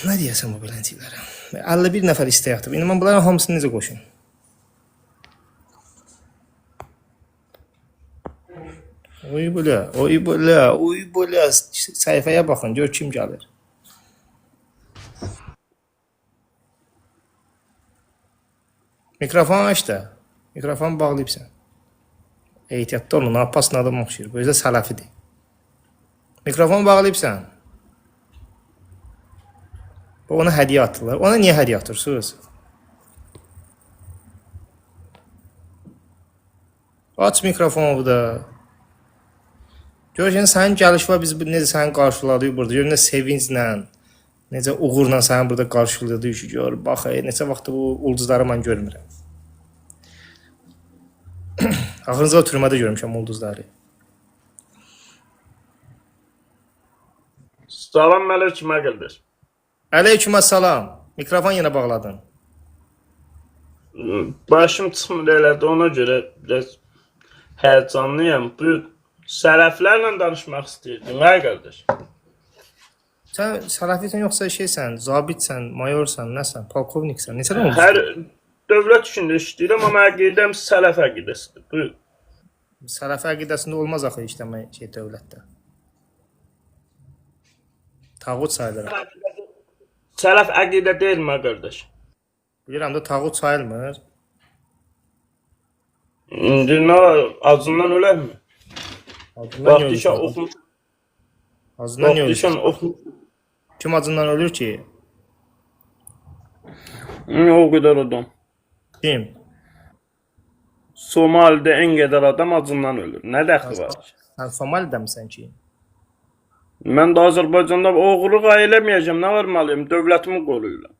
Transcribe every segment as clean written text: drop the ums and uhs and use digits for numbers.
Nə deyəsən bu beləncilərə? 51 nəfər istək atıb. İndi mən bunların hamısını necə qoşum? Oy belə. Səhifəyə baxın, gör kim gəlir. Mikrofon aç da. Mikrofonu bağlayıbsan. Ehtiyatlı olun, Abbas adam oxşayır. Bu özə sələfidir. Mikrofonu bağlayıbsan. Ona hədiyyə atırlar. Ona niyə hədiyyə atırsınız? Aç mikrofonu bu da. Görürsən, sənin gəliş var, biz necə səni qarşıladıq burada. Gör, nə sevinclə, necə uğurla səni burada qarşıladıq. Gör, bax, neçə vaxtdır bu ulduzları mən görmürəm. Axırıncı türmədə görmüşəm ulduzları. Salam aleyküm əqildir. Əleyküm əssalam. Mikrofon yenə bağladın. Başım çıxmır elədi, ona görə biraz həyəcanlıyam. Bu sələflərlə danışmaq istəyirdim, nə qardaş? Sən sələfisən yoxsa şeysən, zabitsən, mayorsan, nəsən, polkovniksən, neçədən olmuşsun? Hər dövlət içində işləyirəm, amma əqidəm sələf əqidəsidir. Buyur. Sələf əqidəsində olmaz axı işləmək dövlətdə. Tağut sayılır. Sələf əqidə deyilmə qardaş. Bilirəm də tağut sayılmır. İndi nə acından ölərmi? Acından niyə Vaxtışa ölür? oxumuş. Acından niyə Vaxtışa ölür? oxumuş. Kim acından ölür ki? O qədər adam. Kim? Somalidə ən qədər adam acından ölür. Nə dəxli var? Sən Somalidə misən ki? Mən də Azərbaycanda oğurluq eləməyəcəm, nə varmalıyım? Dövlətimi qoruyuram.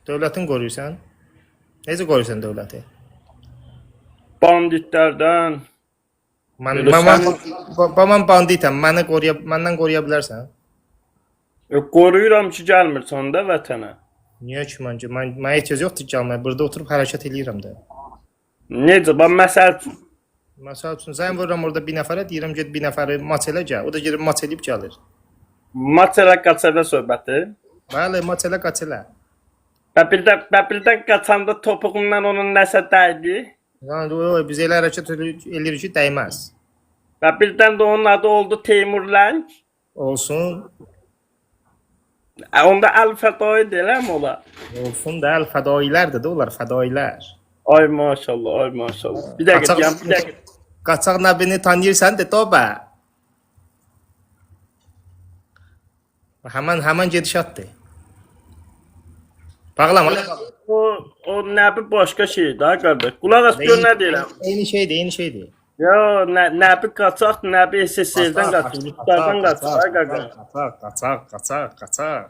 Dövlətin qoruyursan? Necə qoruyursan dövləti? Banditlərdən. Mən banditəm, məndən qoruya bilərsən? Qoruyuram ki, gəlmirsən də vətənə. Niyə ki, mənə ehtiyac yoxdur gəlməyə, burada oturub hərəkət eləyirəm də. Necə? Bax, məsəl üçün. Məsəl üçün, zəng vururam orada bir nəfərə, deyirəm get bir nəfəri maç elə gəl, o da gedib maç eləyib gəlir. Maç elə qaçələ söhbəti. Bəli, maç elə qaç elə. Bəbirdən qaçanda topuğundan onun nəsə dəydi. Yəni, biz elə hərəkət eləyirik ki, dəyməz. Bəbirdən də onun adı oldu Teymur Lənk. Olsun. Onda əl-fədai deyiləm ola. Olsun da, fədailər də onlar, fədailər. Ay maşallah, ay maşallah. Bir dəqiqə, bir dəqiqə. Qaçaq nəbini tanıyırsan de, toba. Həmən gedişatdır. Bağlama. O nəbi başqa şeydir, ha qardaş. Qulaq as gör nə deyirəm. Eyni şeydir. Yo, nəbi qaçaq, nəbi SSR-dən qaçır, Ruslardan qaçır, ha qardaş. Qaçaq.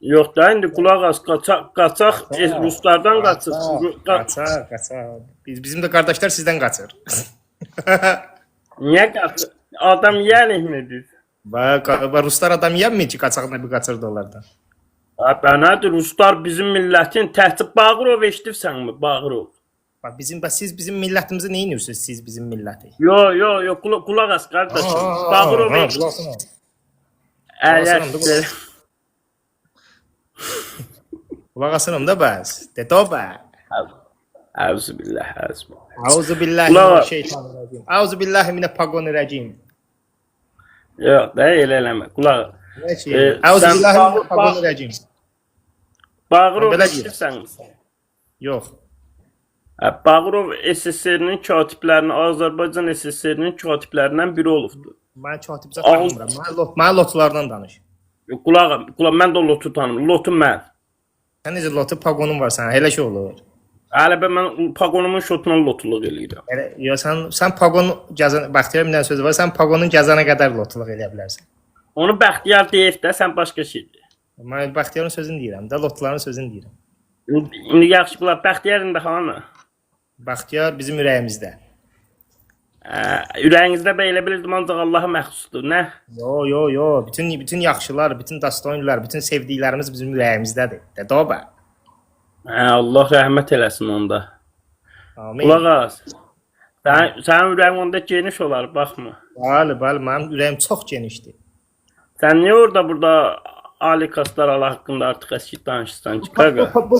Yox da indi qulaq as, qaçaq Ruslardan qaçır. Qaçaq. Bizim də qardaşlar sizdən qaçır. Niyə qaçır? Adam yiyənlikmi biz? Ruslar adam yiyənmir ki, qaçaq nəbi qaçırdı onlardan. Nədir, Ruslar bizim millətin təhdid Bağırov eşidirsənmi, Bağırov? Siz bizim millətimizi nə edirsiniz, siz bizim milləti? Yo, qulaq as qardaşım. Bağırov eşidirsən. Qulaq asınım da bəs. De toba. Əvzubillah, Əuzubillahi Əuzubillahi minəl-paqonir-rəcim. Yox, da elə eləmə. Qulaq. Əuzubillahi minəl-paqonir-rəcim. Bağırov eşidirsən? Yox. Bağırov SSR-nin katiblərini, Azərbaycan SSR-nin katiblərindən biri olubdur. Mən katibcə tanımıram. Mən lotlardan danış. Qulaq, mən də lotu tanımıram. Lotu mən. Sən necə lotu, paqonun var sənə, elə şey olur. Hələ mən paqonumun şotuna lotuluq eləyirəm. Yox, sən paqon gəzən, Bəxtiyar bir dənə sözü var, sən paqonun gəzənə qədər lotuluq eləyə bilərsən. Onu Bəxtiyar deyir də, sən başqa şeydir. Mən Bəxtiyarın sözünü deyirəm də, lotların sözünü deyirəm. İndi yaxşı, qulaq, Bəxtiyarın da hanı? Bəxtiyar bizim ürəyimizdə. Ürəyinizdə belə bilirdim, ancaq Allaha məxsusdur, nə? Yo, bütün yaxşılar, bütün dastoylar, bütün sevdiklərimiz bizim ürəyimizdədir. De doba. Allah rəhmət eləsin onda. Amin. Qulaq as. Sənin ürəyin onda geniş olar, baxma. Bəli, mənim ürəyim çox genişdir. Sən niyə orada burada Ali Kastaral haqqında artıq əski danışsan ki, qaqa. Bu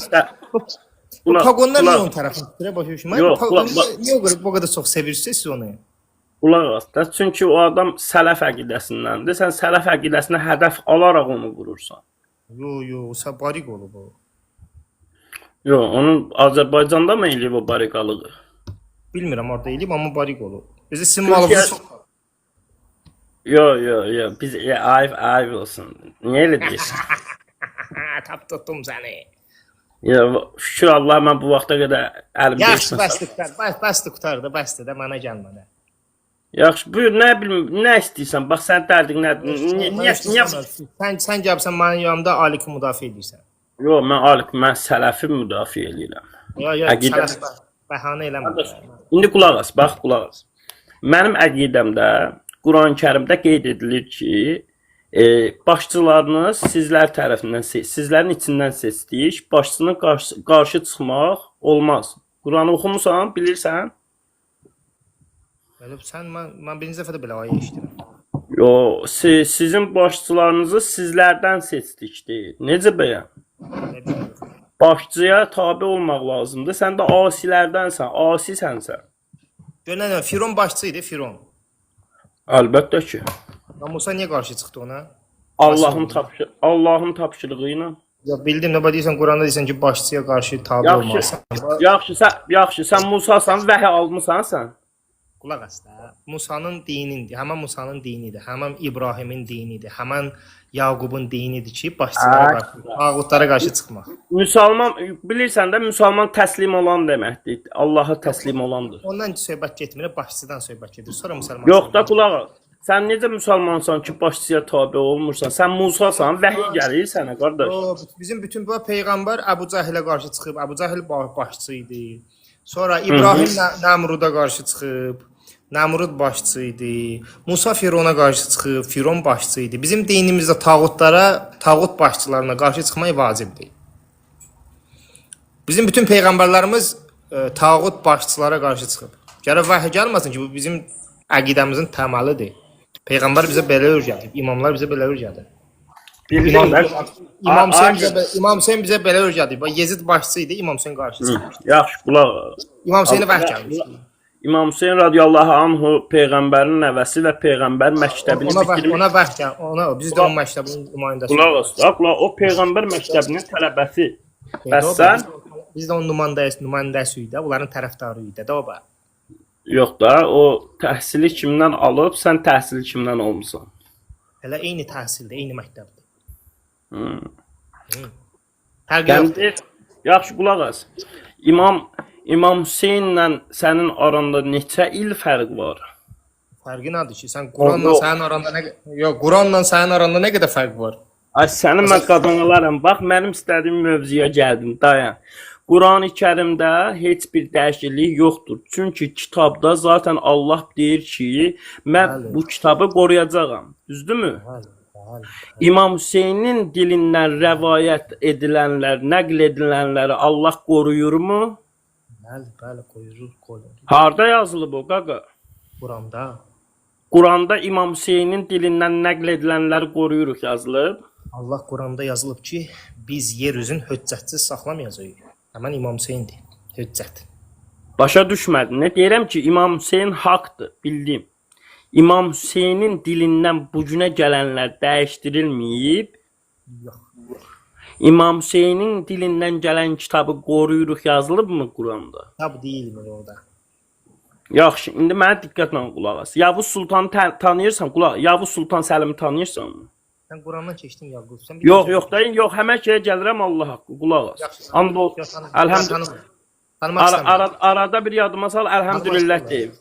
Qulaq- pagonlar niyə qulaq- onun tərəfində? Başa düşmürəm. Yox, Niyə o qədər bu qədər çox sevirsiniz siz onu? Qulaq as da. Çünki o adam sələf əqidəsindəndir. Sən sələf əqidəsinə hədəf alaraq onu qurursan. Yo, səbarik olub o. Yox, onun Azərbaycanda mı eləyib o bariqalığı? Bilmirəm orada eləyib, amma barik olub. Özü sizin malınız çox. Yox. Biz ayıb olsun. Niyə elə deyirsən? Tap tutdum səni. Ya şükür Allah mən bu vaxta qədər əlimdə. Yaxşı, bəsdir qutardı, bəsdir də mənə gəlmə də. Yaxşı, buyur, nə bilim, nə istəyirsən? Bax sən dərdin nədir? Niyə? Sən gəlsən mənim yanımda Alik'i müdafiə edirsən. Yox, mən sələfi müdafiə edirəm. Yox, Əqidə- sələf bəhanə eləmə. İndi qulaq as, bax qulaq as. Mənim əqidəmdə Quran-Kərimdə qeyd edilir ki, başçılarınız sizlər tərəfindən, sizlərin içindən seçdiyi başçının qarşı çıxmaq olmaz. Quranı oxumusan, bilirsən? Elə sən mən birinci dəfə də belə ayə eşidirəm. Yox, sizin başçılarınızı sizlərdən seçdik deyil. Necə bəyəm? Nə bilmirəm. Başçıya tabe olmaq lazımdır. Sən də asilərdənsən, asisənsən. Gör nə Firon başçı idi, Firon. Əlbəttə ki. Musa niyə qarşı çıxdı ona? Allahın tapşırığı ilə. Ya bildim nə deyirsən Quranda deyirsən ki, başçıya qarşı tabe olmalısan. Yaxşı, sən Musasan, vəhy almısan sən. Qulaq as da. Musanın dinidir. Həmin Musanın dinidir. Həmin İbrahimin dinidir. Həmin Yaqubun dinidir ki, başçılara qarşı, tağutlara qarşı çıxmaq. Müsəlman bilirsən də müsəlman təslim olan deməkdir. Allah'a təslim olandır. Ondan söhbət getmir, başçıdan söhbət gedir. Sonra müsəlman. Yox da qulaq as. Sən necə müsəlmansan ki, başçıya tabe olmursan? Sən Musasan, vəhy gəlir sənə, qardaş. Bizim bütün bu peyğəmbər Əbu Cəhilə qarşı çıxıb. Əbu Cəhil başçı idi. Sonra İbrahim Nəmruda qarşı çıxıb. Nəmrud başçı idi. Musa Firona qarşı çıxıb. Firon başçı idi. Bizim dinimizdə tağut başçılarına qarşı çıxmaq vacibdir. Bizim bütün peyğəmbərlərimiz tağut başçılara qarşı çıxıb. Gərək vəhy gəlməsin ki, bu bizim əqidəmizin təməlidir. Peyğəmbər bizə belə öyrədib, imamlar bizə belə öyrədib. İmam Hüseyn bizə belə öyrədib. Yezid başçı idi, İmam Hüseyn qarşı çıxıb. Yaxşı, qulaq. İmam Hüseynə vəhy gəlmişdi. İmam Hüseyn radiyallahu anhu peyğəmbərin nəvəsi və peyğəmbər məktəbini bitirmiş. Ona vəhy gəl. Biz də onun məktəbinin nümayəndəsiyik. Qulaq as. O peyğəmbər məktəbinin tələbəsi. Bəs sən? Biz də onun nümayəndəsiyik də, onların tərəfdarıyıq da o ba. Yox da, o təhsili kimdən alıb, sən təhsili kimdən olmusan? Elə eyni təhsildir, eyni məktəbdir. Yaxşı, qulaq as. İmam Hüseynlə sənin aranda neçə il fərq var? Fərqi nədir ki? Sən Quranla sənin aranda Quranla sənin aranda nə qədər fərq var? Ay sənin mən qazanalarım. Bax mənim istədiyim mövzuya gəldim. Dayan. Quran-ı Kərimdə heç bir dəyişiklik yoxdur. Çünki kitabda zaten Allah deyir ki, mən bu kitabı qoruyacağam. Düzdürmü? İmam Hüseynin dilindən rəvayət edilənlər, nəql edilənləri Allah qoruyurmu? Bəli, qoruyur. Harda yazılıb o qaqa? Quranda. Quranda İmam Hüseynin dilindən nəql edilənləri qoruyuruq yazılıb. Allah Quranda yazılıb ki, biz yer üzün höccətsiz saxlamayacağıq. Həmən İmam Hüseyndir, höccət. Başa düşmədin. Nə deyirəm ki, İmam Hüseyn haqdır, bildim. İmam Hüseynin dilindən bu günə gələnlər dəyişdirilməyib. Yox. İmam Hüseynin dilindən gələn kitabı qoruyuruq yazılıbmı Quranda? Kitab deyilmir orada. Yaxşı, indi mənə diqqətlə qulaq as. Yavuz Sultanı tanıyırsan, Yavuz Sultan Səlimi tanıyırsanmı? Sən Qurandan keçdin Yaqub. Yox, həmən şeyə gəlirəm Allah haqqı, qulaq as. And ol. Əlhəmdülillah. Arada bir yadıma sal, əlhəmdülillah deyim.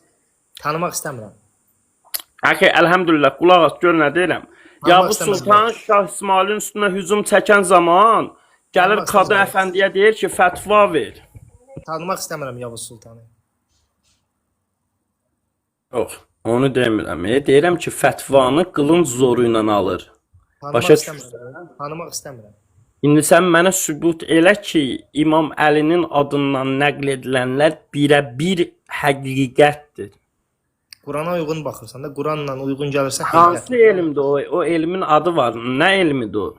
Tanımaq istəmirəm. Okey, əlhəmdülillah, qulaq as, gör nə deyirəm. Yavuz Sultan Şah İsmailin üstünə hücum çəkən zaman gəlir Qadı Əfəndiyə deyir ki, fətva ver. Tanımaq istəmirəm Yavuz Sultanı. Yox, onu demirəm. Deyirəm ki, fətvanı qılınc zoru ilə alır. Tanımaq istəmirəm. İndi sən mənə sübut elə ki, İmam Əlinin adından nəql edilənlər birə-bir həqiqətdir. Qurana uyğun baxırsan da, Quranla uyğun gəlirsə hansı elmdir o? O elmin adı var. Nə elmidir o?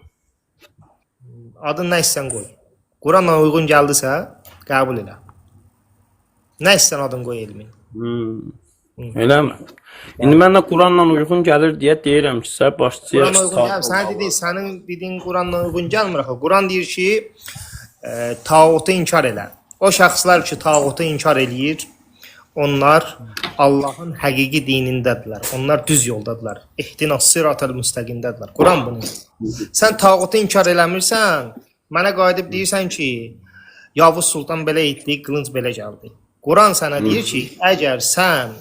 Adın nə istsən qoy. Quranla uyğun gəldisə, qəbul elə. Nə istsən adın qoy elmin. Eləmi? İndi mənə Quranla uyğun gəlir deyə deyirəm ki, sən başçıya Quranla uyğun gəlir. Sənin dediyin Quranla uyğun gəlmir axı. Quran deyir ki, tağutu inkar elə. O şəxslər ki, tağutu inkar eləyir, onlar Allahın həqiqi dinindədirlər. Onlar düz yoldadılar. İhtinas sıratal müstəqimdədirlər. Quran bunu. Sən tağutu inkar eləmirsən, mənə qayıdıb deyirsən ki, Yavuz Sultan belə etdi, qılınc belə gəldi. Quran sənə deyir ki, əgər sən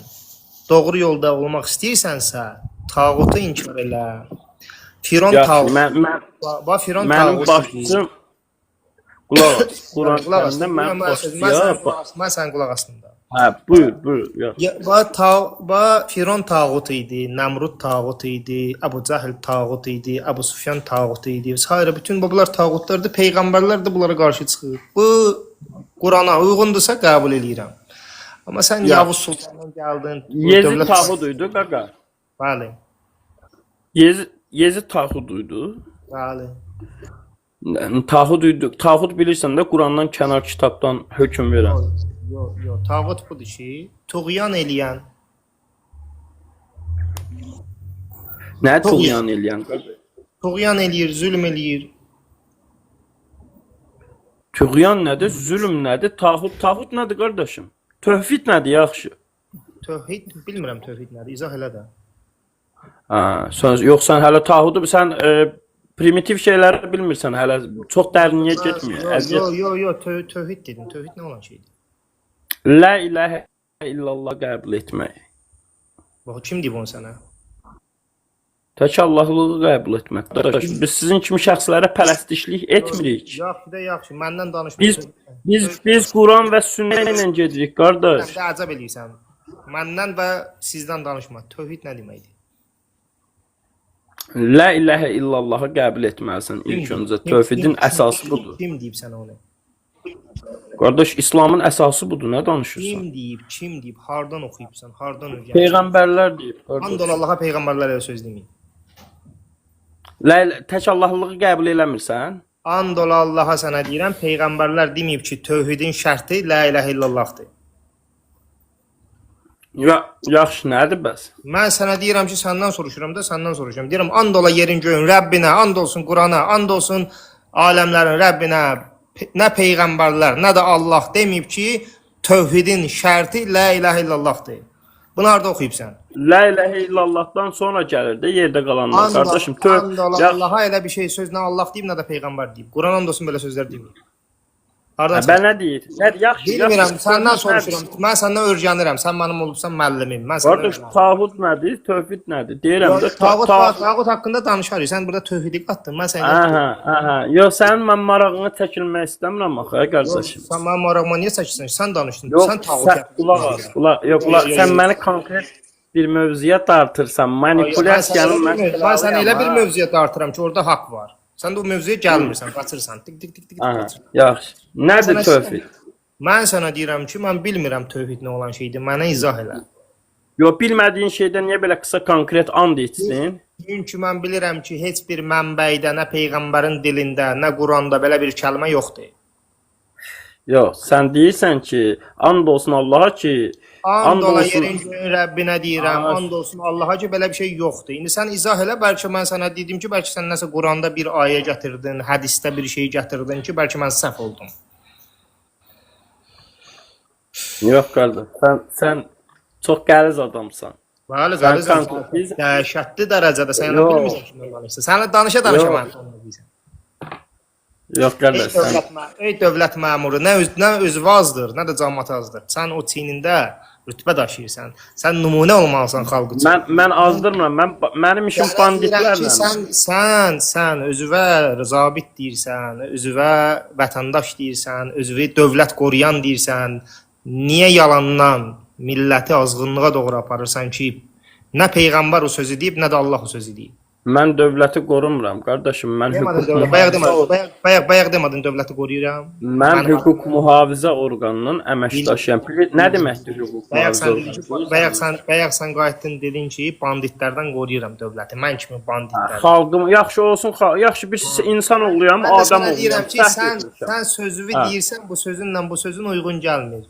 doğru yolda olmaq istəyirsənsə, tağutu inkar elə. Firon tağut. Firon mənim tağut. başçım Quran-ında mən başçıya... Mən sən qulaq asında. Hə, buyur. Firon tağut idi, Namrud tağut idi, Əbu Cəhl tağut idi, Əbu Sufyan tağut idi. Sairə bütün bunlar tağutlardır, peyğəmbərlər də bunlara qarşı çıxır. Bu Qurana uyğundursa qəbul eləyirəm. Amma sən Yavuz Sultandan gəldin. Yezid tağut idi, qaqa. Bəli. Yezid tağut idi. Bəli. Tağut idi. Tağut bilirsən də Qurandan kənar kitabdan hökm verən. Yox. Tağut budur ki, tuğyan eləyən. Nə tuğyan eləyən? Tuğyan eləyir, zülm eləyir. Tuğyan nədir? Zülm nədir? Tağut nədir qardaşım? Tövhid nədir yaxşı? Tövhid, bilmirəm tövhid nədir, izah elə də. Yox, sən hələ tağutu, sən primitiv şeyləri bilmirsən hələ, çox dərinliyə getmir. Yox, tövhid dedim, tövhid nə olan şeydir? La ilahə illallah qəbul etmək. Bax, kim deyib onu sənə? Tək Allahlığı qəbul etmək. Biz sizin kimi şəxslərə pərəstişlik etmirik. Yaxşı, məndən danışma. Biz Quran və sünnə ilə gedirik, qardaş. Sən də əcəb eləyirsən. Məndən və sizdən danışma. Tövhid nə deməkdir? La ilahə illallahı qəbul etməlisən ilk öncə. Tövhidin əsası budur. Kim deyib sənə onu? Qardaş, İslamın əsası budur, nə danışırsan? Kim deyib, hardan oxuyubsan, hardan öyrənsən? Peyğəmbərlər deyib. And Allaha peyğəmbərlər elə söz deməyib. Tək Allahlığı qəbul eləmirsən? And Allaha sənə deyirəm, peyğəmbərlər deməyib ki, tövhidin şərti la ilahə illallahdır. Yaxşı, nədir bəs? Mən sənə deyirəm ki, səndən soruşuram da, səndən soruşuram. Deyirəm, and ola yerin göyün Rəbbinə, and olsun Qurana, and olsun aləmlərin Rəbbinə, nə peyğəmbərlər, nə də Allah deməyib ki, tövhidin şərti la ilahə illallahdır. Bunu harda oxuyubsan? La ilahə illallahdan sonra gəlir də yerdə qalanlar, qardaşım. And Allaha elə bir şey söz nə Allah deyib, nə də peyğəmbər deyib. Quran and olsun belə sözlər deməyib. Bən nə deyir? Yaxşı. Bilmirəm, səndən soruşuram. Mən səndən öyrənirəm. Sən mənim olubsan müəllimim. Mən səndən öyrənirəm. Tağut nədir? Tövhid nədir? Deyirəm də tağut haqqında danışarıq. Sən burada tövhidi qatdın. Mən sənə Yox, sənin mən marağını çəkilmək istəmirəm axı, qardaşım. Sən mənim marağıma niyə çəkirsən? Sən danışdın. Sən tağut yapdın. Qulaq, sən məni konkret bir mövzuya dartırsan. Manipulyasiyanın mən səni elə bir mövzuya dartıram ki, orada haqq var. Sən də o mövzuya gəlmirsən, qaçırsan. Tik. Yaxşı. Nədir tövhid? Mən sənə deyirəm ki, mən bilmirəm tövhid nə olan şeydir. Mənə izah elə. Yox, bilmədiyin şeydən niyə belə qısa konkret and içdin? Çünki mən bilirəm ki, heç bir mənbəydə, nə peyğəmbərin dilində, nə Quranda belə bir kəlmə yoxdur. Yox, sən deyirsən ki, and olsun Allaha ki, and ola yerin göyün Rəbbinə deyirəm, and olsun Allaha ki, belə bir şey yoxdur. İndi sən izah elə, bəlkə mən sənə dedim ki, bəlkə sən nəsə Quranda bir ayə gətirdin, hədisdə bir şey gətirdin ki, bəlkə mən səhv oldum. Yox, qardaş, sən çox qəliz adamsan. Bəli, qəliz adamsan. Dəhşətli dərəcədə sən elə bilmirsən ki, mən danışsın. Sənə danışa mən danışırsan. Yox, qardaş, ey dövlət məmuru, nə özü azdır, nə də cəmiyyət azdır. Sən o çiynində rütbə daşıyırsan. Sən nümunə olmalısan xalq üçün. Mən azdırmıram. Mənim işim banditlərlə. Sən özüvə zabit deyirsən, özüvə vətəndaş deyirsən, özüvə dövlət qoruyan deyirsən. Niyə yalandan milləti azğınlığa doğru aparırsan ki, nə peyğəmbər o sözü deyib, nə də Allah o sözü deyib? Mən dövləti qorumuram, qardaşım. Mən Demadın hüquq dövlət. mühafizə Bayaq demadın dövləti qoruyuram. mən hüquq mühafizə orqanının əməkdaşıyam. Nə deməkdir hüquq mühafizə orqanı? Bayaq sən qayıtdın dedin ki, banditlərdən qoruyuram dövləti. Mən kimi banditlərdən. Xalqım yaxşı olsun, yaxşı bir insan oğluyam, Mən də adam sənə deyirəm oğluyam. ki, sən sözünü deyirsən, bu sözünlə bu sözün uyğun gəlmir.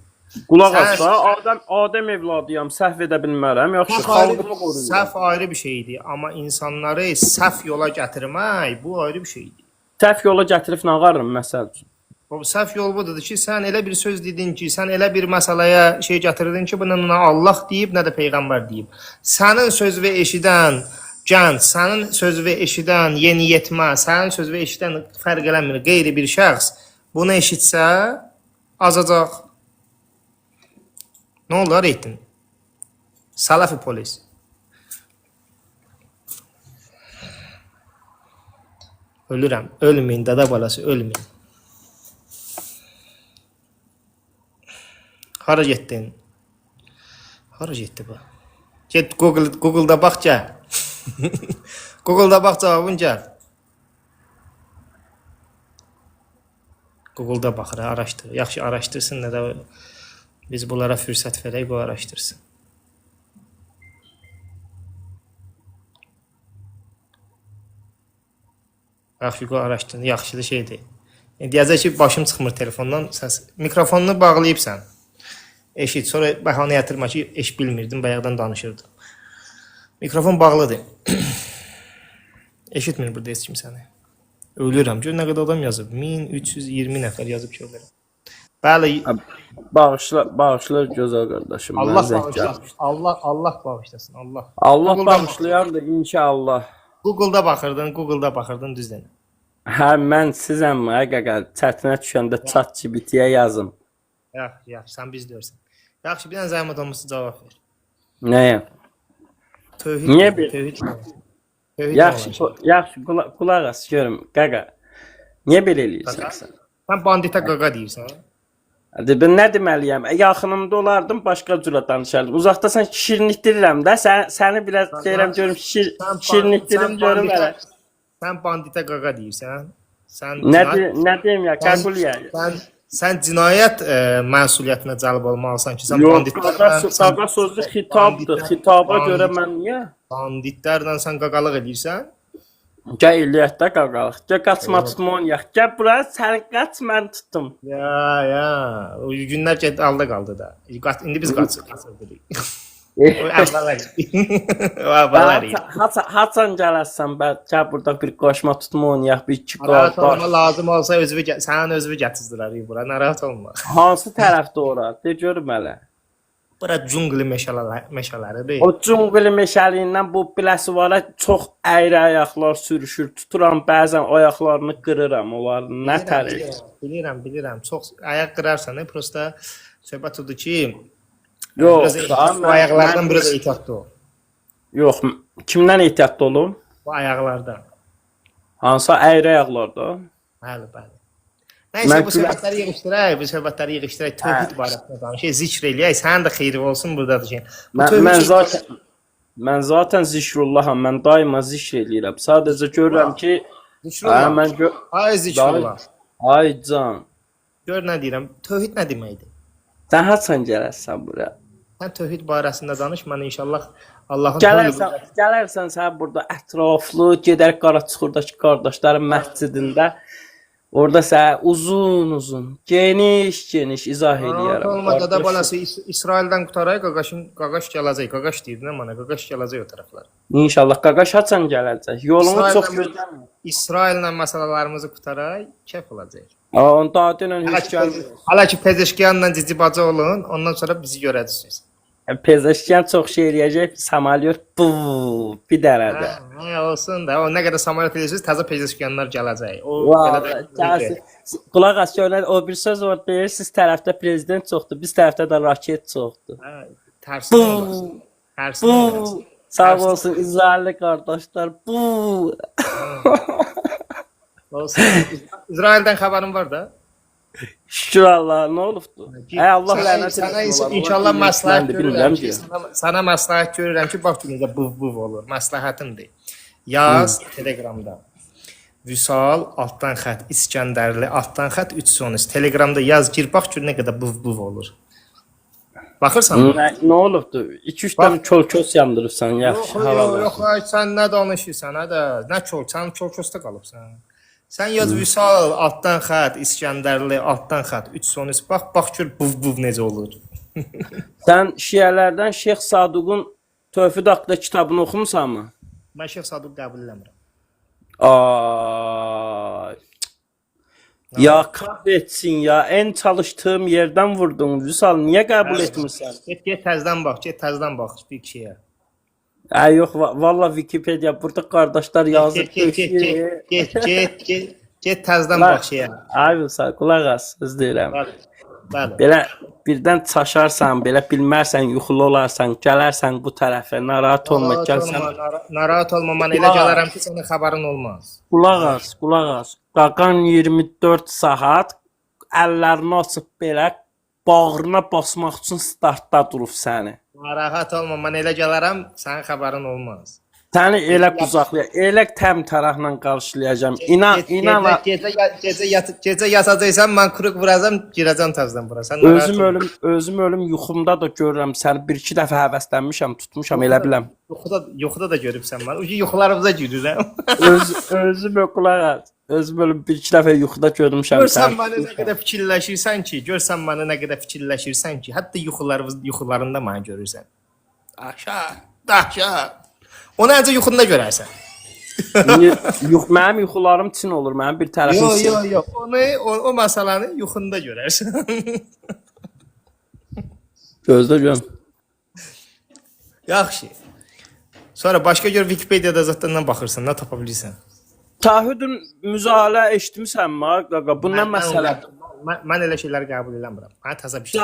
Qulaq as da, Adəm evladıyam, səhv edə bilmərəm. Yaxşı, xalqımı qoruyuram. Səhv ayrı bir şeydir, amma insanları səhv yola gətirmək bu ayrı bir şeydir. Səhv yola gətirib nağarım məsəl üçün. O səhv yol budur ki, sən elə bir söz dedin ki, sən elə bir məsələyə şey gətirdin ki, buna nə Allah deyib, nə də peyğəmbər deyib. Sənin sözünü eşidən gənc, sənin sözünü eşidən yeniyetmə, sənin sözünü eşidən fərq eləmir, qeyri bir şəxs bunu eşitsə azacaq. Nə oldu, reytin? Salafi polis. Ölürəm, ölməyin, dada balası, ölməyin. Hara getdin? Hara getdi bu? Get Google'da bax gəl. Google'da bax cavabın gəl. Google'da baxır, araşdır. Yaxşı araşdırsın nə də biz bunlara fürsət verək, bu araşdırsın. Yaxşı, bu araşdırın, yaxşı da şeydir. Deyəcək ki, başım çıxmır telefondan, səs. Mikrofonunu bağlayıbsan. Eşit, sonra bəhanə yatırma ki, eş bilmirdim, bayaqdan danışırdım. Mikrofon bağlıdır. Eşitmir burada heç kim səni. Ölürəm. Gör nə qədər adam yazıb. 1320 nəfər yazıb ki, ölürəm. Bəli. Bağışla gözəl qardaşım. Allah bağışlasın. Allah bağışlasın. Allah. Allah bağışlayar da inşallah. Google'da baxırdın düz denə. Hə, mən sizəm, qaqa, çətinə düşəndə ChatGPT-yə yazım. Yaxşı, sən biz deyirsən. Yaxşı, bir dənə zəhmət olmasa cavab ver. Nəyə? Tövhid. Niyə bir? Tövhid. Yaxşı, qulaq as, görüm, qaqa. Niyə belə eləyirsən sən? Sən bandita qaqa deyirsən. Ben nə deməliyəm? Yaxınımda olardım, başqa cürə danışardım. Uzaqdasan şirinlikdirirəm də, səni biraz deyirəm, görüm şirinlikdirim, görüm hələ. Sən bandita qaqa deyirsən. Nə deyim ya, qəbul ya. Sən cinayət məsuliyyətinə cəlb olmalısan ki, sən banditlərlə... Yox, qaqa sözü xitabdır, xitaba görə mən niyə? Banditlərlə sən qaqalıq edirsən? Gəl eləyək də qaqalıq, gəl qaçma tutma oynayaq, gəl bura, sən qaç, mən tuttum. O günlər alda qaldı da. İndi biz qaçırdıq. O əvvəllər. Haçan gələsən, gəl burada bir qoşma tutma oynayaq, bir iki narahat olma, lazım olsa sənin özünü gətirdilər bura, narahat olma. Hansı tərəfdə ora, de görüm hələ. Bura cungli meşələridir. O cungli meşəliyindən bu biləsi çox əyri ayaqlar sürüşür. Tuturam, bəzən ayaqlarını qırıram. Onlar nə tərif? Bilirəm. Çox ayaq qırarsan, prosta söhbət odur ki, yox, ayaqlardan biraz ehtiyatlı ol. Yox, kimdən ehtiyatlı olum? Bu ayaqlardan. Hansı əyri ayaqlarda? Bəli. Nəysə, bu söhbətləri yığışdırək, tövhid barəsində danışaq, zikr eləyək, sənin də xeyri olsun buradadır ki. Mən zaten zikrullaham, mən daima zikr eləyirəm. Sadəcə görürəm ki, ay zikrullah. Ay can. Gör nə deyirəm, tövhid nə deməkdir? Sən haçan gələsən bura? Sən tövhid barəsində danış, mən inşallah Allahın gələrsən sən burada ətraflı, gedər Qaraçuxurdakı qardaşların məscidində. Orada sənə uzun, geniş izah eləyərəm. Olmadı da balası İsraildən qutaraq, qaqaş gələcək. Qaqaş deyirdin mənə, qaqaş gələcək o tərəflər. İnşallah qaqaş haçan gələcək. Yolunu çox gözləmir. İsraillə məsələlərimizi qutaraq, kef olacaq. Onda dünən heç gəlmir. Hələ ki Pezeşkiyanla cici bacı olun, ondan sonra bizi görəcəksiniz. Pezeşkiyan çox şey eləyəcək, samolyot bir dərədə. Olsun da, o nə qədər samolyot eləyirsiniz, təzə Pezeşkiyanlar gələcək. Qulaq as, o bir söz var, deyir, siz tərəfdə prezident çoxdur, biz tərəfdə də raket çoxdur. Tərsin. Sağ olsun İsrailli qardaşlar. İsraildən xəbərin var da? Şükür Allah, nə olubdu? Allah lənət etsin. İnşallah məsləhət görürəm ki, sənə məsləhət görürəm ki, bax necə bıv olur. Məsləhətimdir. Yaz Telegramda. Vüsal altdan xət İskəndərli altdan xət 313. Telegramda yaz gir bax gör nə qədər bıv olur. Baxırsan mı? Nə olubdu? 2-3 dənə çol-kos yandırırsan, yaxşı hava. Yox, sən nə danışırsan, nə çol, sən çol-kosda qalıbsan. Sən yaz Vüsal altdan xət İskəndərli altdan xət 313 bax gör bıv necə olur. Sən şiələrdən Şeyx Saduqun Tövhid haqqında kitabını oxumusanmı? Mən Şeyx Saduq qəbul eləmirəm. Ay. Ya kahretsin ya. En çalıştığım yerden vurdun Vüsal. Niye qəbul etmirsən? Get təzdən bax bir şeyə. Ay yox, valla Wikipedia burada qardaşlar yazıb Get təzdən bax şeyə. Ay Vüsal, qulaq as, söz deyirəm. Bəli. Belə birdən çaşarsan, belə bilmərsən, yuxulu olarsan, gələrsən bu tərəfə, narahat olma, gəlsən. Narahat olma, mən elə gələrəm ki, sənin xəbərin olmaz. Qulaq as. Qaqan 24 saat əllərini açıb belə bağrına basmaq üçün startda durub səni. Narahat olma, mən elə gələrəm, sənin xəbərin olmaz. Səni elə qucaqlayacam, elə təmtəraqla qarşılayacam. İnan. Gecə yatacaqsan, mən kuruq vuracam, girəcəm təzdən bura. Sən özüm ölüm yuxumda da görürəm səni. 1-2 dəfə həvəslənmişəm, tutmuşam, elə biləm. Yuxuda da görübsən mən. O yuxularımıza girirəm. Özüm qulaq as. Özüm ölüm 1-2 dəfə yuxuda görmüşəm səni. Görsən məni nə qədər fikirləşirsən ki, hətta yuxularında məni görürsən. Dəhşət. Onu ancaq yuxunda görərsən. Mənim yuxularım çin olur, mənim bir tərəfim sil. Yox. O məsələni yuxunda görərsən. Gözlə görüm. Yaxşı. Sonra başqa gör Wikipediada zətdən baxırsan, nə tapa bilirsən. Təhvidün müzalə eşitmisənmi, qaqa? Bu nə məsələdir? Mən elə şeyləri qəbul eləmirəm. Mən təzə bir şey.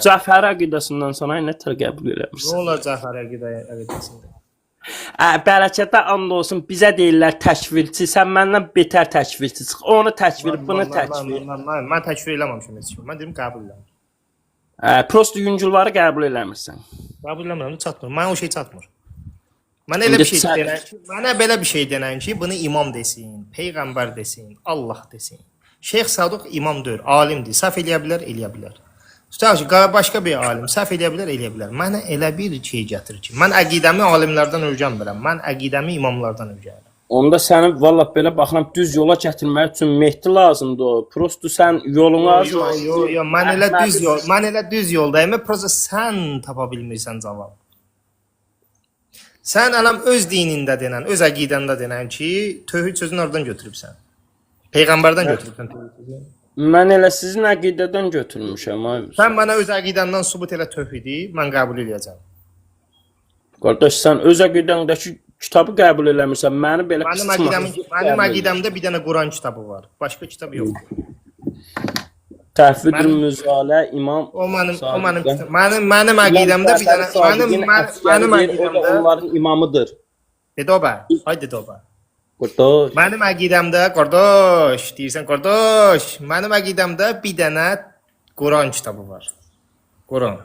Cəfər əqidəsindən sonra nə tər qəbul eləmirsən? Nə olar Cəfər əqidəsində? Bəlkədə and olsun, bizə deyirlər təkvirçi, sən məndən betər təkvirçi çıx. Onu təkvir, bunu təkvir. Mən təkvir eləməmişəm heç kim. Mən dedim qəbul eləmirəm. Prosto yüngülləri qəbul eləmirsən. Qəbul eləmirəm, çatmır. Mən o şey çatmır. Mənə elə bir şey denən ki, bunu imam desin, peyğəmbər desin, Allah desin. Şeyx Saduq imam deyil, alimdir. Səhv eləyə bilər. Tutaq ki, başqa bir alim səhv eləyə bilər. Mənə elə bir şey gətirir ki, mən əqidəmi alimlərdən öyrənmirəm. Mən əqidəmi imamlardan öyrənirəm. Onda səni vallah belə baxıram düz yola gətirmək üçün Mehdi lazımdır o. Prosto sən yolunu azma. Yox, mən elə düz yoldayım. Prosto sən tapa bilmirsən cavab. Sən ələm öz dinində denən, öz əqidəndə denən ki, tövhid sözünü oradan götürübsən. Peyğəmbərdən götürübsən tövhid sözünü. Mən elə sizin əqidədən götürmüşəm. Sən mənə öz əqidəndən sübut elə tövhidi, mən qəbul edəcəm. Qardaş, sən öz əqidəndəki kitabı qəbul eləmirsən. Məni belə Mənim əqidəmdə bir dənə Quran kitabı var. Başqa kitab yox. Təhvid müzalə imam. Mənim əqidəmdə bir dənə mənim əqidəmdə onların imamıdır. Dedoba. Haydi Dedoba. Qardaş. Mənim əqidəmdə qardaş, deyirsən qardaş, mənim əqidəmdə bir dənə Quran kitabı var. Quran.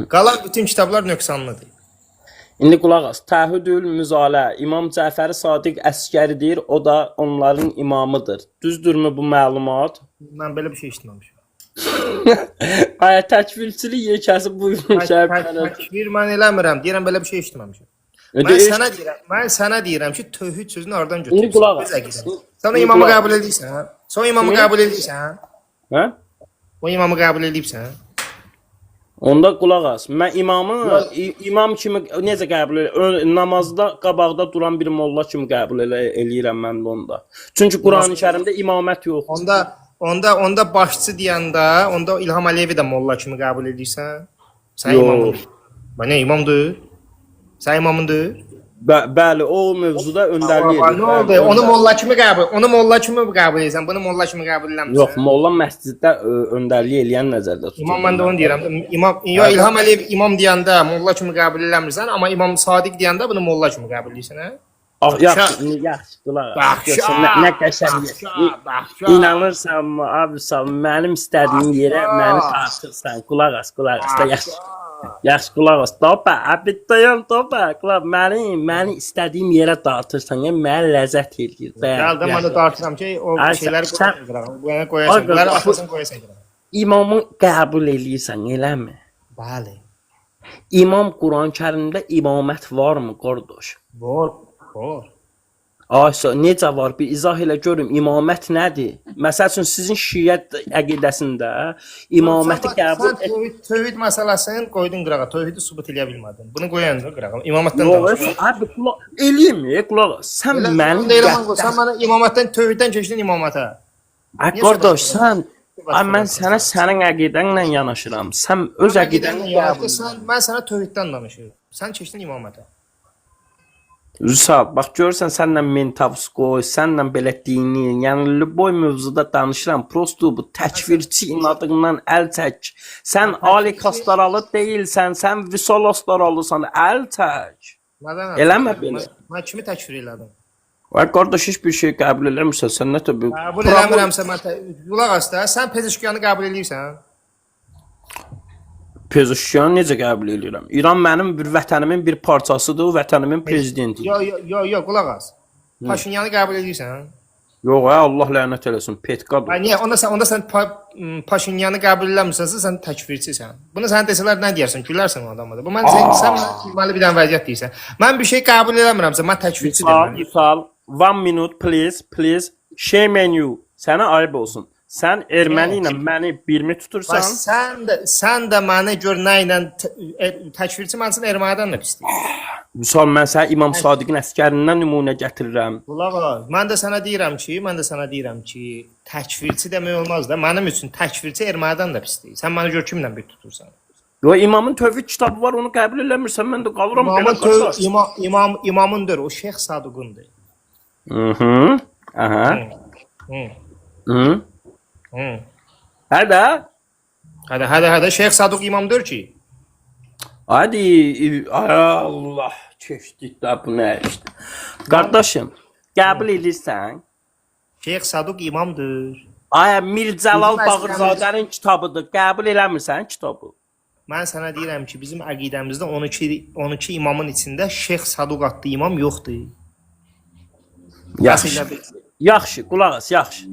Qalan bütün kitablar nöqsanlıdır. İndi qulaq as. Təhvidül müzalə İmam Cəfəri Sadiq Əsgəridir, o da onların imamıdır. Düzdürmü bu məlumat? Mən belə bir şey eşitməmişəm. Ay təkvirçilik yekəsi buyurmuş. Təkvir mən eləmirəm. Deyirəm belə bir şey eşitməmişəm. Mən sənə deyirəm ki, tövhid sözünü oradan götürürsən. İndi qulaq as. Sən imamı qəbul edirsən? Sən imamı qəbul edirsən? Hə? O imamı qəbul edirsən? Onda qulaq as. Mən imam kimi necə qəbul edirəm? Namazda qabaqda duran bir molla kimi qəbul eləyirəm mən də onda. Çünki Qurani-Kərimdə imamət yoxdur. Onda başçı deyəndə, onda İlham Əliyevi də molla kimi qəbul edirsən? Sən imamın. Nə imamdır? Sən imamındır? Bəli, o mövzuda öndərlik edir. Nə oldu? Onu molla kimi qəbul edirsən, bunu molla kimi qəbul eləmirsən? Yox, molla məsciddə öndərlik eləyən nəzərdə tutur. İmam mən də onu deyirəm. İlham Əliyev imam deyəndə molla kimi qəbul eləmirsən, amma İmam Sadiq deyəndə bunu molla kimi qəbul edirsən, hə? Yaxşı, qulaq as. Nə qəşəng. İnanırsanmı, abi, mənim istədiyim yerə məni taşırsan. Qulaq as da yaxşı. Yaxşı qulaq as. Topa, abitdayam topa. Qulaq məni istədiyim yerə dağıtırsan, yəni mənə ləzzət eləyir. Gəldim mən də dartıram ki, o Ay, şeyləri sən- qoyasan. Bu yana qoyasan. Bunları atasın qoyasan. İmamı qəbul eləyirsən, eləmi? Bəli. İmam Quran-Kərimdə imamət varmı, qardaş? Var, var. Aysa necə var? Bir izah elə görüm. İmamət nədir? Məsəl üçün sizin Şiət əqidəsində imaməti qəbul Tövhid məsələsini qoydun qırağa. Tövhidi sübut eləyə bilmədin. Bunu qoyan da qırağa. İmamətdən Yox, danış. abi qulaq eləyim, qulaq. Sən mənim Sən mənə imamətdən tövhiddən keçdin imamətə. Ay qardaş, mən sənə sənin əqidənlə yanaşıram. Sən öz əqidənlə qəbul. Mən sənə tövhiddən danışıram. Sən keçdin imamətə. Rüsal, bax görürsən sənlə mentavs qoy, sənlə belə dini, yəni lüboy mövzuda danışıram. Prosto bu təkfirçi inadından əl çək. Sən Ali Kastaralı deyilsən, sən Vüsal Astaralısan, əl çək. Eləmə belə. Mən kimi təkfir elədim? Vay qardaş, heç bir şey qəbul eləmirsən, sən nə təbii. Qəbul eləmirəmsə mən qulaq as da, sən Pezeşkiyanı qəbul eləyirsən? Pezeşkiyanı necə qəbul edirəm? İran mənim bir vətənimin bir parçasıdır, vətənimin prezidenti. Yox, qulaq as. Paşinyanı qəbul eləyirsən? Yox, Allah lənət eləsin, petkadır. Niyə? Onda sən Paşinyanı qəbul eləmirsənsə, sən təkfirçisən. Bunu sənə desələr nə deyərsən? Gülərsən o adama da. Bu mən sən deməli bir dənə vəziyyət deyirsən. Mən bir şey qəbul eləmirəmsə, mən təkfirçi deyirəm. Vüsal, 1 minute please. Shame on you. Sənə ayıb olsun. Sən erməni ilə məni birmi tutursan? Sən də məni gör nə ilə təkfirçi mənsin, ermənidən də pisdir. Vüsal, mən sənə İmam Sadiqin əsgərindən nümunə gətirirəm. Qulaq as. Mən də sənə deyirəm ki, təkfirçi demək olmaz da. Mənim üçün təkfirçi ermənidən də pisdir. Sən məni gör kimlə bir tutursan. Yo, İmamın tövhid kitabı var, onu qəbul eləmirsən, mən də qalıram belə. İmamındır, o Şeyx Saduqundur. Aha. Hədə? Hədə Şeyx Saduq imamdır ki. Hadi, Allah, keçdik də bu nə işte. Qardaşım, qəbul edirsən? Şeyx Saduq imamdır. Ay, Mir Cəlal Bağırzadənin kitabıdır. Qəbul eləmirsən kitabı? Mən sənə deyirəm ki, bizim əqidəmizdə 12 imamın içində Şeyx Saduq adlı imam yoxdur. Yaxşı, qulaq as, yaxşı.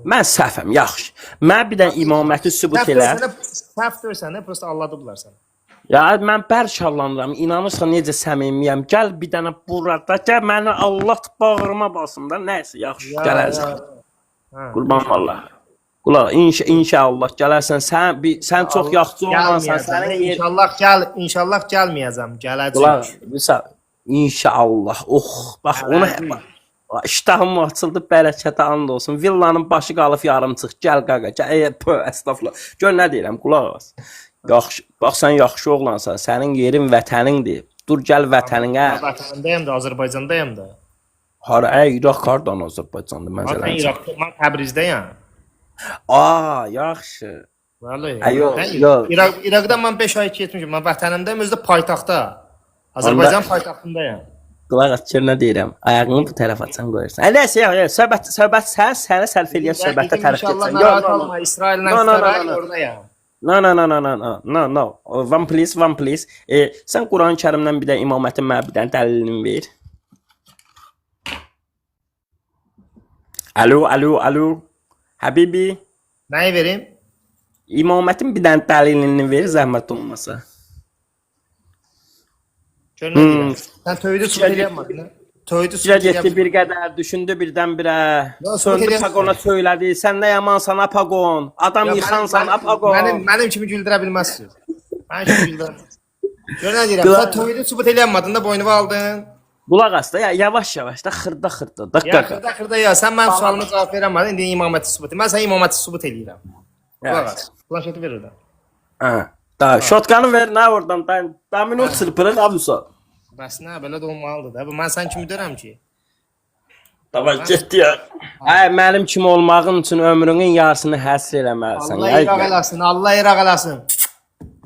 Mən səhvəm, yaxşı. Mən bir dənə imaməti sübut elə. Səhv görsən, prosta alladıblar səni. Ya, mən bərk hallanıram, inanırsan necə səmimiyəm. Gəl bir dənə burada, gəl məni Allah bağırma basın da, nəysə, yaxşı, gələrsən. Qurban Allah. Qulaq, inşallah gələrsən, sən çox yaxşı olmansan, sənin yer... İnşallah gəlməyəcəm, gələcək. Qulaq, inşallah, bax, onu... İştahım açıldı, bərəkətə and olsun. Villanın başı qalıb yarımçıq. Gəl qaqa, əstəğfurullah. Gör nə deyirəm, qulaq as. Yaxşı, bax sən yaxşı oğlansan. Sənin yerin vətənindir. Dur gəl vətəninə. Vətənindəyəm də, Azərbaycandayam da. Hara, İraq hardan Azərbaycandır məsələn? Mən Təbrizdəyəm. Yaxşı. Yox. İraqdan mən 5 ay getmişəm. Mən vətənimdəyəm, özdə paytaxtda. Azərbaycan paytaxtındayam. Qulaq as, gör nə deyirəm. Ayağını bu tərəf açsan qoyursan. Nəysə, söhbət sənə sərf eləyən söhbətə tərəf getsən. İnşallah, İsraillə oradayam. No. One please. Sən Quran-Kərimdən bir də imamətin mənə bir dənə dəlilini ver. Alo. Həbibi. Nəyi verim? İmamətin bir dənə dəlilini ver, zəhmət olmasa. Gör nə deyirəm. Sən tövhidi sübut eləyəmədin. Tövhidi sübut eləyəmədin. Bir qədər düşündü birdən-birə. Söndü Paqona söylədi. Sən nə yamansan Paqon. Adam yıxansan Paqon. Mənim kimi güldürə bilməzsiniz. Mənim kimi güldürə bilməzsiniz. Gör nə deyirəm. Sən tövhidi sübut eləyəmədin də boynumu aldın. Qulaq as da, yavaş da xırda. Xırda ya. Sən mənim sualıma cavab verəmədin. İndi imaməti sübut. Mən sənə imaməti sübut eləyirəm. Qulaq as. Planşeti ver orada. Da, şotkanı ver, nə oradan? Daminot çırpırıq, abisa. Bəs nə, belə də olmalıdır da. Mən sən kimi deyirəm ki. Davay, getdi ya. Mənim kimi olmağın üçün ömrünün yarısını həsr eləməlisən. Allah İraq eləsin, Allah İraq eləsin.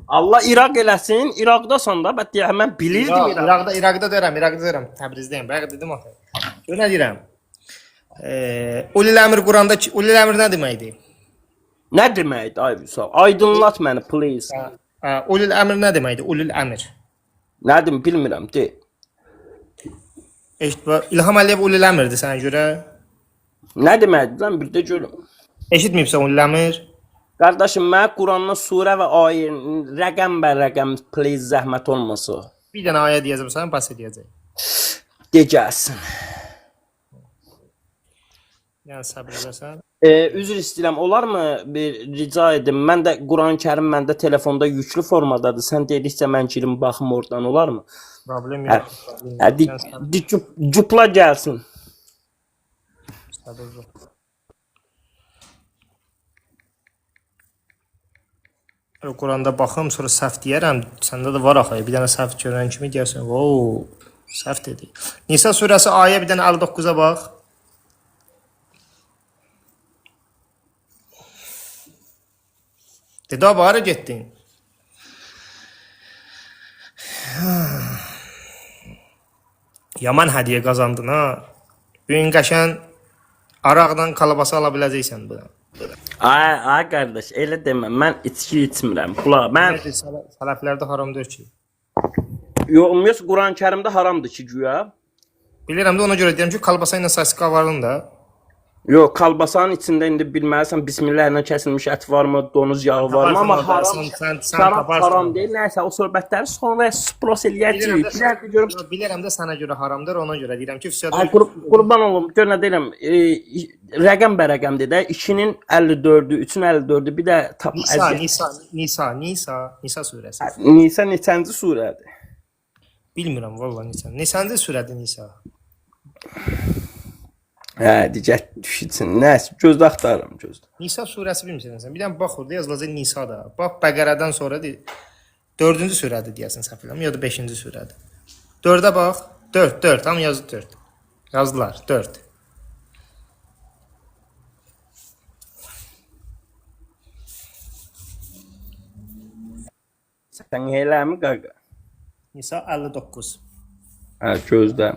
Allah İraq eləsin, İraqdasan da, mən bilirdim İraq. İraqda deyirəm, Təbrizdəyim, bəyə dedim axı. Gör nə deyirəm. Ulil Əmir Quranda, Ulil Əmir nə deməkdir? Nə deməkdir, ay Vüsal? Aydınlat məni, please. Ulul əmr nə deməkdir? Ulul əmr. Nədim bilmirəm, de. İlham Əliyev ulul əmrdir sənə görə? Nə deməkdir lan bir də görüm. Eşitməyibsən ulul əmr? Qardaşım, mən Qurandan surə və ayə rəqəm bə rəqəm please zəhmət olmasa. Bir dənə ayə deyəcəm sənə, bas edəcək. De gəlsin. Yəni səbr edəsən. Üzr istəyirəm, olarmı bir rica edim? Mən də Quran-Kərim məndə telefonda yüklü formadadır. Sən dedikcə mən girim baxım oradan, olarmı? Problem yox. Cupla gəlsin. Səbr yox. Quranda baxım, sonra səhv deyərəm. Səndə də var axı. Bir dənə səhv görən kimi deyərsən. Oo, səhv dedi. Nisa surəsi ayə bir dənə 59-a bax. Dedi, abi, hara getdin? Yaman hədiyyə qazandın, ha? Bugün qəşən araqdan kalabasa ala biləcəksən buna. Ay qardaş, elə demə. Mən içki içmirəm. Qulaq, mən Sələflərdə haramdır ki. yox, Quran-Kərimdə haramdır ki, güya. Bilirəm də ona görə deyirəm ki, kalabasa ilə sasika varın da. Yox, kalbasanın içində indi bilməlisən bismillah ilə kəsilmiş ət varmı, donuz yağı varmı, amma haram deyil. Nəysə, o söhbətləri sonra spros eləyəcəyik. Bilirəm də sənə görə haramdır, ona görə deyirəm ki, qurban olum, gör nə deyirəm, rəqəm bə rəqəmdir də, 2-nin 54-ü, 3-ün 54-ü, bir də tap Nisa surəsi. Nisa neçənci surədir? Bilmirəm valla Nisa. Neçənci surədir Nisa? Digər düşürsün. Nəsə, gözdə axtarıram, gözdə. Nisa surəsi bilmirsən sən. Bir dənə bax orada yazılacaq Nisa da. Bax Bəqərədən sonra 4-cü surədir deyəsən səhv eləmirəm, ya da 5-ci surədir. 4-ə bax. 4, tam yazı 4. Yazdılar 4. Sən eləmi qaqa? Nisa 59. Gözdə.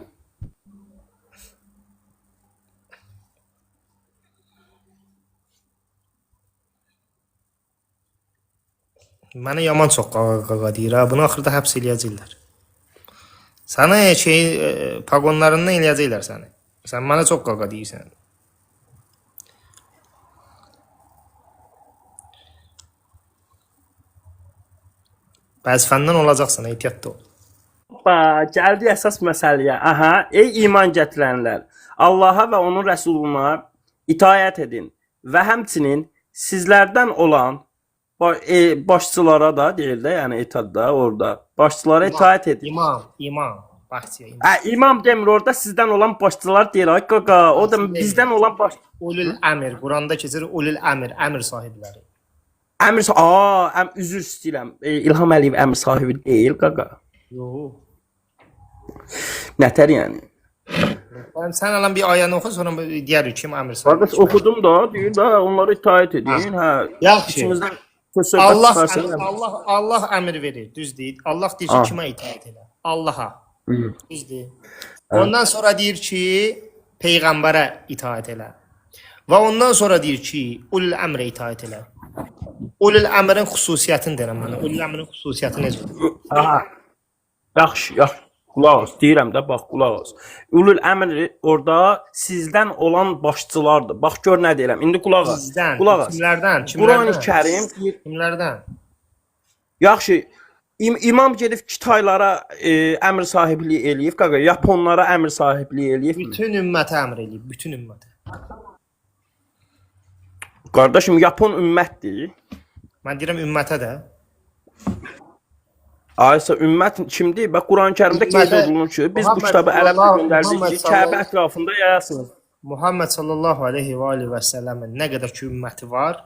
Mənə yaman çox qaqa deyir ha. Bunu axırda həbs eləyəcəklər. Sənə pagonlarından eləyəcəklər səni. Sən mənə çox qaqa deyirsən. Vəzifəndən olacaqsan, ehtiyatlı ol. Gəldi əsas məsələyə. Aha, ey iman gətirənlər, Allaha və onun rəsuluna itaət edin və həmçinin sizlərdən olan başçılara da deyil də, yəni etadda orada başçılara itaət edin. İmam. Başçıya imam. İmam demir orada sizdən olan başçılar deyir. Ay qaqa, o da bizdən olan baş. Ulul əmr. Quranda keçir ulul əmr, əmr sahibləri. Üzr istəyirəm. İlham Əliyev əmr sahibi deyil qaqa. Yox. Nətər yəni? Sən alan bir ayəni oxu, sonra deyərik kim əmr sahibi. Qardaş oxudum da, deyir də onlara itaət edin. Hə. Yaxşı. Allah əmr verir, düz deyil. Allah deyir ki, kimə itaət elə? Allah'a. Düzdür. Ondan sonra deyir ki, peyğəmbərə itaət elə. Və ondan sonra deyir ki, ulul əmrə itaət elə. Ulul əmrin xüsusiyyətini deyirəm mənə. Ulul əmrin xüsusiyyəti necədir? Aha. Yaxşı. Qulaq as, deyirəm də, bax, qulaq as. Ulul əmr orada sizdən olan başçılardır. Bax, gör nə deyirəm. İndi qulaq as. Qulaq as. Kimlərdən? Quran-Kərim. Kimlərdən? Yaxşı. İmam gedib Kitaylara əmr sahibliyi eləyib, qaqa, Yaponlara əmr sahibliyi eləyib. Bütün ümmətə əmr eləyib, bütün ümmətə. Qardaşım, Yapon ümmətdir. Mən deyirəm ümmətə də. Aysa ümmət kimdir? Bax, Quran-Kərimdə qeyd olunur ki, biz bu kitabı ərəbcə göndərdik ki, Kəbə ətrafında yayasınız. Muhammed sallallahu aleyhi və səlləmin nə qədər ki ümməti var,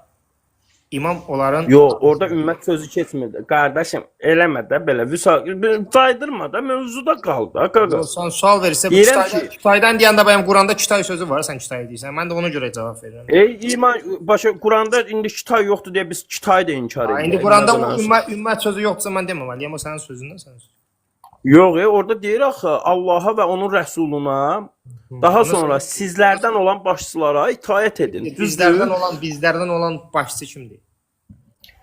İmam onların... Yox, orada ümmət sözü keçmirdi. Qardaşım, eləmə də belə. Caydırma da, mövzuda qal da. Sən sual verirsə, Kütaydan deyəndə bayım Quranda Kütay sözü var, sən Kütay deyirsən. Mən də ona görə cavab verirəm. İman, başa, Quranda indi Kütay yoxdur deyə biz Kütay da inkar edirik. İndi Quranda ümmət sözü yoxdursa mən deməməliyəm, o sənin sözündən sən sözü. Yox, orada deyir axı, Allaha və onun rəsuluna, daha sonra sizlərdən olan başçılara itaət edin. Bizlərdən olan başçı kimdir?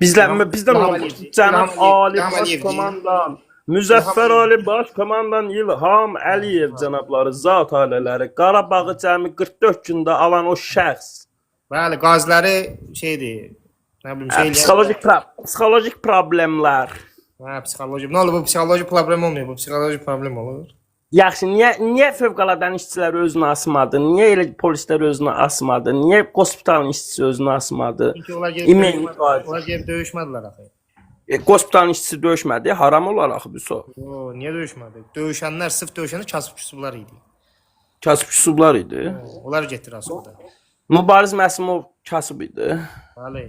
Bizdən İlham olmuş. Əliyev. Cənab İlham Əliyev. Ali İlham Əliyev. Başkomandan Müzəffər Ali Başkomandan İlham Əliyev cənabları, zat ailələri Qarabağı cəmi 44 gündə alan o şəxs. Bəli, qaziləri şeydir. Nə bilim şey. Psixologik problemlər. Hə, psixoloji. Nə olur bu psixoloji problem olmuyor. Bu psixoloji problem olur. Yaxşı, niyə fövqəladən işçilər özünü asmadı? Niyə elə polislər özünü asmadı? Niyə hospitalın işçisi özünü asmadı? Çünki onlar gəlib döyüşmədilər axı. Hospitalın işçisi döyüşmədi, haram olar axı bu so. Yo, niyə döyüşmədi? Döyüşənlər, sırf döyüşənlər kasıb-küsublar idi. Kasıb-küsublar idi. Onlar getdir aslında. Mübariz Məsimov kasıb idi. Bəli.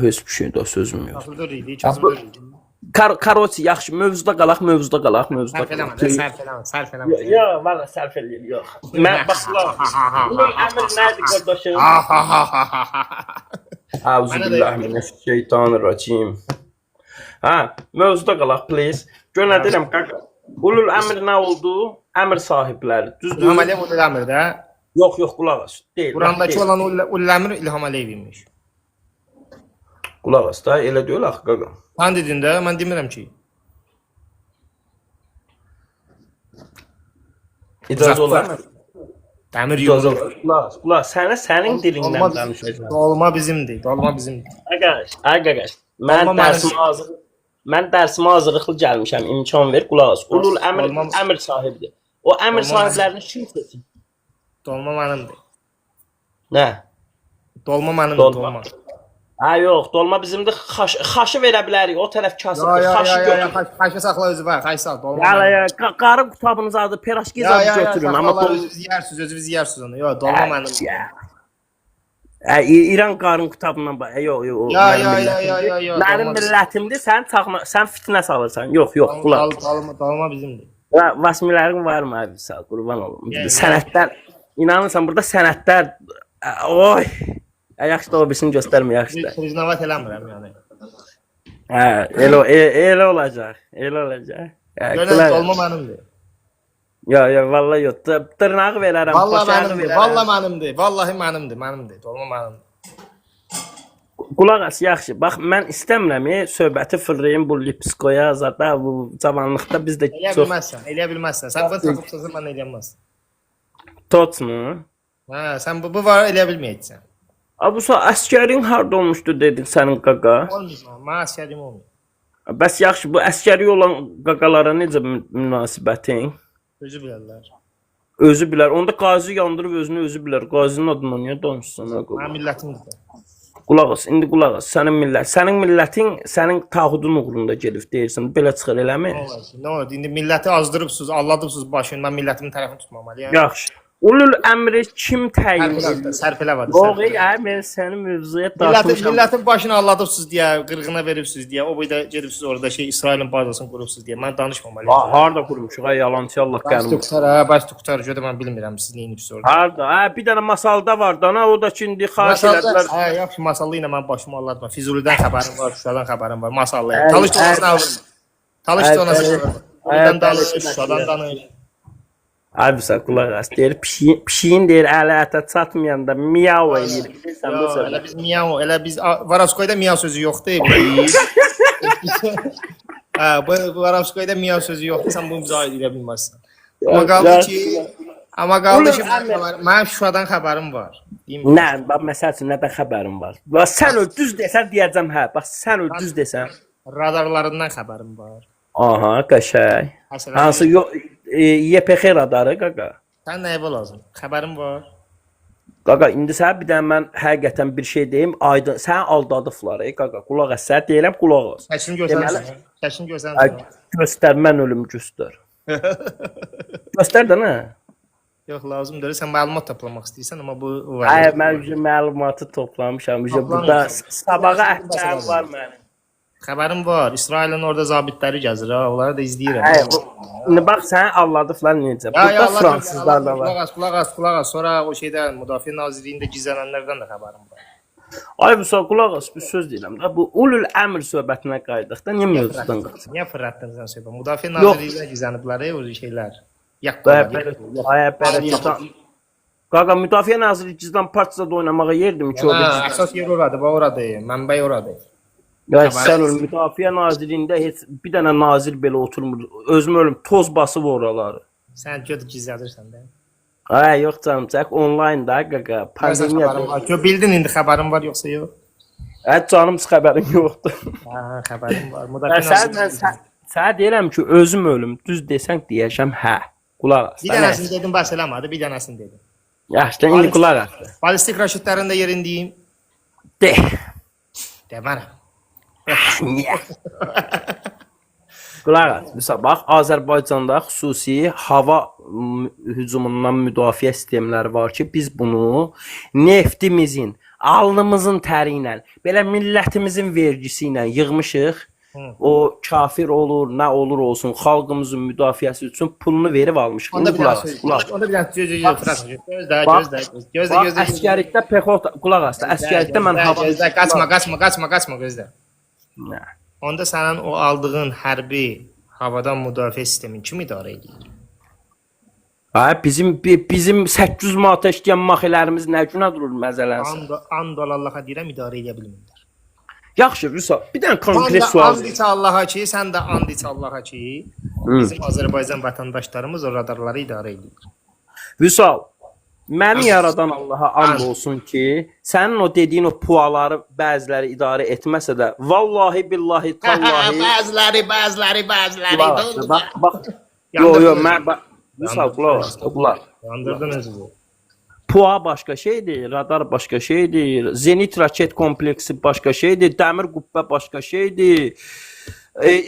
Heç bir şey də sözüm yox. Kasıbdır idi, kasıbdır idi. Karoç, yaxşı, mövzuda qalaq. Sərf eləmə. Yox, valla sərf eləyir, yox. Mən baxıram. Əmr nədir, qardaşım? Əuzubillahimineşşeytanirracim. Mövzuda qalaq, please. Gör nə deyirəm, qaqa. Ulul əmr nə oldu? Əmr sahibləri, düzdür? İlham Əliyev Ulul Əmr də. Yox, qulaq as. Deyil. Qurandakı olan Ulul Əmr İlham Əliyev imiş. Qulaq as da, elə deyil axı, qaqa. Sən dedin də, mən demirəm ki. İcazə olar mı? Dəmir yox. Qulaq, sənin dilindən danışacağam. Dolma bizimdir, dolma bizimdir. Qaqaş, mən dərsimə hazırlıqlı gəlmişəm, imkan ver, qulaq as. Ulul əmr sahibidir. O əmr sahiblərini kim seçir? Dolma mənimdir. Nə? Dolma mənimdir, dolma. Yox, dolma bizimdir. Xaşı verə bilərik. O tərəf kasıbdır. Xaşı götür. Xaşı saxla özü var. Xaşı sal, dolma. Qarı qutabınız adı piraşki zad götürün, amma özünüz yersiniz onu. Yox, dolma mənimdir. İran qarın qutabından bax. Yox. Yox. Mənim millətimdir. Sən fitnə salırsan. Yox, qulaq. Dolma bizimdir. Vasmilərin var mı abi? Sağ qurban olum. Sənətlər, inanırsan burada sənətlər. Oy. Yaxşı da o birisini göstərmə, yaxşı da. Kriznavat eləmirəm yəni. Elə olacaq. Görən dolma mənimdir. Yox, vallahi yox. Dırnağı verərəm, başarını verərəm. Vallahi mənimdir. Dolma mənimdir. Qulaq as, yaxşı. Bax, mən istəmirəm söhbəti fırlayım bu Lipskoya, zada bu cavanlıqda biz də çox... Eləyə bilməzsən. Sən bunu tapıbsın, mən eləyəməzsən. Totsmu? Sən bu var, eləyə bilməyəcəksən. Abusa, əskərin harda olmuşdu dedin sənin qaqa? Olmayacaq, mən əskərim olmayacaq. Bəs yaxşı, bu əskəri olan qaqalara necə münasibətin? Özü bilərlər. Özü bilər. Onda qazi yandırıb özünü özü bilər. Qazinin adına niyə danışsan? Mənim millətimdir. Qulaq as, indi qulaq as. Sənin millətin, sənin tağudun uğrunda gedib deyirsən. Belə çıxır, eləmi? Nə olur? İndi milləti azdırıbsınız, alladıbsınız başını. Mən millətimin tərəfini tutmamalıyam. Yaxşı. Ulul əmri kim təyin edir? Sərfələ var. Yox, mən səni mövzuya daşımışam. Millətin başını aldadıbsınız deyə, qırğına veribsiniz deyə, o boyda gedibsiniz orada İsrailin bazasını qurubsunuz deyə. Mən danışmamalıyam. Harda qurmuşuq? Yalançı Allah qənim. Baş tuktar, gördü mən bilmirəm siz nə edibsiniz orada. Harda? Bir dənə masalda var da, o da ki indi xahiş elədilər. Yaxşı, masallı ilə mən başımı alladım. Füzulidən xəbərim var, Şuşadan xəbərim var, masallı. Talış da olmasına alırım. Talış da olmasına alırım. Oradan danış, Şuşadan danış. Abisa qulaq as, deyir, pişiyin deyir, ələ ətə çatmayanda miyav eləyir. Elə biz miyav, elə biz Varavskoyda miyav sözü yoxdur. Bu Varavskoyda miyav sözü yoxdur, sən bunu bizə aid edə bilməzsən. Amma qaldı ki, mənim Şuşadan xəbərim var. Nə, bax, məsəl üçün nədən xəbərim var? Sən öl, düz desən deyəcəm, hə, bax, sən öl, düz desən. Radarlarından xəbərim var. Aha, qəşəng. Hansı YPX radarı, qaqa? Sən nəyə bu lazım? Xəbərim var. Qaqa, indi sənə bir dənə mən həqiqətən bir şey deyim, aydın, səni aldadıblar, qaqa, qulaq as, sənə deyirəm, qulaq as. Şəkini göstərsən. Göstər, mən ölüm göstər. Göstər də nə? Yox, lazımdır, sən məlumat toplamaq istəyirsən, amma bu var. Mən məlumatı toplamışam, burada sabağa əhvəlim var mənim. Xəbərim var. İsrailin orada zabitləri gəzir, onları da izləyirəm. İndi bax səni alladıblar necə? Burada fransızlar da var. Qulaq as. Sonra o şeydən Müdafiə Nazirliyində gizlənənlərdən də xəbərim var. Ay bu qulaq as, bir söz deyirəm də. Bu ulul əmr söhbətinə qayıdıq da. Niyə mövzudan qaçdın? Niyə fırlatdın sən söhbət? Müdafiə Nazirliyində gizləniblər o şeylər. Qaqa, Müdafiə Naziri gizlən partiyada oynamağa yerdim ki, orada gizlən. Əsas yer oradır, oradır. Mənbə oradır. Ya sən ol, Müdafiə Nazirliyində heç bir dənə nazir belə oturmur. Özüm ölüm, toz basıb oraları. Sən götür gizlədirsən də. Ay, yox canım, çək onlayn da, qaqa. Pandemiya. Bildin indi xəbərin var yoxsa yox? Canım xəbərim yoxdur. Hə, xəbərim var. Müdafiə Sən deyirəm ki, özüm ölüm. Düz desən deyəcəm, hə. Qulaq as. Bir dənəsini dedim, bəs eləmədi, bir dənəsini dedim. Yaxşı, indi qulaq as. Ballistik raşitlərin də yerindəyim. De. Demərəm. Niyə? Qulaq as. Məsələn, bax, Azərbaycanda xüsusi hava hücumundan müdafiə sistemləri var ki, biz bunu neftimizin, alnımızın təri ilə, belə millətimizin vergisi ilə yığmışıq. O kafir olur, nə olur olsun, xalqımızın müdafiəsi üçün pulunu verib almışıq. Onda bir dənə gözlə. Əskərlikdə pexota, qulaq as. Əskərlikdə mən hava qaçma gözlə. Nə? Onda sənin o aldığın hərbi havadan müdafiə sistemin kim idarə edir? Ha, bizim 800 manat işləyən maxilərimiz nə günə durur məzələnsə? And Allaha deyirəm, idarə edə bilmirlər. Yaxşı, Rüsa, bir dənə konkret sual and iç Allaha ki, sən də and iç Allaha ki, bizim Azərbaycan vətəndaşlarımız o radarları idarə edir. Vüsal, məni yaradan Allaha and olsun ki, sənin o dediyin o puaları bəziləri idarə etməsə də, vallahi billahi tallahi bəziləri. Bax. Yo, mən Vüsal, qulaq. Yandırdın özünü. PUA başqa şeydir, radar başqa şeydir, zenit raket kompleksi başqa şeydir, dəmir qübbə başqa şeydir.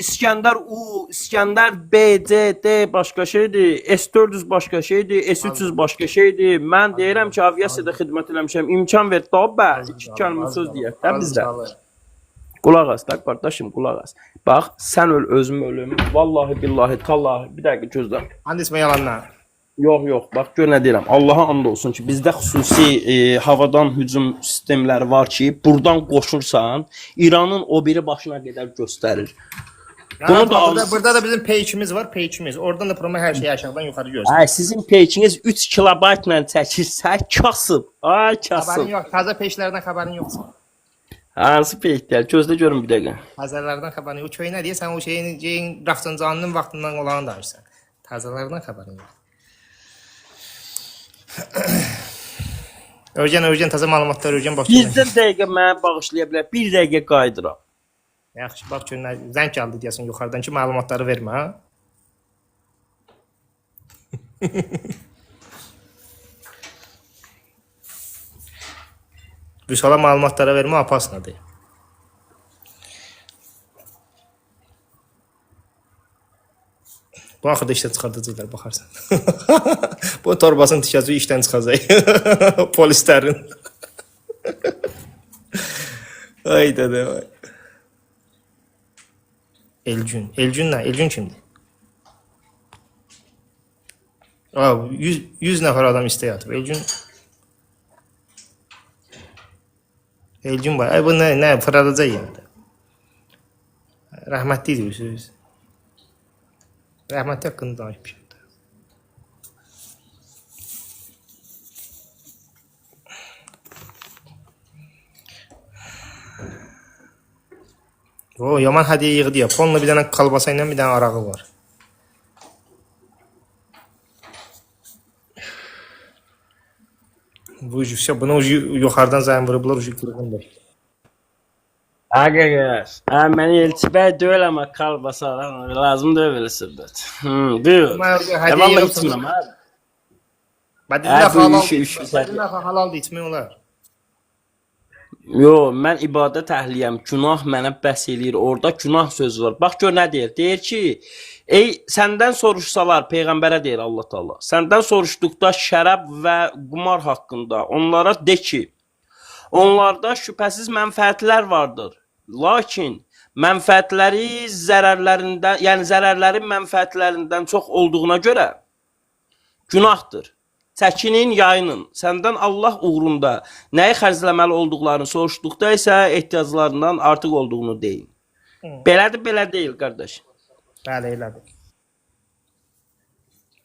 İskəndər U, İskəndər B, C, D başqa şeydir, S-400 başqa şeydir, S-300 başqa şeydir. Mən deyirəm ki, aviasiyada xidmət eləmişəm, imkan ver, da iki kəlmə söz deyək də bizdə. Qulaq as, da qardaşım, qulaq as. Bax, sən öl, özüm ölüm. Vallahi billahi tallahi, bir dəqiqə gözlə. And ismə yalanlar. Yox, bax gör nə deyirəm. Allaha and olsun ki, bizdə xüsusi havadan hücum sistemləri var ki, buradan qoşursan, İranın o biri başına qədər göstərir. Bunu da burada da bizim peykimiz var, peykimiz. Oradan da promo hər şeyi aşağıdan yuxarı göstərir. Ay, sizin peykiniz 3 kilobaytla çəkirsə, kasıb. Ay, kasıb. Xəbərin yox, təzə peyklərdən xəbərin yoxsa. Hansı peyklər? Gözlə görüm bir dəqiqə. Təzələrdən xəbərin yox. O köynə deyə sən o şeyin Rafsancanının vaxtından olanı danışsan. Təzələrdən xəbərin yox. Örgən təzə məlumatlar örgən bax. Birdən dəqiqə mənə bağışlaya bilər. Bir dəqiqə qayıdıram. Yaxşı, bax görünə zəng gəldi deyəsən yuxarıdan ki, məlumatları vermə, ha? Vüsala məlumatlara vermə apasnadır. Bu axırda işdən çıxardacaqlar, baxarsan. Bu torbasını tikəcək, işdən çıxacaq. Polislərin. Ay dədə, ay. Elgün. Elgün nə? Elgün kimdir? 100 nəfər adam istəyə atıb. Elgün var. Ay bu nə? Fırladacaq yəni. Rəhmətli deyirsiniz. Rəhmətli haqqında danışmışam. O, yaman hədiyyə yığdı ya. Polna bir dənə kalbasa ilə bir dənə arağı var. Bu bunu yuxarıdan zəyin vurublar, qırğındır. Ağalar, mən elçibəy deyil amma kalbasa lazım deyil belə söhbət. Deyil. Hədiyyə içməm abi. Bədillə halaldır, içmək olar. Yo, mən ibadət əhliyəm, günah mənə bəs eləyir, orada günah sözü var. Bax gör nə deyir, deyir ki, ey səndən soruşsalar, Peyğəmbərə deyir Allah Taala, səndən soruşduqda şərab və qumar haqqında onlara de ki, onlarda şübhəsiz mənfəətlər vardır. Lakin mənfəətləri zərərlərindən, yəni zərərlərin mənfəətlərindən çox olduğuna görə günahdır. Çəkinin, yayının. Səndən Allah uğrunda nəyi xərcləməli olduqlarını soruşduqda isə ehtiyaclarından artıq olduğunu deyin. Belədir, belə deyil, qardaş. Bəli, elədir.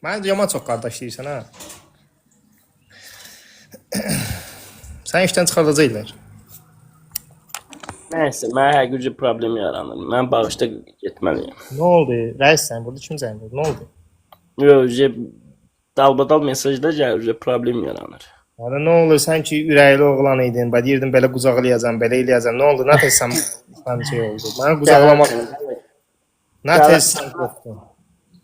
Mən yaman çox qardaş deyirsən, ha? Sən işdən çıxardacaqlar. Nəysə, mənə həqiqi problem yaranır. Mən bağışda getməliyəm. Nə oldu? Rəissən, burada kim zəng vurdu? Nə oldu? Yox, dalbadal mesajda gəlir, problem yaranır. Ara nə oldu? Sən ki ürəkli oğlan idin. Bə deyirdin belə qucaqlayacam, belə eləyəcəm. Nə oldu? Nə tezsən mən şey oldu. Mənə qucaqlamaq. Nə tezsən qorxdun?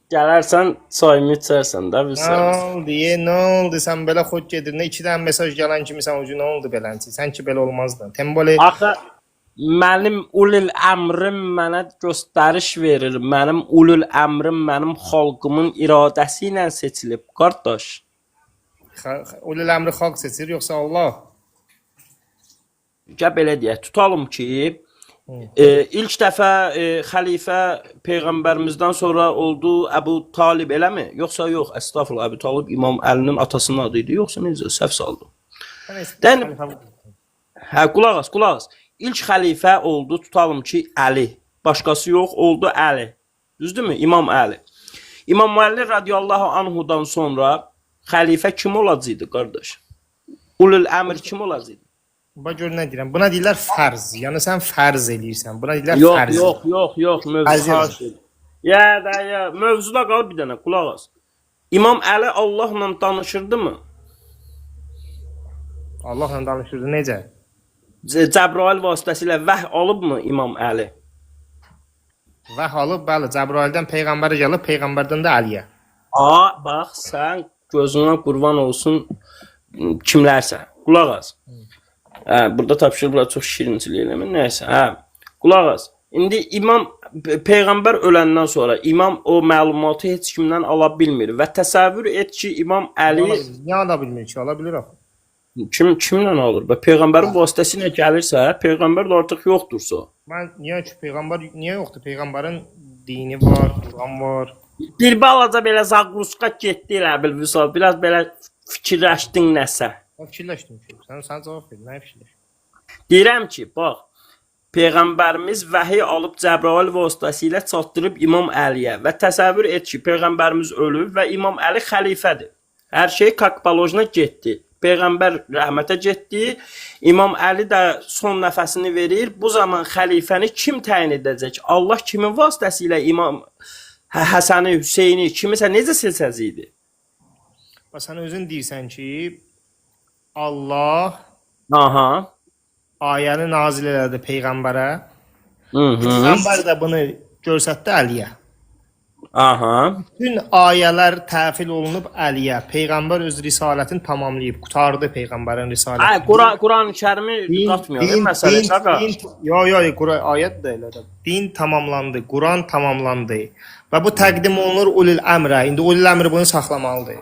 Gələrsən, çayımı içərsən də Nə bilirsən. oldu? Nə oldu? Sən belə xod gedir. Nə 2 dənə mesaj gələn kimi sən ucu nə oldu belənçi? Sən ki belə olmazdın. Tembole Axı mənim ulul əmrim mənə göstəriş verir. Mənim ulul əmrim mənim xalqımın iradəsi ilə seçilib, qardaş. ulul əmri xalq seçir yoxsa Allah? Gəl belə deyək, tutalım ki, ilk dəfə xəlifə peyğəmbərimizdən sonra oldu Əbu Talib, eləmi? Yoxsa yox, əstəğfurullah, Əbu Talib İmam Əlinin atasının adı idi, yoxsa necə səhv saldım. Hə, qulaq as. İlk xəlifə oldu, tutalım ki, Əli. Başqası yox, oldu Əli. Düzdürmü? İmam Əli. İmam Əli radiyallahu anhudan sonra xəlifə kim olacaqdı, qardaş? Ulul əmr kim olacaqdı? Bax gör nə deyirəm. Buna deyirlər fərz. Yəni sən fərz eləyirsən. Buna deyirlər fərz. Yox, mövzu. Ya, mövzuda qal bir dənə, qulaq as. İmam Əli Allahla danışırdı mı? Allahla danışırdı necə? Cəbrail vasitəsilə vəhy alıbmı İmam Əli? Vəh alıb, bəli, Cəbraildən peyğəmbər gəlib, peyğəmbərdən də Əliyə. Bax, sən gözünə qurban olsun kimlərsə. Qulaq as. Burada tapşırıblar çox şirinçilik eləmir. Nəysə, qulaq as. İndi imam peyğəmbər öləndən sonra imam o məlumatı heç kimdən ala bilmir və təsəvvür et ki, İmam Əli niyə ala bilmir ki? Ala bilir axı. Kimlə alır? Və peyğəmbərin vasitəsilə gəlirsə, peyğəmbər də artıq yoxdursa. Mən niyə ki peyğəmbər niyə yoxdur? Peyğəmbərin dini var, Quran var. Bir balaca belə zaqrusqa getdi elə bil Vüsal. Biraz belə fikirləşdin nəsə. Fikirləşdim ki, sən cavab ver, nə fikirləş? Deyirəm ki, bax, peyğəmbərimiz vəhiy alıb Cəbrail vasitəsilə çatdırıb İmam Əliyə və təsəvvür et ki, peyğəmbərimiz ölüb və İmam Əli xəlifədir. Hər şey kakbalojuna getdi. Peyğəmbər rəhmətə getdi. İmam Əli də son nəfəsini verir. Bu zaman xəlifəni kim təyin edəcək? Allah kimin vasitəsilə İmam Həsəni, Hüseyni, kimisə necə seçəcəkdi? Bax, sən özün deyirsən ki, Allah ayəni nazil elədi peyğəmbərə. Peyğəmbər də bunu göstərdi Əliyə. Bütün ayələr təfil olunub Əliyə. Peyğəmbər öz risalətini tamamlayıb, qurtardı peyğəmbərin risalətini. Quran-Kərimi qatmıyor, məsələ qaqa. Yox, ayət də elədir. Din tamamlandı, Quran tamamlandı. Və bu təqdim olunur ulul əmrə. İndi ulul əmr bunu saxlamalıdır.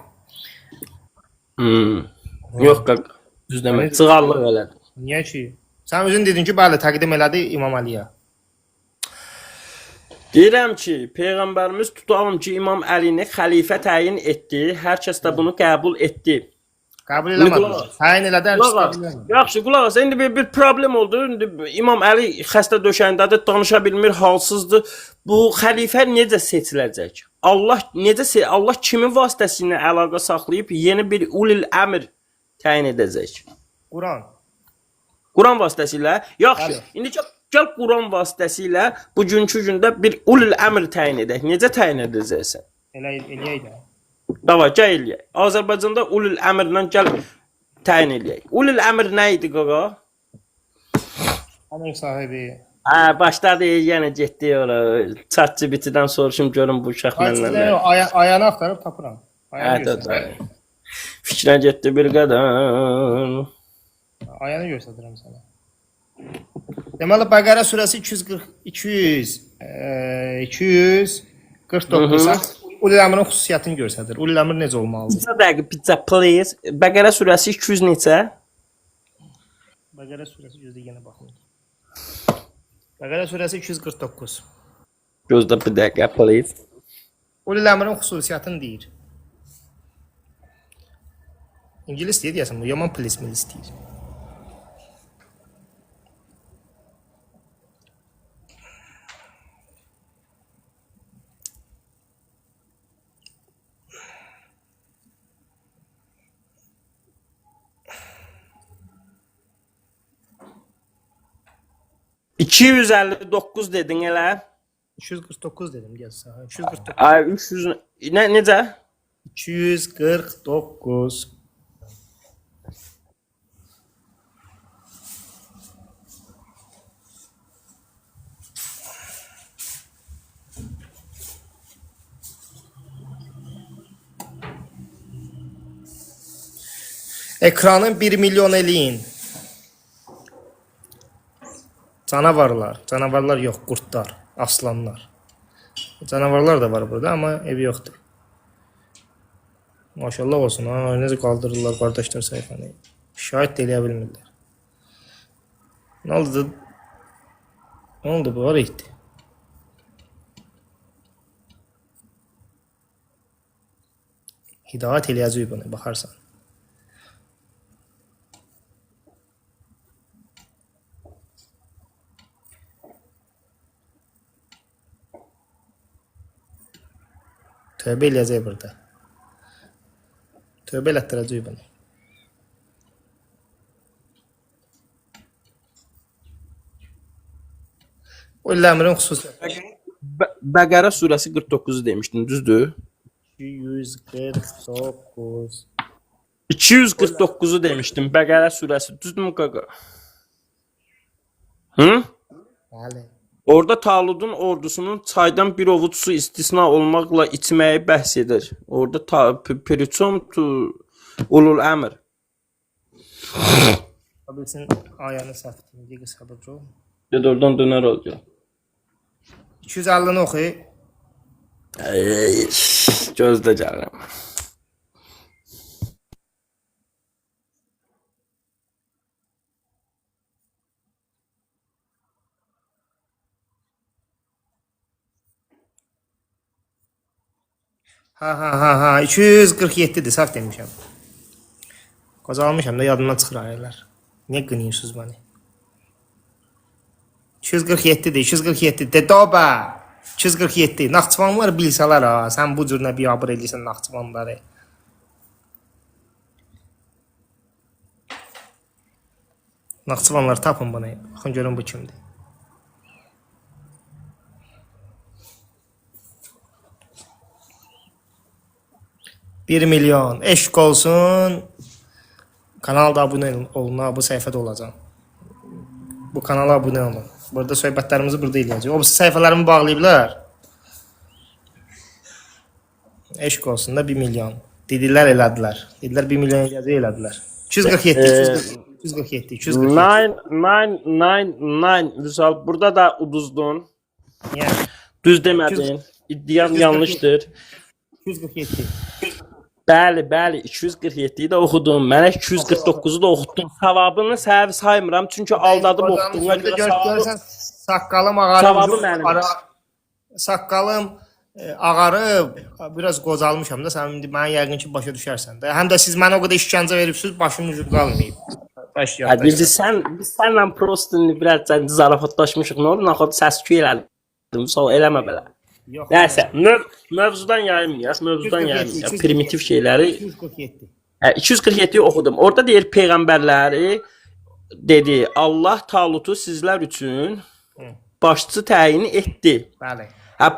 Yox qaqa, düz demək. Cığallıq elədi. Niyə ki? Sən özün dedin ki, bəli, təqdim elədi İmam Əliyə. Deyirəm ki, peyğəmbərimiz tutalım ki, İmam Əlini xəlifə təyin etdi. Hər kəs də bunu qəbul etdi. Qəbul eləmədi. Təyin elədi, hər kəs qəbul eləmədi. Yaxşı, qulaq as. İndi bir problem oldu. İndi İmam Əli xəstə döşəyindədir, danışa bilmir, halsızdır. Bu xəlifə necə seçiləcək? Allah kimin vasitəsilə əlaqə saxlayıb yeni bir ulul əmr təyin edəcək? Quran vasitəsilə? Yaxşı. İndi gəl Quran vasitəsilə bugünkü gündə bir ulul əmr təyin edək. Necə təyin edəcəksən? Eləyək də. Davay, gəl eləyək. Azərbaycanda ulul əmrlə gəl təyin eləyək. Ulul əmr nə idi qaqa? Əmr sahibi. Başladı yenə getdi ora. ChatGPT-dən soruşum görüm bu uşaq məndən. Ayəni axtarıb tapıram. Fikrə getdi bir qədər. Ayəni göstərirəm sənə. Deməli Bəqərə surəsi 249. Ulul əmrin xüsusiyyətini göstərir. Ulul əmr necə olmalıdır? Bir dəqiqə, pizza please. Bəqərə surəsi 200 neçə? Bəqərə surəsi gözlə yenə baxın. Bəqərə surəsi 249. Gözlə bir dəqiqə please. Ulul əmrin xüsusiyyətini deyir. İngilis deyəsən bu yaman please istəyir. 259 dedin elə. 249 dedim gəl sənə. 249. Ay 300 necə? 249. Ekranın 1 milyon eləyin. Canavarlar. Canavarlar yox, qurtlar, aslanlar. Canavarlar da var burada ama ev yoxdur. Maşallah olsun ha. Necə qaldırırlar qardaşlar sayfanı. Şahid də eləyə bilmirlər. Ne oldu? Ne oldu bu? Var etdi. Hidayət eləyəcək bunu, baxarsan. Tövbə eləyəcək burada. Tövbə elətdirəcək bunu. O əmrin xüsusiyyəti. Bəqərə surəsi 49 demişdin, düzdür? 249. 249'u demişdim. Bəqərə surəsi. Düzdürmü qaqa? Hı? Bəli. Orada Taludun ordusunun çaydan bir ovuc su istisna olmaqla içməyi bəhs edir. Orada Periçom ulul əmr. Bilsin ayəni səhv etdim. Dəqiq sabırcı ol. Dedi oradan dönər olacaq. 250-ni oxu. Gözdə gəlirəm. Ha 247'dir, səhv demişəm. Qazanmışam da yadımdan çıxır ayələr. Niyə qınıyorsunuz məni? 247'dir, 247. Dedoba. 247. Naxçıvanlar bilsələr ha, sən bu cür nə biabır edirsən Naxçıvanları. Naxçıvanlar tapın bunu. Baxın görün bu kimdir. Bir milyon. Eşq olsun. Kanalda abunə olun. Bu səhifədə olacaq. Bu kanala abunə olun. Burada söhbətlərimizi burada eləyəcək. O səhifələrimi bağlayıblar. Eşq olsun da 1 milyon. Dedilər elədilər. Dedilər 1 milyon elədilər. 247. 247. 247. 999 Vüsal, burada da uduzdun. Yəni Düz demədin. İddiam yanlışdır. 247. Bəli, 247'yi də oxudum. Mənə 249'u da oxutdum. Savabını səhv saymıram, çünki aldadıb oxutduğuma görə görsən saqqalım savabı ağarıb. mənim. Saqqalım ağarıb, biraz qocalmışam da, sən indi mənə yəqin ki başa düşərsən də. Həm də siz mənə o qədər işgəncə veribsiniz, başım ucub qalmayıb. Biz sənlə prosto biraz zarafatlaşmışıq. Nə oldu? Naxod səs-küy elədim. Sonra eləmə belə. Yox. Nəysə, mövzudan yayılmayaq. Primitiv şeyləri. 247. 247'yi oxudum. Orada deyir peyğəmbərləri dedi, Allah Talutu sizlər üçün başçı təyin etdi. Bəli.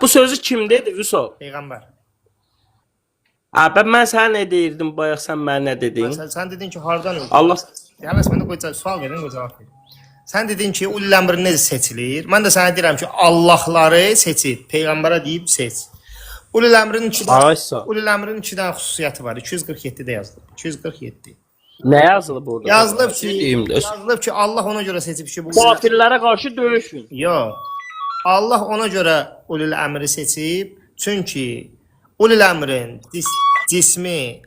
Bu sözü kim dedi Vüsal? Peyğəmbər. Mən sənə nə deyirdim, bayaq sən mənə nə dedin? Sən dedin ki, hardan öldü? Allah Yalnız mən də sual verin, qoy cavab verin. Sən dedin ki, ulul əmr necə seçilir? Mən də sənə deyirəm ki, Allahları seçib, peyğəmbərə deyib seç. Ulul əmrin 2 dənə xüsusiyyəti var. 247-də yazılıb. 247. nə yazılıb orada? Yazılıb ki, Allah ona görə seçib ki, bu kafirlərə qarşı döyüşün. Yox. Allah ona görə ulul əmri seçib, çünki ulul əmrin cismi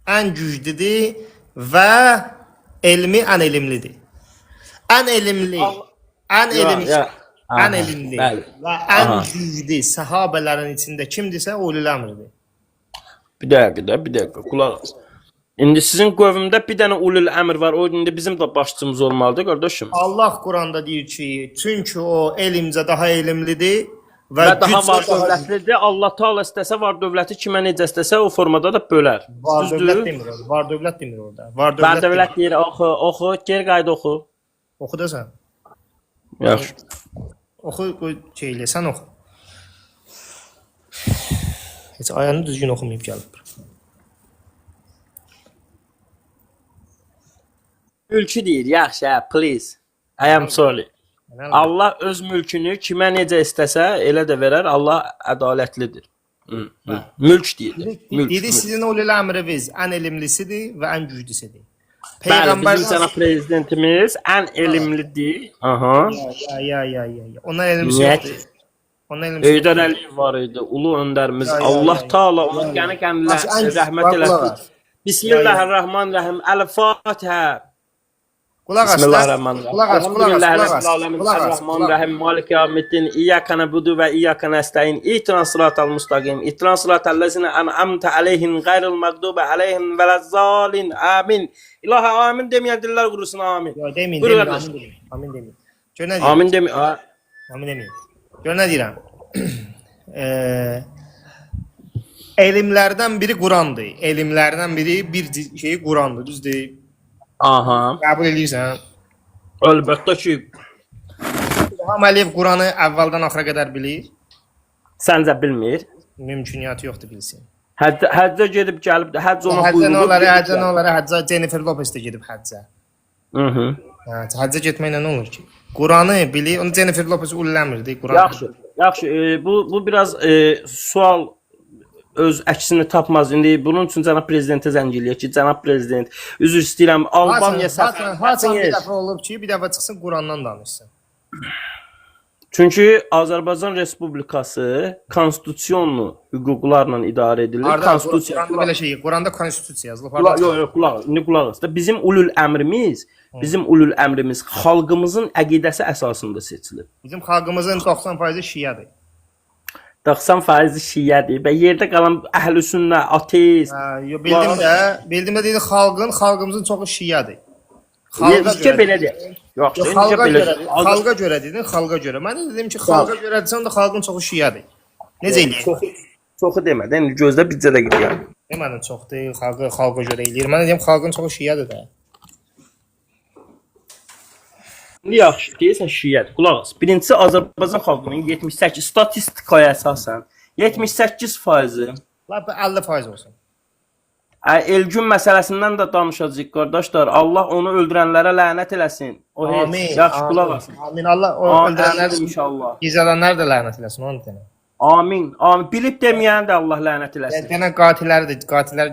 ən güclüdür və elmi ən elmlidir. Ən elmli və ən güclü səhabələrin içində kimdirsə o ulul əmridir. Bir dəqiqə, qulaq as. İndi sizin qövmdə bir dənə ulul əmr var. O indi bizim də başçımız olmalıdır, qardaşım. Allah Quranda deyir ki, çünki o elmcə daha elmlidir və daha var dövlətlidir. Allah Taala istəsə var dövləti kimə necə istəsə o formada da bölər. Var dövlət demir orada. Var dövlət demir orada. Var dövlət deyir, oxu, geri qayda oxu. Oxu da sən. Yaxşı. Oxu, qoy şey elə, sən oxu. Heç ayəni düzgün oxumayıb gəlib. Mülkü deyir, yaxşı, hə, please. I am sorry. Allah öz mülkünü kimə necə istəsə elə də verər. Allah ədalətlidir. Mülk deyir. Mülk. Dedi sizin ulul əmriniz ən elmlisidir və ən güclüsüdür. Bəli, bizim cənab prezidentimiz ən elmlidir. Aha. Ya. Ondan elmlisi yoxdur. Ondan elmlisi. Heydər Əliyev var idi, ulu öndərimiz. Allah Taala onun qəni-qəninə rəhmət eləsin. Bismillahirrahmanirrahim. Əl-Fatihə. Qulaq as. Bismillahirrahmanirrahim. Malik yevmiddin. İyyaka na'budu və iyyaka nestaîn. İhdinas sıratal mustaqim. İhdinas sıratal lezine en'amte aleyhim gayril mağdubi aleyhim velezzalin. Amin. İlahi amin demeyen diller kurusun amin. Yo demeyin. Amin demeyin. Gör nə deyirəm? Amin demeyin. Amin demeyin. Gör nə deyirəm? Elmlərdən biri Qurandır. Elmlərdən biri bir şeyi Qurandır, düzdür? Aha. Qəbul edirsən? Əlbəttə ki. İlham Əliyev Quranı əvvəldən axıra qədər bilir. Səncə bilmir? Mümkünatı yoxdur bilsin. Həccə gedib gəlib də həcc ona Həccə nə buyurulub. olar, həccə Jennifer Lopez də gedib həccə. Mhm. Hə, həccə getməklə nə olur ki? Quranı bilir, onu Jennifer Lopez ulləmirdi, Quran. Yaxşı. Bu biraz sual öz əksini tapmaz. İndi bunun üçün cənab prezidentə zəng eləyək ki, cənab prezident, üzr istəyirəm, Albaniya Hasan bir dəfə olub ki, bir dəfə çıxsın Qurandan danışsın. Çünki Azərbaycan Respublikası konstitusionlu hüquqlarla idarə edilir. Konstitusiya belə şey, Quranda konstitusiya yazılıb. Qulaq as. Bizim ulul əmrimiz xalqımızın əqidəsi əsasında seçilir. Bizim xalqımızın 90% şiədir. 90% şiədir və yerdə qalan əhl-i-sünnə, ateist. Bildim də dedi xalqımızın çoxu şiədir. Xalqa belə deyək. Yox, xalqa görə dedin, xalqa görə. Mən də dedim ki, xalqa görə desən də xalqın çoxu şiədir. Necə eləyir? Çoxu demədi. İndi gözlə bizə də gidiyor. Demədim çoxdur, xalqa görə eləyir. Mən də deyim xalqın çoxu şiədir də. Yaxşı, deyirsən şiədir. Qulaq as. Birincisi Azərbaycan xalqının 78 statistikaya əsasən 78%-i Lap 50% olsun. Elgün məsələsindən də danışacağıq qardaşlar. Allah onu öldürənlərə lənət eləsin. O heç yaxşı qulaq as. Amin. Allah o öldürənlər inşallah. Gizlədənlər də lənət eləsin onu deyən. Amin. Amin. Bilib deməyən də Allah lənət eləsin. Yəni qatilləri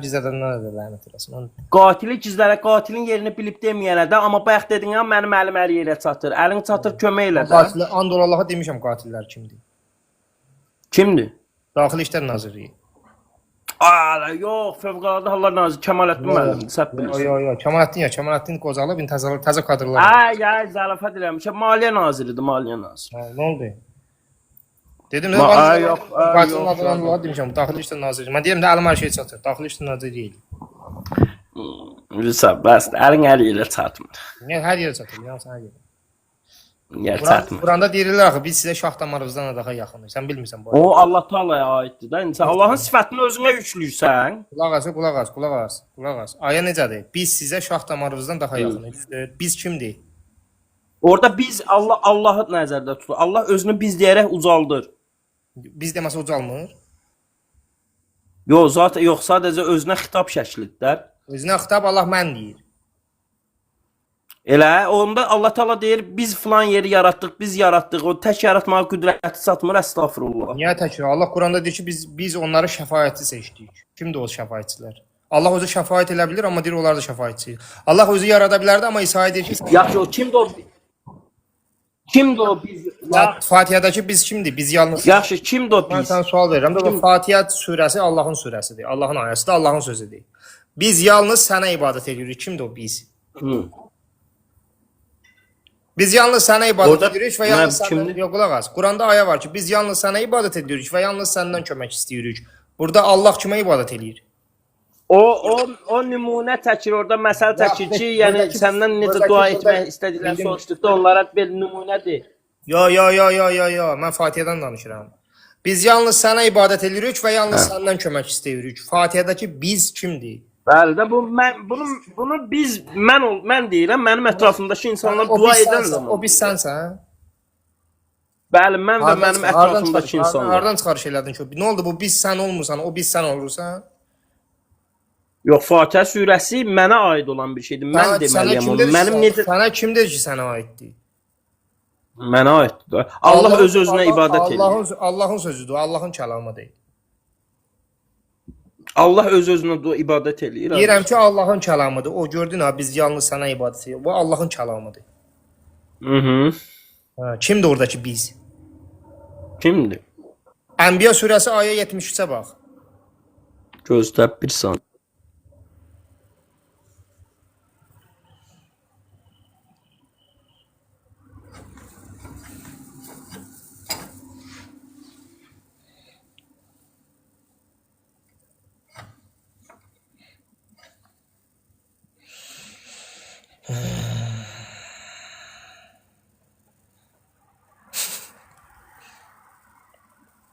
gizlədənlər də lənət eləsin. Qatili gizlədə, qatilin yerini bilib deməyənə də, amma bayaq dedin ya mənim əlim hər yerə çatır. Əlin çatır, kömək elə də. Qatili and Allah'a demişəm qatillər kimdir? Kimdir? Daxili İşlər Nazirliyi. Yox, Fövqəladə Hallar Naziri Kəmaləddin müəllimdir, səhv bilirsən. Yox, Kəmaləddin qocalıb, təzə kadrlar. Zarafat eləmişəm. Maliyyə naziridir, Maliyyə naziri. Nə oldu? Dedim, yox, qatilin adını Allah'a demişəm, Daxili İşlər Nazirliyi. Mən deyirəm də əlim hər şey çatır, Daxili İşlər Nazirliyi. Bilirsən, bəs əlin hər yerə çatmır. Niyə hər yerə çatır? Niyə hər yerə? Yer çatmır. Quranda deyirlər axı biz sizə şah damarınızdan daha yaxınıq. Sən bilmirsən bu. O Allah Taala'ya aiddir də. İnsan Allahın sifətini özünə yükləyirsən. Qulaq as. Aya necədir? Biz sizə şah damarınızdan daha yaxınıq. Biz kimdir? Orada biz Allahı nəzərdə tutur. Allah özünü biz deyərək ucaldır. Biz deməsə ucalmır? Yox, sadəcə özünə xitab şəklidir. Özünə xitab Allah mən deyir. Elə onda Allah Taala deyir biz filan yeri yaratdıq, biz yaratdıq. O tək yaratmağa qüdrəti çatmır, əstəğfurullah. Niyə tək? Allah Quranda deyir ki biz onları şəfaətçi seçdik. Kimdir o şəfaətçilər? Allah özü şəfaət elə bilir, amma deyir onlar da şəfaətçi. Allah özü yarada bilərdi, amma İsa'ya deyir ki yaxşı o kimdir o? Kimdir o biz? Fatihədəki biz kimdir? Biz yalnız yaxşı kimdir o biz? Mən sənə sual verirəm də bu Fatihə surəsi Allahın surəsidir. Allahın ayəsidir, Allahın sözüdür. Biz yalnız sənə ibadət edirik. Kimdir o biz? Biz yalnız sənə ibadət edirik və yalnız səndən yox qulaq as. Quranda ayə var ki, biz yalnız sənə ibadət edirik və yalnız səndən kömək istəyirik. Burada Allah kimə ibadət eləyir? O nümunə çəkir, orada məsəl çəkir ki, yəni səndən necə dua etmək istədiklərini soruşduqda onlara bir nümunədir. Yo, mən Fatihədən danışıram. Biz yalnız sənə ibadət edirik və yalnız səndən kömək istəyirik. Fatihədəki biz kimdir? Bəli də bunu mən deyirəm, mənim ətrafımdakı insanlar dua edən zaman. O biz sənsən? Bəli, mən və mənim ətrafımdakı insanlar. Hardan çıxarış elədin ki? Nə oldu bu? Biz sən olmursan, o biz sən olursan? Yox, Fatihə surəsi mənə aid olan bir şeydir. Mən deməliyəm onu. Mənim necə Sənə kim dedi ki, sənə aiddir? mənə aiddir. Allah öz-özünə ibadət edir. Allahın sözüdür, Allahın kəlamıdır. Allah öz-özünə ibadət eləyir. Deyirəm ki, Allahın kəlamıdır. O gördün ha, biz yalnız sənə ibadət edirik. Bu Allahın kəlamıdır. Mhm. Kimdir oradakı biz? Kimdir? Ənbiya surəsi ayə 73-ə bax. Gözlə bir saniyə.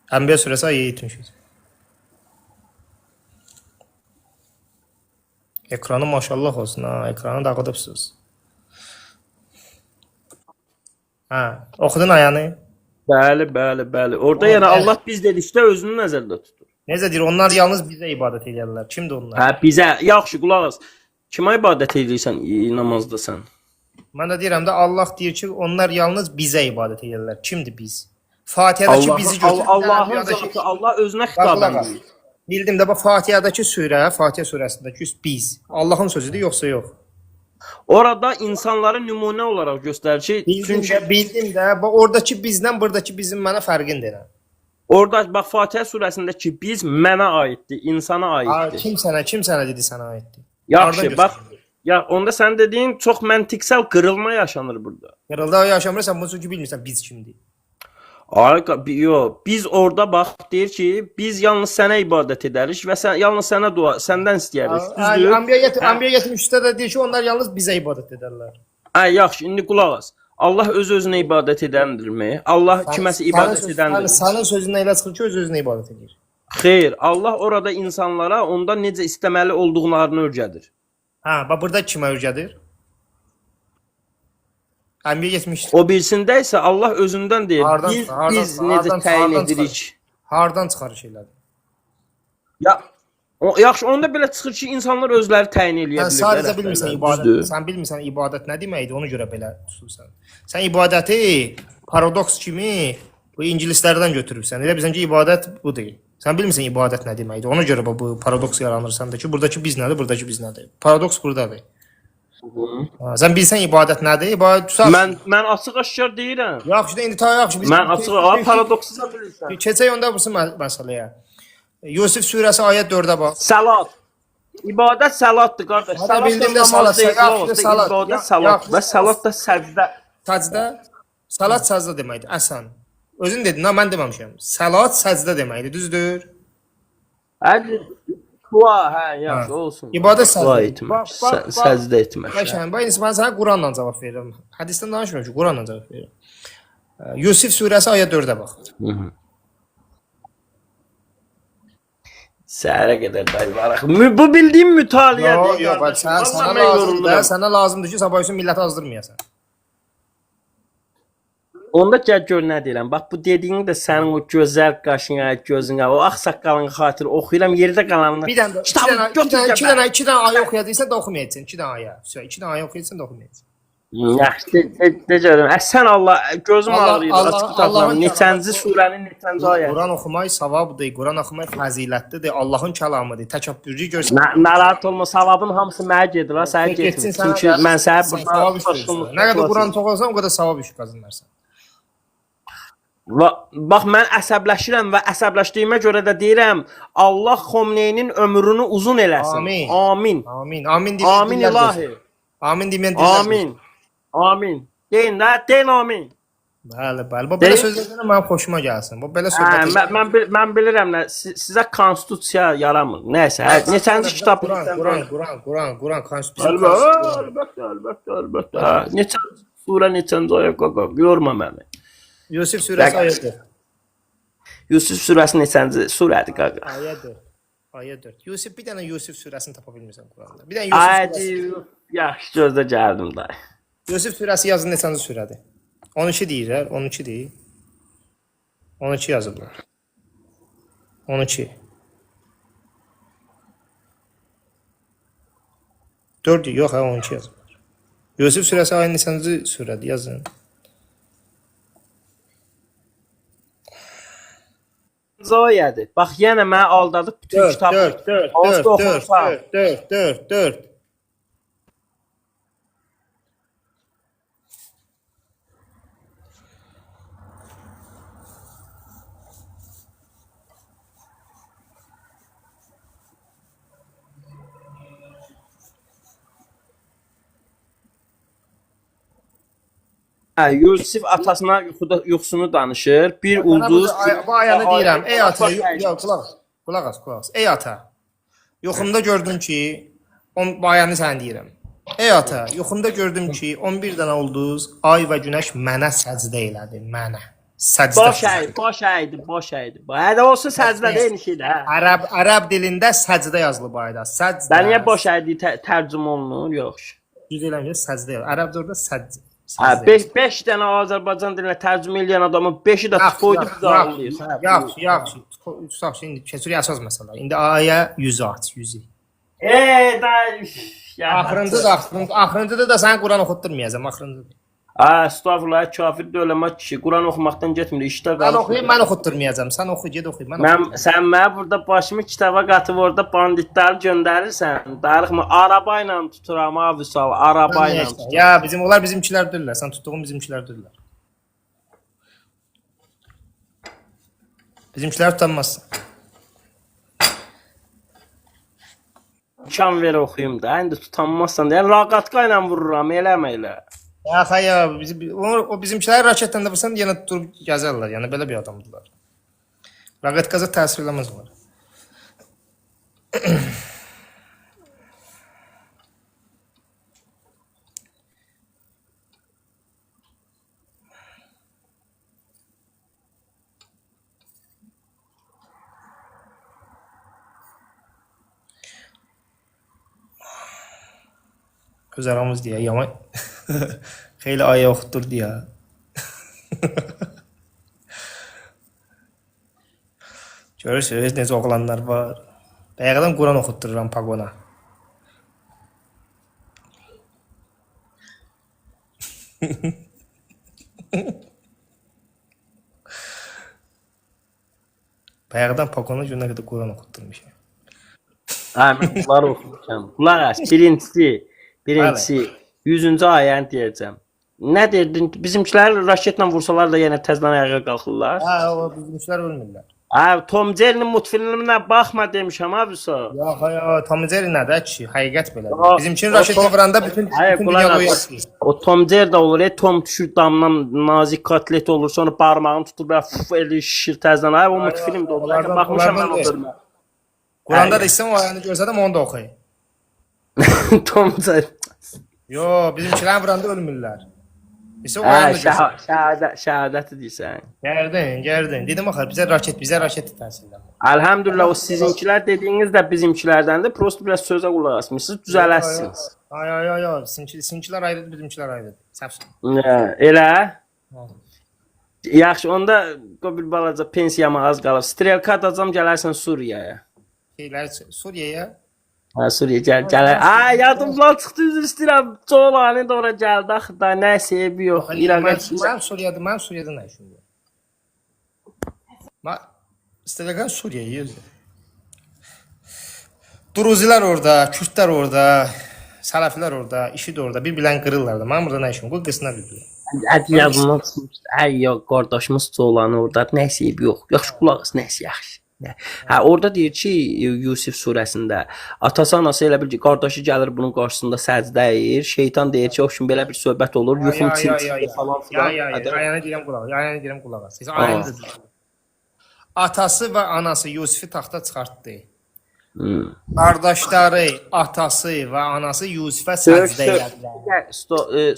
Ənbiya surəsi ayə 73. Ekranı maşallah olsun ha, ekranı dağıdıbsınız. Oxudun ayəni? Bəli. Orada yəni Allah biz dedikdə özünü nəzərdə tutur. Necə deyir? Onlar yalnız bizə ibadət edirlər. Kimdir onlar? Hə, bizə yaxşı qulaq as. Kimə ibadət edirsən namazda sən? Mən də deyirəm də Allah deyir ki, onlar yalnız bizə ibadət edirlər. Kimdir biz? Fatihədəki bizi götür. Allahın zatı, Allah özünə xitabən deyir. Bildim də bu Fatihədəki surə, Fatihə surəsindəki biz. Allahın sözüdür yoxsa yox? Orada insanları nümunə olaraq göstərir ki, Bildim də, oradakı bizdən buradakı bizim mənə fərqindir. Orada bax Fatihə surəsindəki biz mənə aiddir, insana aiddir. Kim sənə dedi sənə aiddir? Yaxşı, bax. Ya onda sən dediyin çox məntiqsel qırılma yaşanır burada. Qırılda yaşamırsan, bunu çünki bilmirsən biz kimdir. Yox, biz orada bax deyir ki, biz yalnız sənə ibadət edərik və yalnız sənə dua, səndən istəyərik. Düzdür? Ənbiya 73-də də deyir ki, onlar yalnız bizə ibadət edərlər. Yaxşı, indi qulaq as. Allah öz-özünə ibadət edəndirmi? Allah kiməsə ibadət edəndirmi? Sənin sözündən elə çıxır ki, öz-özünə ibadət edir. Xeyr, Allah orada insanlara onda necə istəməli olduqlarını öyrədir. Bax burada kimə öyrədir? Ənbiya 73. O birisində isə Allah özündən deyir. Biz necə təyin edirik? Hardan çıxarış elədi? Yaxşı, onda belə çıxır ki, insanlar özləri təyin eləyə bilirlər. Sən sadəcə bilmirsən ibadət. Sən bilmirsən ibadət nə deməkdir, ona görə belə tutursan. Sən ibadəti paradoks kimi bu ingilislərdən götürübsən. Elə bilirsən ki, ibadət budur. Sən bilmirsən ibadət nə deməkdir. Ona görə bu paradoks yaranır səndə ki, buradakı biz nədir, buradakı biz nədir? Paradoks burdadır. Sən bilsən ibadət nədir? Mən açıq-aşkar deyirəm. Yaxşı da indi yaxşı. Mən paradoksu da bilirsən. Keçək onda bu məsələyə. Yusif surəsi ayət 4-ə bax. Salat. İbadət salatdır qardaş. Salat bildim də salat. İbadət salat və salat da səcdə. Səcdə? Salat səcdə deməkdir. Əsən. Özün dedin, mən deməmişəm. Salat səcdə deməkdir, düzdür? Hə, dua, yaxşı olsun. İbadət səcdə. Səcdə etmək. Mən sənə Quranla cavab verirəm. Hədisdən danışmıram ki, Quranla cavab verirəm. Yusif surəsi ayət 4-ə bax. Səhərə qədər dayılaraq. Bu bildiyim mütaliədir. Yox, sənə lazımdır ki, sabah üçün milləti azdırmayasan. Onda gəl gör nə deyirəm. Bax bu dediyini də sənin o gözəl qaşına, gözünə, o ağ saqqalın xatir oxuyuram, yerdə qalanını. Bir dənə, iki dənə ayə oxuyadıysan da oxumayacaqsan. 2 dənə ayə. 2 dənə ayə oxuyacaqsan da oxumayacaqsan. Yaxşı, necə sən Allah gözüm ağrıyır açıq kitabdan. Neçənci surənin neçənci ayəsi? Quran oxumaq savabdır, Quran oxumaq fəzilətlidir, Allahın kəlamıdır. Təkəbbürlük görsən. Narahat olma, savabın hamısı mənə gedir, sənə getmir. Çünki mən sənə burada nə qədər Quran oxusan, o qədər savab iş qazanırsan. Bax mən əsəbləşirəm və əsəbləşdiyimə görə də deyirəm, Allah Xomneynin ömrünü uzun eləsin. Amin. Amin ilahi. Amin deməyən deyirlər. Amin. Amin. Deyin amin. Bəli. Bu belə sözlər mənim xoşuma gəlsin. Bu belə söhbət. Mən bilirəm nə sizə konstitusiya yaramır. Nəsə, neçənci kitab Quran konstitusiya. Əlbəttə. Neçənci surə, neçənci ayə qaqa, yorma məni. Yusif surəsi ayədir. Yusif surəsi neçənci surədir qaqa? Ayət 4. Yusif bir dənə Yusif surəsini tapa bilmirsən Quranda. Bir dənə Yusuf surəsi. Yaxşı gözlə gəldim dayı. Yusif surəsi yazın neçənci surədir? 12 deyir, 12 deyir. 12 yazıblar. 12. 4 yox ha 12 yazıblar. Yusif surəsi ayın neçənci surədir yazın. Zoyadır. Bax yenə məni aldadıb bütün 4 kitabı. 4 4 Olsa 4 oxursam. 4 4 4. Hə, Yusif atasına yuxusunu danışır. Bir ulduz. Bu ayanı deyirəm. Ey ata, yox, qulaq as. Ey ata. Yuxumda gördüm ki, bu ayanı sən deyirəm. Ey ata, yuxumda gördüm ki, 11 dənə ulduz, ay və günəş mənə səcdə elədi, mənə. Səcdə. Boş əydi. Hədə olsa səcdə deyil şey də. Ərəb dilində səcdə yazılıb bu ayda. Səcdə. Da niyə boş əydi tərcümə olunur? Yox. Düz eləmir, səcdə. Ərəbdə orada səcdə. Hə, 5 dənə Azərbaycan dilinə tərcümə edən adamın 5-i də qoydu bizə ağlayır. Yaxşı. Tutaq şimdi keçirik əsas məsələ. İndi aya 100 aç, 100. Da Axırıncıda da sən Quran oxutdurmayacam, axırıncıda. Estağfurullah, kafir döyləmə kişi. Quran oxumaqdan getmir, işdə Mən qalır. oxuyum, mən oxutdurmayacam. Sən oxu, get oxu. Sən mənə burada başımı kitaba qatıb orada banditləri göndərirsən. Darıxma, araba ilə tuturam ha Vüsal, araba ilə. Ya onlar bizimkilərdirlər. Sən tutduğun bizimkilərdirlər. Bizimkilər tutanmazsın. İmkan ver oxuyum da, indi tutanmazsan deyə raqatka ilə vururam, eləmə elə. Ya, o bizimkilər raketdən də vursan yenə durub gəzərlər. Yəni belə bir adamdılar. Raqet qaza təsir eləməz onlar. Öz aramız deyə yaman xeyli aya oxutdur deyə. Görürsünüz necə oğlanlar var. Bayaqdan Quran oxutdururam paqona. Bayaqdan paqona günə qədər Quran oxutdurmuşam. Mən bunları oxumuşam. Qulaq as, birincisi 100-cü ayəni deyəcəm. Nə dedin? Bizimkilər raketlə vursalar da yenə təzədən ayağa qalxırlar. Hə, o bizimkilər ölmürlər. Tom Jerry'nin multfilminə baxma demişəm abi sən. Yox, Tom Jerry nədir ki? Həqiqət belədir. Bizimkin raketlə vuranda bütün dünya qoyur. O Tom Jerry də olur, Tom düşür damdan nazik kotlet olur, sonra barmağını tutur və elə şişir təzədən. O multfilm də olur. Baxmışam mən o bölümə. Quranda da istəyəm o ayəni görsədim onu da oxuyayım. Tom Jerry. Yo, bizimkilərin vuranda ölmürlər. İşte o ayəni da görsədim. Şəhadəti deyirsən. Gərdin. Dedim axı bizə raket təsirlənmir. Elhamdülillah o sizinkilər dediyiniz də bizimkilərdəndir. Prosto biraz sözə qulaq asmışsınız, düzələrsiniz. Ay, sizinkilər ayrıdır, bizimkilər ayrıdır. Səfsən. Elə? Yaxşı, onda bir balaca pensiyama az qalıb. Strelka atacam, gələrsən Suriyaya. Suriyaya? Hə, Suriya gələr. Ay, yadımdan çıxdı, üzr istəyirəm. Çoğulanı da ora gəldi, axı da nə sebebi yox. Mən Suriyada nə işim var? İstəyirəm Suriyaya yazır. Duruzilər orada, Kürdlər orada, Sələflər orada, işi də orada, bir-birlərini qırırlar da. Mənim burada nə işim var? Qısına bir-birlə. Hadi yadımdan çıxmışdı. Ay, yox, qardaşımız çoğulanı orada, nə sebebi yox. Yaxşı, qulaq as, nəsə yaxşı. Hə, orada deyir ki, Yusif surəsində atası anası elə bil ki, qardaşı gəlir bunun qarşısında səcdə edir. Şeytan deyir ki, o kimi belə bir söhbət olur. Yuxum çil falan filan. Ayəni deyirəm qulaq as. Atası və anası Yusifi taxta çıxartdı. Qardaşları, atası və anası Yusifə səcdə elədilər.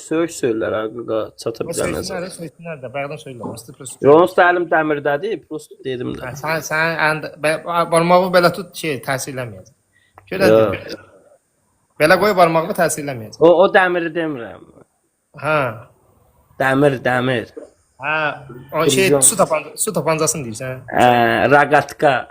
Söyüş söylər haqqında çata bilənəcək. Söyüşlər də, bayaqdan söylərəm. Yolunuz da əlim dəmirdədir, prosto dedim də. Sən barmağı belə tut ki, təsir eləməyəcək. Görədir. Belə qoy barmağı təsir eləməyəcək. O dəmiri demirəm. Hə. Dəmir. Ha, o şey su tapancasını deyirsən. Raqatka.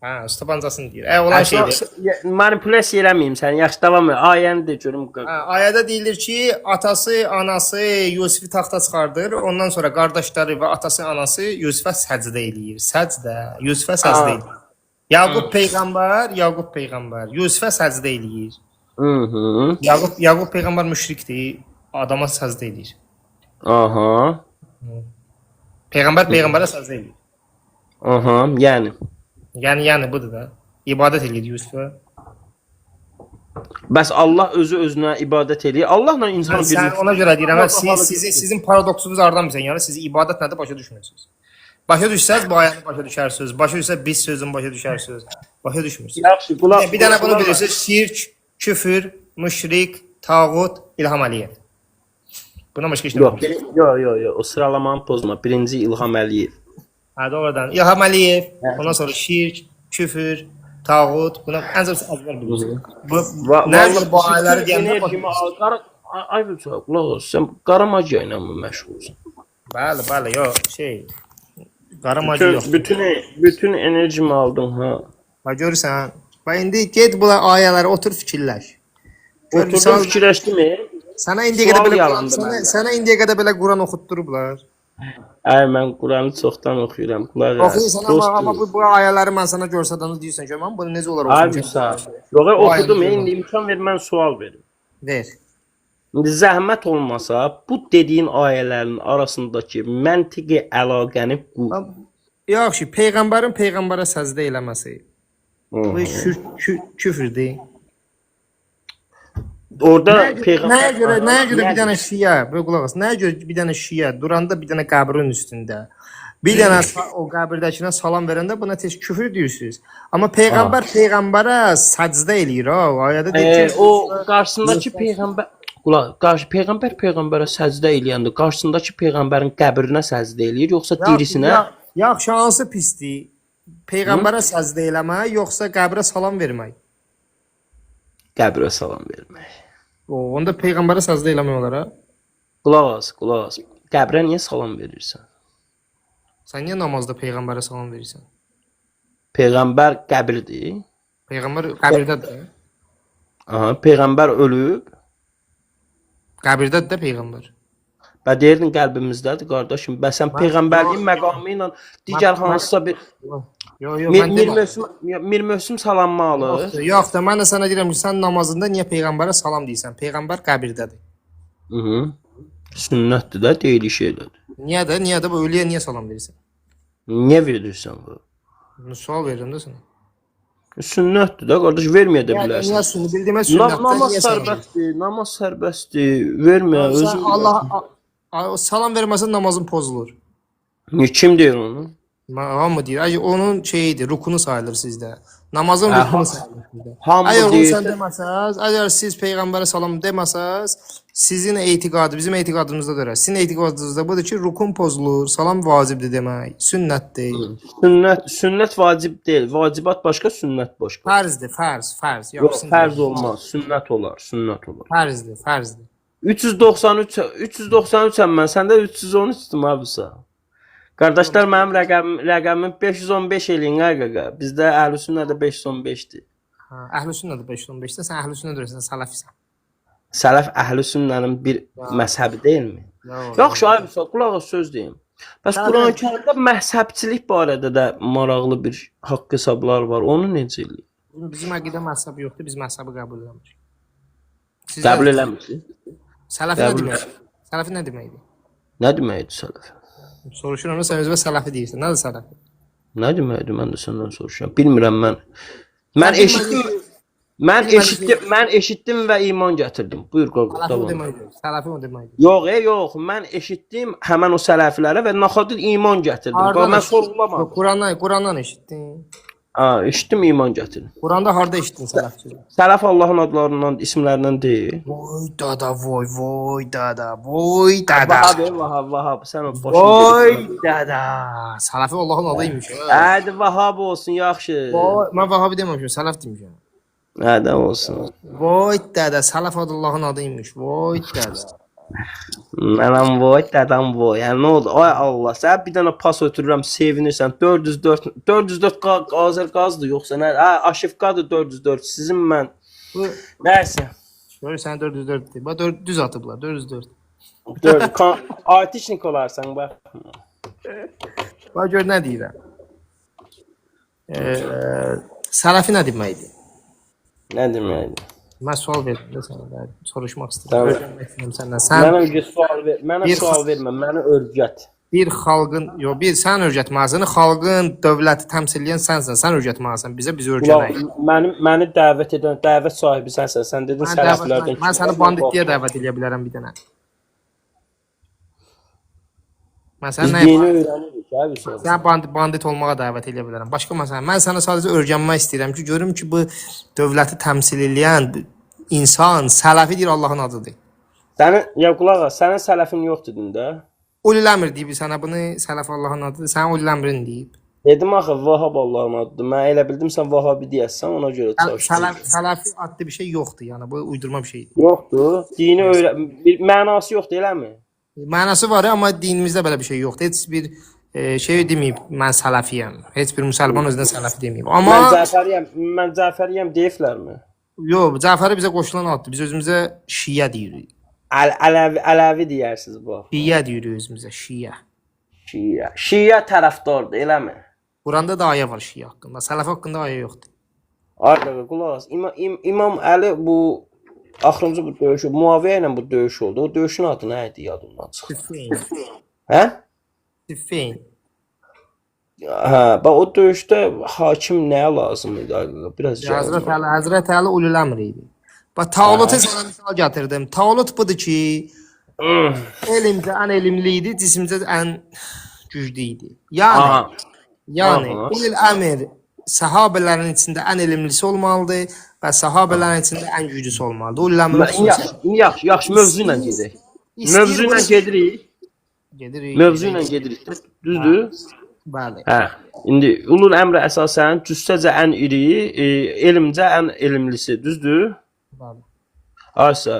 Ha, su tapancasını deyir. Olan şeydir. Manipulyasiya eləməyim sən. Yaxşı davam et. Ayəni də görüm. Ha, ayədə deyilir ki, atası, anası Yusifi taxta çıxardır. Ondan sonra qardaşları və atası, anası Yusifə səcdə eləyir. Səcdə, Yusifə səcdə eləyir. Yaqub peyğəmbər Yusifə səcdə eləyir. Yaqub peyğəmbər müşrikdir, adama səcdə eləyir. Aha. Peyğəmbərə səcdə eləyir. Aha, yəni. Yəni budur da. İbadət eləyir Yusifə. Bəs Allah özü-özünə ibadət eləyir. Allahla insan Sən ona görə deyirəm, sizin paradoksunuz hardan bilsən? Yəni siz ibadət nədir başa düşmürsünüz. Başa düşsəz bu ayəni başa düşərsiniz. Başa düşsə biz sözün başa düşərsiniz. Başa düşmürsünüz. Yaxşı, bir dənə bunu bilirsiniz. Şirk, küfür, müşrik, tağut, İlham Əliyev. Buna başqa heç nə yox. Yox, o sıralamanı pozma. Birinci İlham Əliyev. Hə, doğrudan. İlham Əliyev, ondan sonra şirk, küfür, tağut, buna ən azı azlar bilirsiniz. Nədir bu ayələri deyəndə? Ay bu çox, qulaq as, sən qara magiya ilə mi məşğulsan? Bəli, yox, qara magiya yox. Bütün enerjimi aldın, ha. Bax görürsən, bax indi get bu ayələri otur fikirləş. Oturdum fikirləşdim. Sənə indiyə qədər belə Quran oxutdurublar. Ay mən Quranı çoxdan oxuyuram. Oxuyursan amma bu ayələri mən sənə görsədəndə deyirsən ki, mən bunu necə olar oxuyacağam? Yox, oxudum, indi imkan ver, mən sual verim. Ver. İndi zəhmət olmasa, bu dediyin ayələrin arasındakı məntiqi əlaqəni qur. Yaxşı, peyğəmbərin peyğəmbərə səzdə eləməsi. Bu küfrdür. Orada peyğəmbər nəyə görə bir dənə şiə, belə qulaq as. Nəyə görə bir dənə şiə duranda bir dənə qəbrin üstündə, bir dənə o qəbirdəkinə salam verəndə buna tez küfür deyirsiniz. Amma peyğəmbər peyğəmbərə səcdə eləyir ha. Ayədə deyir ki, o qarşısındakı peyğəmbər peyğəmbər peyğəmbərə səcdə eləyəndə qarşısındakı peyğəmbərin qəbrinə səcdə eləyir, yoxsa dirisinə? Yaxşı, hansı pisdir? Peyğəmbərə səcdə eləmək, yoxsa qəbrə salam vermək? Qəbrə salam vermək. Onda peyğəmbərə səcdə eləmək olar ha? Qulaq as. Qəbrə niyə salam verirsən? Sən niyə namazda peyğəmbərə salam verirsən? Peyğəmbər qəbirdir. Peyğəmbər qəbirdədir. Aha, peyğəmbər ölüb. Qəbirdədir də peyğəmbər. Bə deyirdin qəlbimizdədir qardaşım. Bəs sən peyğəmbərliyin məqamı ilə digər hansısa bir Mir Möhsüm salanmalı. Yox da mən də sənə deyirəm ki, sən namazında niyə peyğəmbərə salam deyirsən? Peyğəmbər qəbirdədir. Sünnətdir də, deyil şeydir. Niyə də bu ölüyə niyə salam verirsən? Niyə verirsən bu? Sual verirəm də sənə. Sünnətdir də, qardaş, verməyə də bilərsən. Niyə sünnət? Bildiyimə sünnətdir. Namaz sərbəstdir, vermə. Allah salam verməsən namazın pozulur. Kim deyir onu? Hamı deyir. Onun şeyidir, rukunu sayılır sizdə. Namazın rukunu sayılır sizdə. Hamı deyir. Əgər siz peyğəmbərə salam deməsəz, sizin etiqadı, bizim etiqadımızda da sizin etiqadınızda budur ki, rukun pozulur, salam vacibdir demək, sünnətdir. Sünnət vacib deyil. Vacibat başqa, sünnət başqa. Fərzdir, fərz. Yox, fərz olmaz, sünnət olar. Fərzdir. 393-əm mən, səndə 313-düm abısa. Qardaşlar, mənim rəqəmim 515 eləyin, qaqa. Bizdə Əhlüsünnə də 515-dir. Əhlüsünnə də 515-dir, sən Əhlüsünnə deyirsən, sələfisən. Sələf Əhlüsünnənin bir məzhəbi deyilmi? Yaxşı, abısa, qulaq as, söz deyim. Bəs Quran-Kərimdə məzhəbçilik barədə də maraqlı bir haqq hesablar var, onu necə eləyir? Bizim əqidə məzhəbi yoxdur, biz məzhəbi qəbul eləmirik. Qəbul eləmirsiniz? Sələfi nə deməkdir? Sələfi nə deməkdir? Nə deməkdir sələfi? Soruşuram da sən özünə sələfi deyirsən. Nədir sələfi? Nə deməkdir? Mən də səndən soruşuram. Bilmirəm mən. Mən eşitdim və iman gətirdim. Buyur qaqa. Sələfi o deməkdir. Yox. Mən eşitdim həmin o sələfilərə və naxadır iman gətirdim. Mən sorğulamadım. Qurandan eşitdin. Eşitdim, iman gətirdim. Quranda harda eşitdin sələfçi? Sələf Allahın adlarından, isimlərindən deyil. Voy dada. Vahab, sən o başını. Voy dada. Sələfi Allahın adıymış. Hadi Vahab olsun, yaxşı. Mən Vahabi deməmişəm, sələf demişəm. Hadi olsun. Voy dada, sələf Allahın adıymış. Voy dada. Mənəm voy, dədəm voy. Yəni nə oldu? Ay Allah, sən bir dənə pas ötürürəm, sevinirsən. 404 Azər qazdır yoxsa nə? Hə, Aşifqadır 404. Sizin mən. Bu Nəysə. görürsən 404 deyir. Bax 4 düz atıblar 404. 4 artistlik olarsan bax. Bax gör nə deyirəm. Sələfi nə deməkdir? Nə deməkdir? Mən sual verdim də sənə. Mən soruşmaq Tamam. istəyirəm. Öyrənmək istəyirəm səndən. Sən Mənə bir sual ver. Mənə Bir- sual vermə, məni öyrət. bir xalqın, yox, bir sən öyrətməlisən. Xalqın, dövləti təmsil edən sənsən. Sən öyrətməlisən bizə, biz öyrənək. Məni dəvət edən, dəvət sahibi sənsən. Sən dedin sələflərdən. Mən səni banditliyə dəvət edə bilərəm bir dənə. Mən Biz səni dini nəyə öyrənirik abi sonra. sən bandit olmağa dəvət edə bilərəm. Başqa məsələ. Mən sənə sadəcə öyrənmək istəyirəm ki, görüm ki, bu dövləti təmsil edən insan sələfidir, Allahın adıdır. Sənin ya qulaq as, sənin sələfin yox dedin də. Ulul Əmr deyib sənə bunu, sələf Allahın adıdır. Sən Ulul Əmrin deyib. Dedim axı Vahab Allahın adıdır. Mən elə bildim sən Vahabi deyəsən, ona görə çalışdım. Sələfi adlı bir şey yoxdur, yəni bu uydurma bir şeydir. Yoxdur. Dini bir mənası yoxdur, eləmi? Mənası var, amma dinimizdə belə bir şey yoxdur. Heç bir şey deməyib, mən sələfiyəm. Heç bir müsəlman özünə sələfi deməyib. Amma Mən Cəfəriyəm deyiblərmi? yox, Cəfəri bizə qoşulan addır. Biz özümüzə Şiə deyirik. Ələvi deyərsiniz bu. Şiə deyirik özümüzə, Şiə. Şiə tərəfdardır, eləmi? Quranda da ayə var Şiə haqqında. Sələf haqqında ayə yoxdur. Arada qulaq as. İmam Əli bu axırıncı bu döyüşü Muaviyə ilə bu döyüş oldu. O döyüşün adı nə idi yadımdan çıxdı. Siffin. Hə? Siffin. Hə, bax o döyüşdə hakim nəyə lazım idi? Biraz Həzrət Əli Ulul Əmr idi. Bax Tağutu sənə misal gətirdim. Tağut budur ki, elmdə ən elmli idi, cisimdə ən güclü idi. Yəni Ulul Əmr səhabələrin içində ən elmlisi olmalıdır və səhabələrin içində ən güclüsü olmalıdır. Ulul Əmr Yaxşı, mövzu ilə gedək. Mövzu ilə gedirik. Mövzu ilə gedirik. Düzdür? Bəli. Hə. İndi ulul əmrə əsasən cüssəcə ən iri, elmcə ən elmlisi, düzdür? Bəli. Aysa,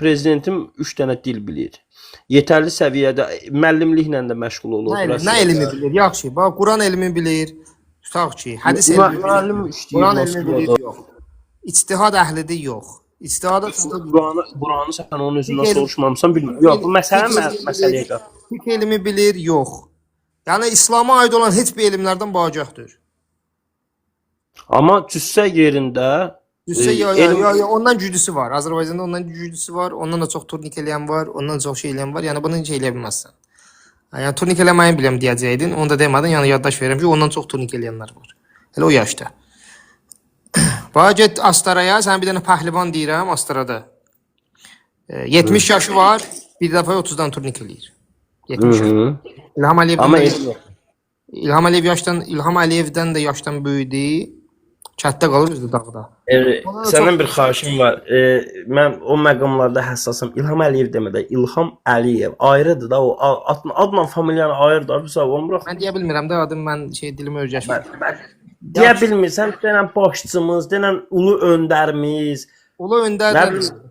prezidentim 3 dənə dil bilir. Yetərli səviyyədə müəllimliklə də məşğul olur. Nə elmi bilir? Yaxşı. Bax Quran elmi bilir. Tutaq ki, hədis elmi bilir. Quran elmi bilir, yox. İctihad əhlidir, yox. İctihada Quranı sən onun özündən soruşmamısan, bilmirəm. Yox, bu məsələyə gəl. Fiqh elmi bilir, yox. Yəni İslam'a aid olan heç bir elmlərdən bacaqdır. Amma cüssə yerində ondan güclüsü var. Azərbaycanda ondan güclüsü var. Ondan da çox turnik eləyən var. Ondan da çox şey eləyən var. Yəni bunu heç eləyə bilməzsən. Yəni turnik eləməyi biləm deyəcəydin. Onu da demədin. Yəni yaddaş verirəm ki, ondan çox turnik eləyənlər var. Elə o yaşda. Bax get Astaraya, sən bir dənə pəhlivan deyirəm Astarada. 70 yaşı var, bir dəfə 30-dan turnik eləyir. 70 yaşı. İlham Əliyevdən də yaşdan böyüdü. Kətdə qalır özü dağda. Sənin bir xahişim var. Mən o məqamlarda həssasam. İlham Əliyev demədə, İlham Əliyev ayrıdır da o adla familiyanı ayırdır. Mən deyə bilmirəm də adım mən dilimi öyrəşmirəm. Deyə bilmirsən, denən başçımız, denən ulu öndərimiz. Ulu öndər.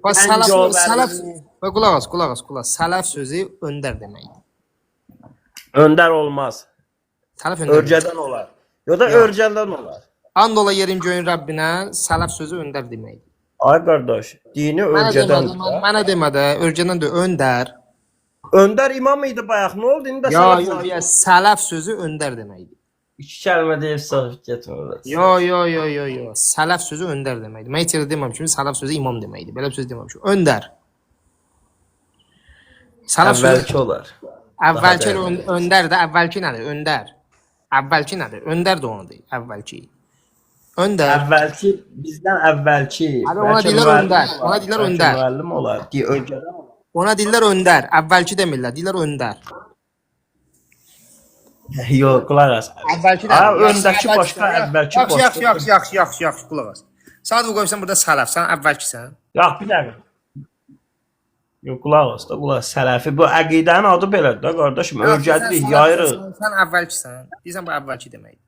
Bax sələf. Bax qulaq as. Sələf sözü öndər deməkdir. Öndər olmaz. Sələf öndər. Örgədən olar. Ya da örgədən olar. And ola yerin göyün Rəbbinə, sələf sözü öndər deməkdir. Ay qardaş, dini örgədən. Mənə demədə, örgədən də öndər. Öndər imam idi bayaq. Nə oldu? İndi də sələf sözü öndər deməkdir. 2 kəlmə deyib səhv getmir. Yo. Sələf sözü öndər deməkdir. Mən heç yerdə deməmişəm ki, sələf sözü imam deməkdir. Belə bir söz deməmişəm. Öndər. Əvvəlki olar. Əvvəlki öndər də əvvəlki nədir? Öndər. Əvvəlki nədir? Öndər də onudur. Əvvəlki. Öndər. Əvvəlki bizdən əvvəlki. Ona deyirlər öndər. Ona deyirlər öndər. Müəllim olar. Öncədən. Ona deyirlər öndər. Əvvəlki demirlər. Deyirlər öndər. Yox, qulaq as. Əvvəlki də. Öndəki başqa, əvvəlki başqa. Yaxşı, qulaq as. Sən bu qoysan burada sələf, sən əvvəlkisən. Yox, bir dəqiqə. Yox, qulaq as da, qulaq sələfi. Bu əqidənin adı belədir də qardaşım. Örgədirik, yayırıq. Sən əvvəlkisən. Deyirsən bu əvvəlki deməkdir.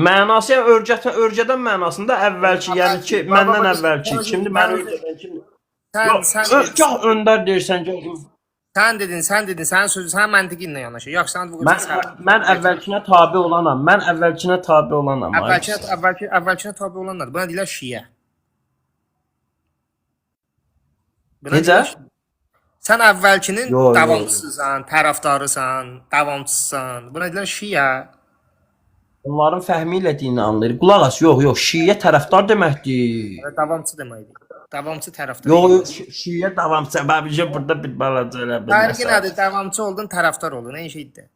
Mənası yəni örgədən mənasında əvvəlki, yəni ki, məndən əvvəlki. Şimdi mən örgədən kim? Gah öndər deyirsən, sən dedin, sənin sözü, sənin məntiqinlə yanaşır. Yox, sən bu mən əvvəlkinə tabe olanam. Mən əvvəlkinə tabe olanam. əvvəlkinə tabe olanlar. Buna deyirlər şiə. Buna Necə? deyirlər şiə. Sən əvvəlkinin Yo. davamçısısan, tərəfdarısan, davamçısısan. Buna deyirlər şiə. Onların fəhmi ilə dini anlayır. Qulaq as, yox, şiə tərəfdar deməkdir. Davamçı deməkdir. Davamçı tərəfdar. Yox, şiə davamçı. Bəbicə burada bir balaca elə Fərqi nədir? Davamçı oldun, tərəfdar oldun. Nə şeydir?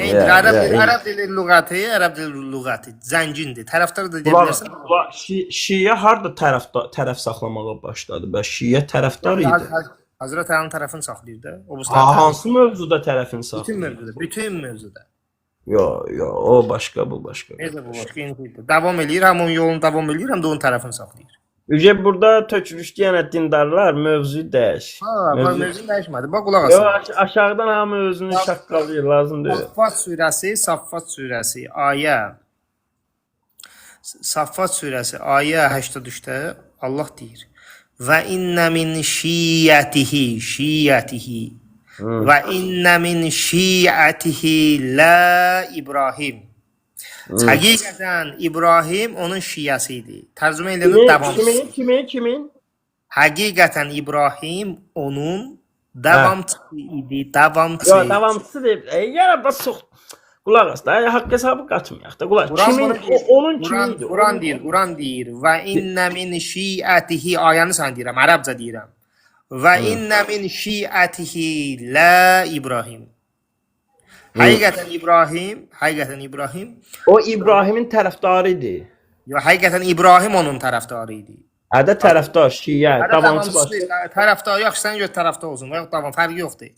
Ərəb dili lüğəti, zəngindir. Tərəfdar da deyə bilərsən. Şiə harda tərəf saxlamağa başladı? Bəs şiə tərəfdar idi. Hazret Əli'nin tərəfini saxlayır da. Hansı mövzuda tərəfini saxlayır? Bütün mövzuda. Yox, o başqa, bu başqa. Necə bu başqa? Davam eləyir, həm onun yolunu davam eləyir, həm də onun tərəfini saxlayır. Ücə burada tökülüşdü yəni dindarlar mövzu dəş. Mövzu dəyişmədi. Bax qulaq asın. Yox, aşağıdan hamı özünü şaqqalıyır, lazım deyil. Saffat surəsi ayə 83-də Allah deyir: "Və innə min şiyyətihi və innə min şiyyətihi la İbrahim." Həqiqətən İbrahim onun şiəsi idi. Tərcümə edilir davamçısı. Kimin? Həqiqətən İbrahim onun davamçısı idi. Davamçı. Yox, davamçısı deyil. Yəni bax çox qulaq as da, haqq hesabı qatmayaq da. Qulaq. Kimin? Onun kimiydi? Quran deyir. Və innə min şiətihi ayəni sən deyirəm, ərəbcə deyirəm. Və innə min şiətihi la İbrahim. Həqiqətən İbrahim o İbrahimin tərəfdarı idi. Yox, həqiqətən İbrahim onun tərəfdarı idi. Hədə tərəfdar, şiə, davamçı baş. Tərəfdar yox, sən gör tərəfdar olsun. Yox, davam fərqi yoxdur.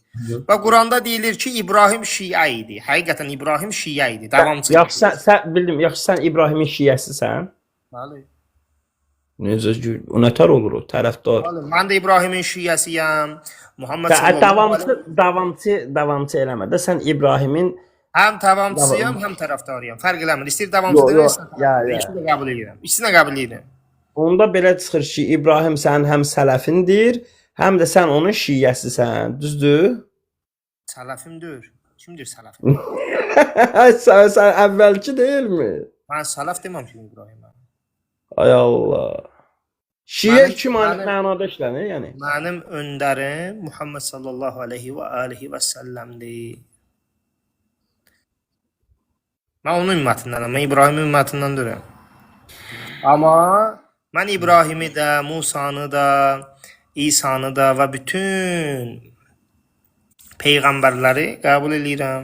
Və Quranda deyilir ki, İbrahim şiə idi. Həqiqətən İbrahim şiə idi, davamçı. Yaxşı, sən bildim, yaxşı sən İbrahimin şiəsisən. Bəli. Necə gör, o nətər olur o tərəfdar? Bəli, mən də İbrahimin şiəsiyəm. Muhammed davamçı eləmə də sən İbrahimin həm davamçısıyam, həm tərəfdarıyam. Fərq eləmir. İstəyir davamçı demək, ikisini də qəbul edirəm. İkisini də qəbul edirəm. Onda belə çıxır ki, İbrahim sənin həm sələfindir, həm də sən onun şiəsisən, düzdür? Sələfimdir. Kimdir sələfim? Sən əvvəlki deyilmi? Mən sələf deməmişəm İbrahimə. Ay Allah. Şiə iki mənada işlənir, yəni. Mənim öndərim Muhammed sallallahu aleyhi və alihi və səlləmdir. Mən onun ümmətindənəm, mən İbrahimin ümmətindən deyirəm. Amma mən İbrahimi də, Musanı da, İsanı da və bütün peyğəmbərləri qəbul edirəm.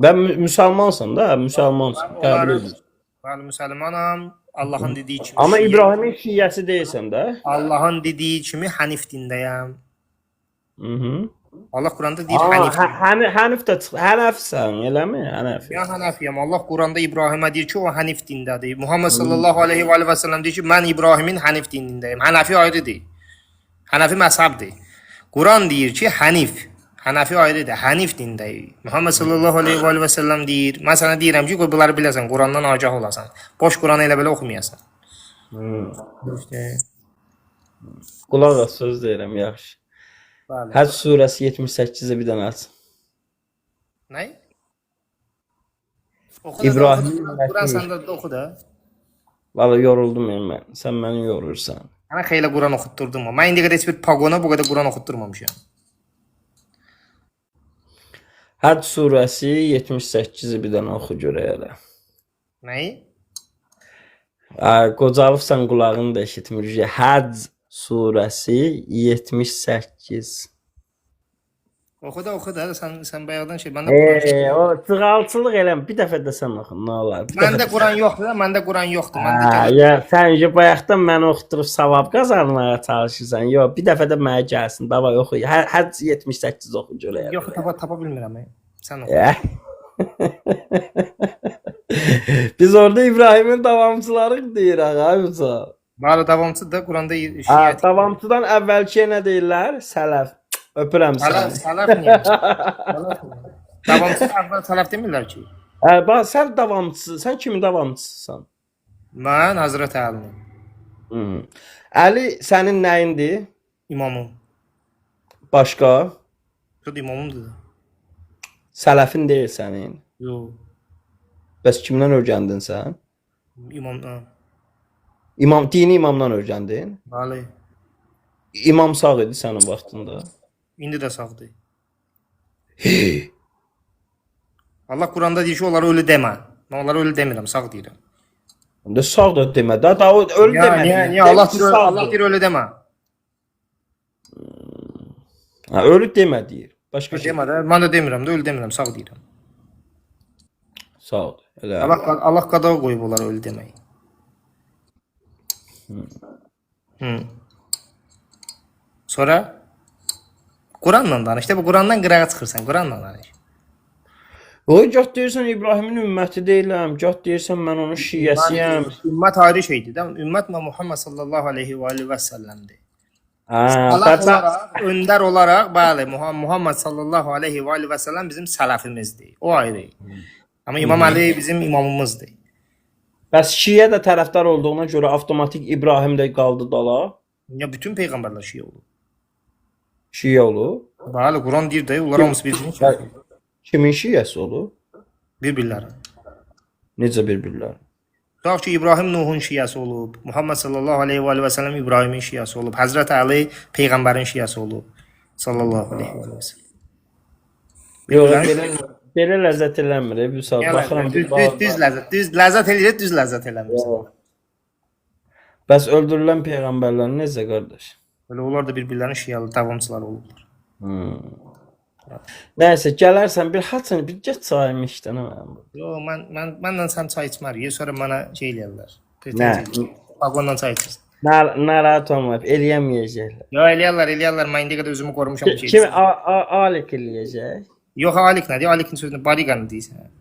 Ben müsəlmansan da, müsəlmansan, qəbul edirəm. Mən müsəlmanam. Allahın dediyi kimi. Amma İbrahimin şiəsi deyilsən də. Allahın dediyi kimi Hənif dindəyəm. Allah Quranda deyir Hənif. Hənif də çıxır. Hənəfsən, eləmi? Hənəf. Mən Hənəfiyəm. Allah Quranda İbrahimə deyir ki, o Hənif dindədir. Muhammed sallallahu aleyhi və səlləm deyir ki, mən İbrahimin Hənif dinindəyim. Hənəfi ayrıdır. Hənəfi məzhəbdir. Quran deyir ki, Hənif. Hənəfi ayrıdır. Hənif dindəyik. Muhammed sallallahu aleyhi və səlləm deyir. Mən sənə deyirəm ki, qoy bunları biləsən, Qurandan agah olasan. Boş Quranı elə belə oxumayasan. Qulaq as, söz deyirəm, yaxşı. Həc surəsi 78-i bir dənə aç. Nə? İbrahim. Quran səndə oxu da. Valla yoruldum mən. Sən məni yorursan. Mənə xeylə Quran oxutdurdun. Mən indi qədər heç bir paqona bu qədər Quran oxutdurmamışam. Həc surəsi 78-i bir dənə oxu görək elə. Nəyi? Qocalıbsan qulağını da eşitmir. Həc surəsi 78. Oxu da, sən bayaqdan şey, məndə Quran o cığalçılıq eləm, bir dəfə də sən oxu, nə olar? Məndə Quran yoxdur. Sən bayaqdan məni oxuturub savab qazanmağa çalışırsan, yox, bir dəfə də mənə gəlsin, davay oxu, həc 78 oxu görək. Yox, tapa bilmirəm, sən oxu. Biz orada İbrahimin davamçıları deyirik, ayıbsa. Bəli, davamçı da Quranda şiət. Davamçıdan əvvəlkiyə nə deyirlər? Sələf. Öpürəm səni. Sələf niyə? Davamçı əvvəl sələf demirlər ki. Bax, sən davamçısın. Sən kimin davamçısısan? Mən Hazret Əlinin. Əli sənin nəyindir? İmamım. Başqa? Şurada imamımdır. Sələfin deyil sənin. Yox. Bəs kimdən öyrəndin sən? İmamdan. Dini imamdan öyrəndin? Bəli. İmam sağ idi sənin vaxtında. İndi də sağdır. Hey. Allah Quranda deyir ki, onlara ölü demə. Mən onlara ölü demirəm, sağ deyirəm. Onda sağ da demə. Daha o ölü demə. Niyə Allah deyir ölü demə. Ha, ölü demə deyir. Başqa şey. Demə də, mən də demirəm də, ölü demirəm, sağ deyirəm. Sağ ol. Elə. Allah qadağa qoyub onlara ölü deməyi. Sonra Quranla danış. Bu Qurandan qırağa çıxırsan, Quranla danış. Oy, gah deyirsən İbrahimin ümməti deyiləm, gah deyirsən mən onun şiəsiyəm. Ümmət ayrı şeydir də. Ümmət Muhammed sallallahu aleyhi və alihi və səlləmdir. Allah olaraq, öndər olaraq, bəli, Muhammed sallallahu aleyhi və alihi və səlləm bizim sələfimizdir. O ayrı. Amma İmam Əli bizim imamımızdır. Bəs şiə də tərəfdar olduğuna görə avtomatik İbrahim də qaldı dala. Ya bütün peyğəmbərlər şiə olur. Şiə olur. Bəli, Quran deyir də, onlar hamısı bir-birini kimin şiəsi olur? Bir-birləri. Necə bir-birləri? Tutaq ki, İbrahim Nuhun şiəsi olub, Muhammed sallallahu aleyhi və alihi və səlləm İbrahimin şiəsi olub, Həzrət Əli peyğəmbərin şiəsi olub, sallallahu aleyhi və səlləm. Yox, belə ləzzət eləmir. Bir saat baxıram. Düz ləzzət eləyir, düz ləzzət eləmir. Bəs öldürülən peyğəmbərlər necə qardaş? Belə onlar da bir-birlərinin şiəli davamçıları olublar. Nəysə, gələrsən bir haçın bir get çayımı içdən mən. Yox, mənlə sən çay içmərik. Sonra mənə şey eləyirlər. Nə? Vagondan çay içirsən. Narahat olma, eləyəməyəcəklər. Yox, eləyərlər. Mən indiyə qədər özümü qorumuşam. Kim Alik eləyəcək? Yox, Alik nədir? Alikin sözünü bariqanı deyirsən.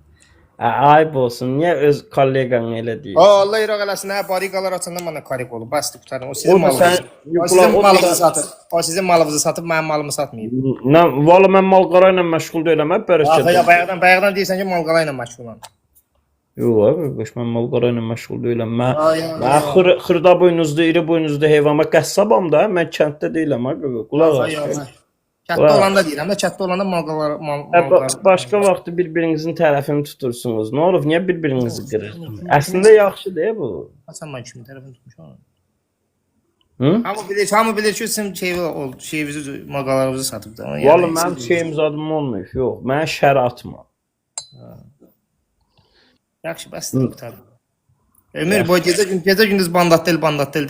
Ayıb olsun. Niyə öz kolleqanı elə deyir? Allah iraq eləsin. Hə, bariqalar açanda mənə karik olub. Bəsdir, qutarım. O sizin malınızı satır. O sizin malınızı satıb, mənim malımı satmayıb. Valla mən malqara ilə məşğul deyiləm. Bayaqdan deyirsən ki, malqara ilə məşğulam. Yox, mən malqara ilə məşğul deyiləm. Mən xırda boynuzlu, iri boynuzlu heyvana qəssabam da. Mən kənddə deyiləm. Qulaq as. Kətdə olanda deyirəm də, kətdə olanda malqara. Başqa vaxt bir-birinizin tərəfini tutursunuz. Nə olub? Niyə bir-birinizi qırırsınız? Əslində yaxşıdır bu. Sən mən kimin tərəfini tutmuşam? Hamı bilir ki, sizin şeyinizi, malqalarınızı satıb da. Valla mənim şeyim zadım olmuyor. Yox, mənə şər atma. Yaxşı, bəsdir, qutarım. Ömür boyu gecə gündüz bandattel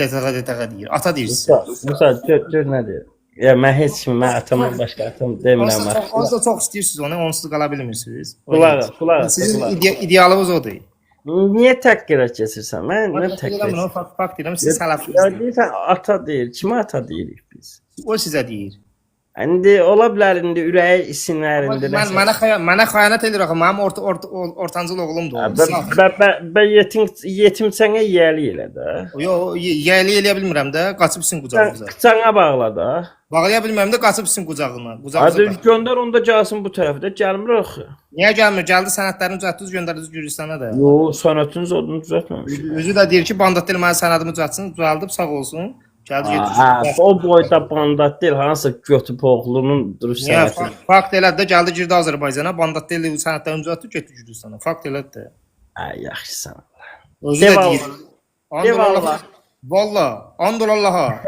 detəqə deyir. Ata deyirsən. Məsəl, gör nə deyir? Ya mən heç kimi, mən atamdan başqa atam demirəm. Onsuz da çox istəyirsiniz onu, onsuz qala bilmirsiniz. Qulaq. Sizin idealınız odur. Niyə təhqirə keçirsən? Mən nə təhqir? Fakt deyirəm, siz sələfsiniz. Deyirsən, ata deyir. Kimə ata deyirik biz? O sizə deyir. İndi ola bilər, indi ürəyi isinlərində. Mənə xəyanət edir axı, mənim ortancıl oğlumdur. Bə yetim sənə yiyəli elə də. Yox, yiyəli eləyə bilmirəm də, qaçıb sizin qucağınıza. Qıçana bağla da. Bağlaya bilmirəm də, qaçıb sizin qucağına. Hadi göndər, onda gəlsin bu tərəfdə, gəlmir axı. Niyə gəlmir? Gəldi sənədlərini düzəltdiniz, göndərdiniz Gürcüstana da. Yox, sənətiniz odunu düzəltməmiş. Özü də deyir ki, bandattel mənim sənədimi düzəltsin, düzəldib sağ olsun. O boyda bandattel hansı götüb oğlunun duruş sənəti. Fakt elədi də, gəldi girdi Azərbaycana, bandattel sənədlərini düzəltib getdi Gürcüstana. Fakt elədi də. Yaxşı sən. Özü də deyir. Devallah. Valla, andolallaha.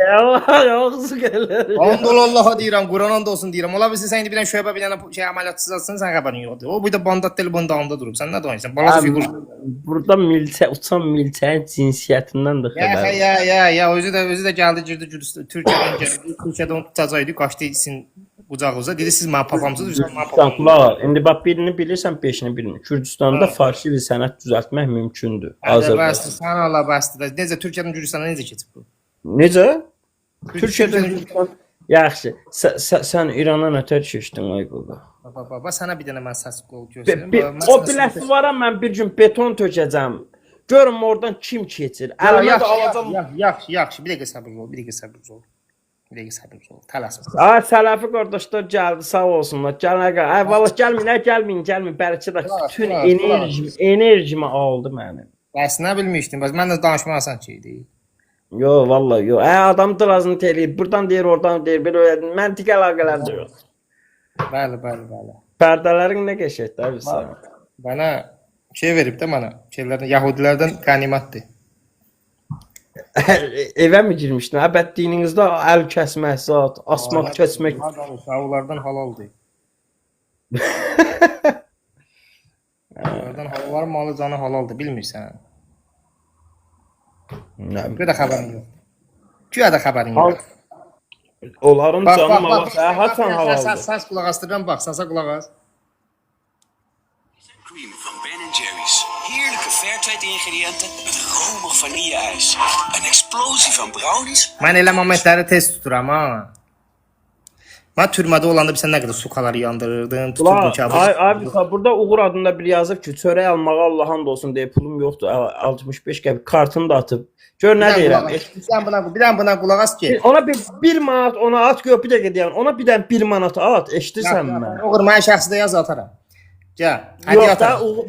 Yoxsu gəlir. Andolallaha deyirəm, Quran and olsun deyirəm. Ola bilsin sən indi bir dənə şöbə, bir dənə əməliyyatçısız atsan, sən xəbərin yoxdur. O bir də bandattel bandağında durub. Sən nə danışırsan? Balası fiqur. Burada uçan milçəyin cinsiyyətindən də xəbər. Ya, özü də gəldi, girdi Gürcüstan, Türkiyədən gəldi. Türkiyədə onu tutacaqdı, qaçdı sizin qucağınıza. Dedi siz mənim papamsınız, mən papam. Qulaq, indi bax birini bilirsən, beşini bilmir. Kürdistanda farsi bir sənət düzəltmək mümkündür. Azərbaycan. Sən Allah bəsdir. Necə Türkiyədən Gürcüstana necə keçib bu? Necə? Türkiyədən Gürcüstan. Yaxşı. Sən İrana nətər keçdin ay qulaq? Baba, sənə bir dənə mən səs qol göstərim. O biləti var, mən bir gün beton tökəcəm. Görüm oradan kim keçir. Əlimə də alacam. Yaxşı. Bir dəqiqə səbir ol. Tələsmə. Sələfi qardaşlar gəldi, sağ olsunlar. Ay vallah gəlməyin. Bəlkə də bütün enerjimi aldı mənim. Bəs nə bilmişdim? Bəs mən də danışmaq asan şey deyil. Yo vallahi yo. Adam drazını eləyir. Buradan deyir, oradan deyir. Belə məntiq əlaqələr də yox. Bəli, bəli, bəli. Pərdələrin nə qəşəngdir abi sən. Bana şey verib də mənə. Şeylərdən, Yahudilərdən qənimatdır. Evə mi girmişdin? Əbəd dininizdə əl kəsmək, zat, asmaq, kəsmək. Onlardan halaldır. Onlardan halalların malı canı halaldır, bilmirsən. Güya da xəbərin yox. Güya da xəbərin yox. Onların canı malı haçan halaldır. Sas qulaq asdır, ben bax, sasa qulaq as. Cream van Ben Jerry's. Heerlijke Fairtrade ingrediënten met romig vanille-ijs. Een explosie van brownies. Mən elə momentləri tez tuturam ha. Mən türmədə olanda bilsən nə qədər sukaları yandırırdım, tuturdum ki. Abi burada Uğur adında bir yazıb ki, çörək almağa Allah hamd olsun deyə pulum yoxdur. 65 qəpik kartını da atıb. Gör nə deyirəm. Bir dənə buna qulaq as ki. Ona bir manat ona at, gör bir dəqiqə deyəm. Ona bir dənə 1 manat at, eşidirsən mən. Uğur, mən şəxsidə yaz ataram. Gəl, hadi Yox da atarım. Uğur,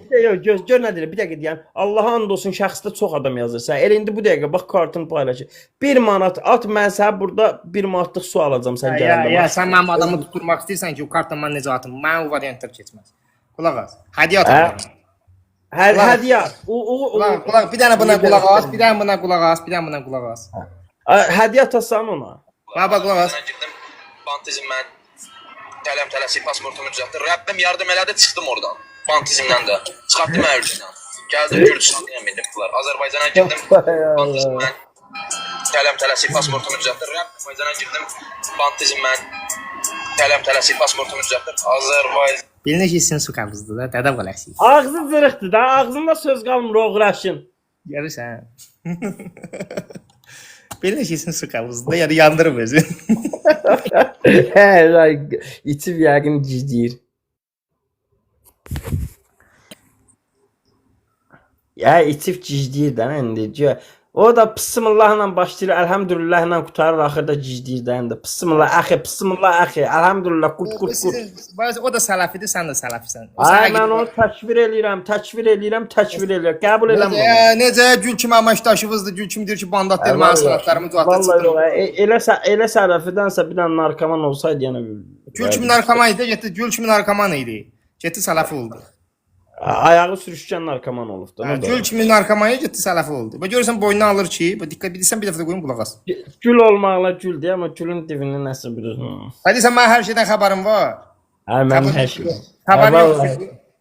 gör nə deyirəm. Bir dəqiqə deyəm. Allaha and olsun şəxsdə çox adam yazırsan. Elə indi bu dəqiqə bax kartını paylaşır. 1 manat at, mən sənə burada 1 manatlıq su alacağam sən gələndə. Ya, sən mənim adamı tutturmaq istəyirsən ki, o kartdan mən necə atım? Mən o variantlar keçməz. Qulaq as. Hadi atarım. Hədiyyə. Qulaq, bir dənə buna qulaq as, bir dənə buna qulaq as, bir dənə buna qulaq as. Hədiyyə atasan ona. Bax, qulaq as. Girdim, bantizmdən tələsik pasportumu düzəltdim. Rəbbim yardım elədi, çıxdım oradan. Bantizmdən də. Çıxartdım əlçindən. Gəldim Gürcüstan'a mindim pullar. Azərbaycana girdim, bantizmdən tələsik pasportumu düzəltdim. Azərbaycana girdim, bantizmdən tələsik pasportumu düzəltdim. Azərbaycan Bilinir ki, sizin su qabızdır da, dədə qələsi. Ağzı zırıqdır da, ağzında söz qalmır oğraşın. Görürsən. Bilinir ki, sizin su qabızdır da, yəni yandırıb özün. İçib yəqin cizdiyir. Ya içib cizdiyir də indi. O da Bismillahla başlayır, elhamdülillahla qutarır, axırda cizdiyir də indi. Bismillah əxi, Bismillah əxi, elhamdülillah, qurt. O da sələfidir, sən də sələfisən. Ay, mən onu təkvir eləyirəm. Qəbul eləmirəm. Necə gül kimi əməkdaşımızdır, gül kimi deyir ki, bandat deyil, mənə sənətlərimi cavabda çıxdım. Elə sərəfidənsə bir dənə narkoman olsaydı, yəni... Gül kimi narkoman idi, getdi, gül kimi narkoman idi. Getdi sələfi oldu. Ayağı sürüşkən narkoman olubdu. Gül kimi narkoman idi, getdi sələfi oldu. Bax, görürsən boynuna alır ki, diqqət bilirsən bir dəfə də qoyun qulaq as. Gül olmaqla güldür, amma gülün dibini nəsə bilirsən. Hadi sən mənə hər şeydən xəbərin var. Mənim hər şey. Xəbərin yox.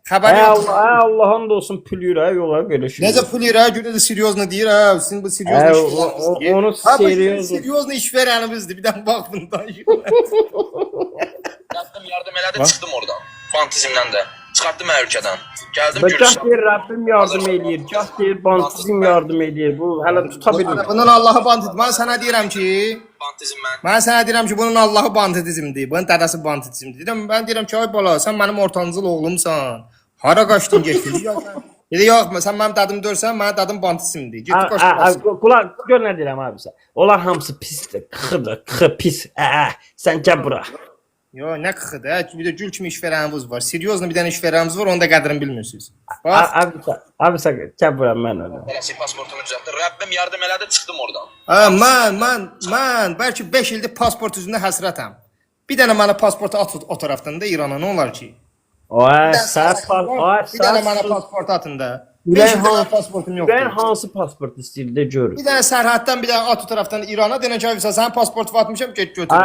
Xəbərin yox. Allah'ın da olsun pülür ha, yox ha, belə şey. Necə pulur ha, görə də seriozno deyir ha, sizin bu seriozno iş. Onu seriozno iş verənimizdir. Bir dənə bax bundan. yardım elədi, çıxdım oradan. Bantizmdən də. Çıxartdım ölkədən. Gəldim Gah Gürcüstana. deyir Rəbbim yardım eləyir, gah deyir bantizm yardım eləyir. Bu hələ tuta bilmir. Bunun Allahı bandit. Mən sənə deyirəm ki, Bantizmdən. bunun Allahı banditizmdir. Bunun dədəsi banditizmdir. Mən deyirəm ki, ay bala, sən mənim ortancıl oğlumsan. Hara qaçdın getdin? Dedi, yox, sən mənim dadım dörsən, mənim dadım banditizmdir. Getdi qaçdın. Qulaq, gör nə deyirəm abi sən. Onlar hamısı pisdir, qıxıdır, pis. Sən gəl bura. Yo, nə qıxıdır, bir də gül kimi iş verənimiz var. Seriozno bir dənə iş verənimiz var, onun da qədrini bilmirsiniz. Bax. Abi sən gəl bura, mən öyle. Tələsik pasportumu düzəltdim. Rəbbim yardım elədi, çıxdım oradan. Mən bəlkə 5 ildir pasport üzündə həsrətəm. Bir dənə mənə pasportu at o tarafdan da İrana, nə olar ki? Bir dənə mənə pasport atın da. 5 dənə pasportum yoxdur. Ben hansı pasport istəyir də görür. Bir dənə sərhəddən bir dənə at o tarafdan İrana, denən ki, sənin pasportu atmışam, get götür.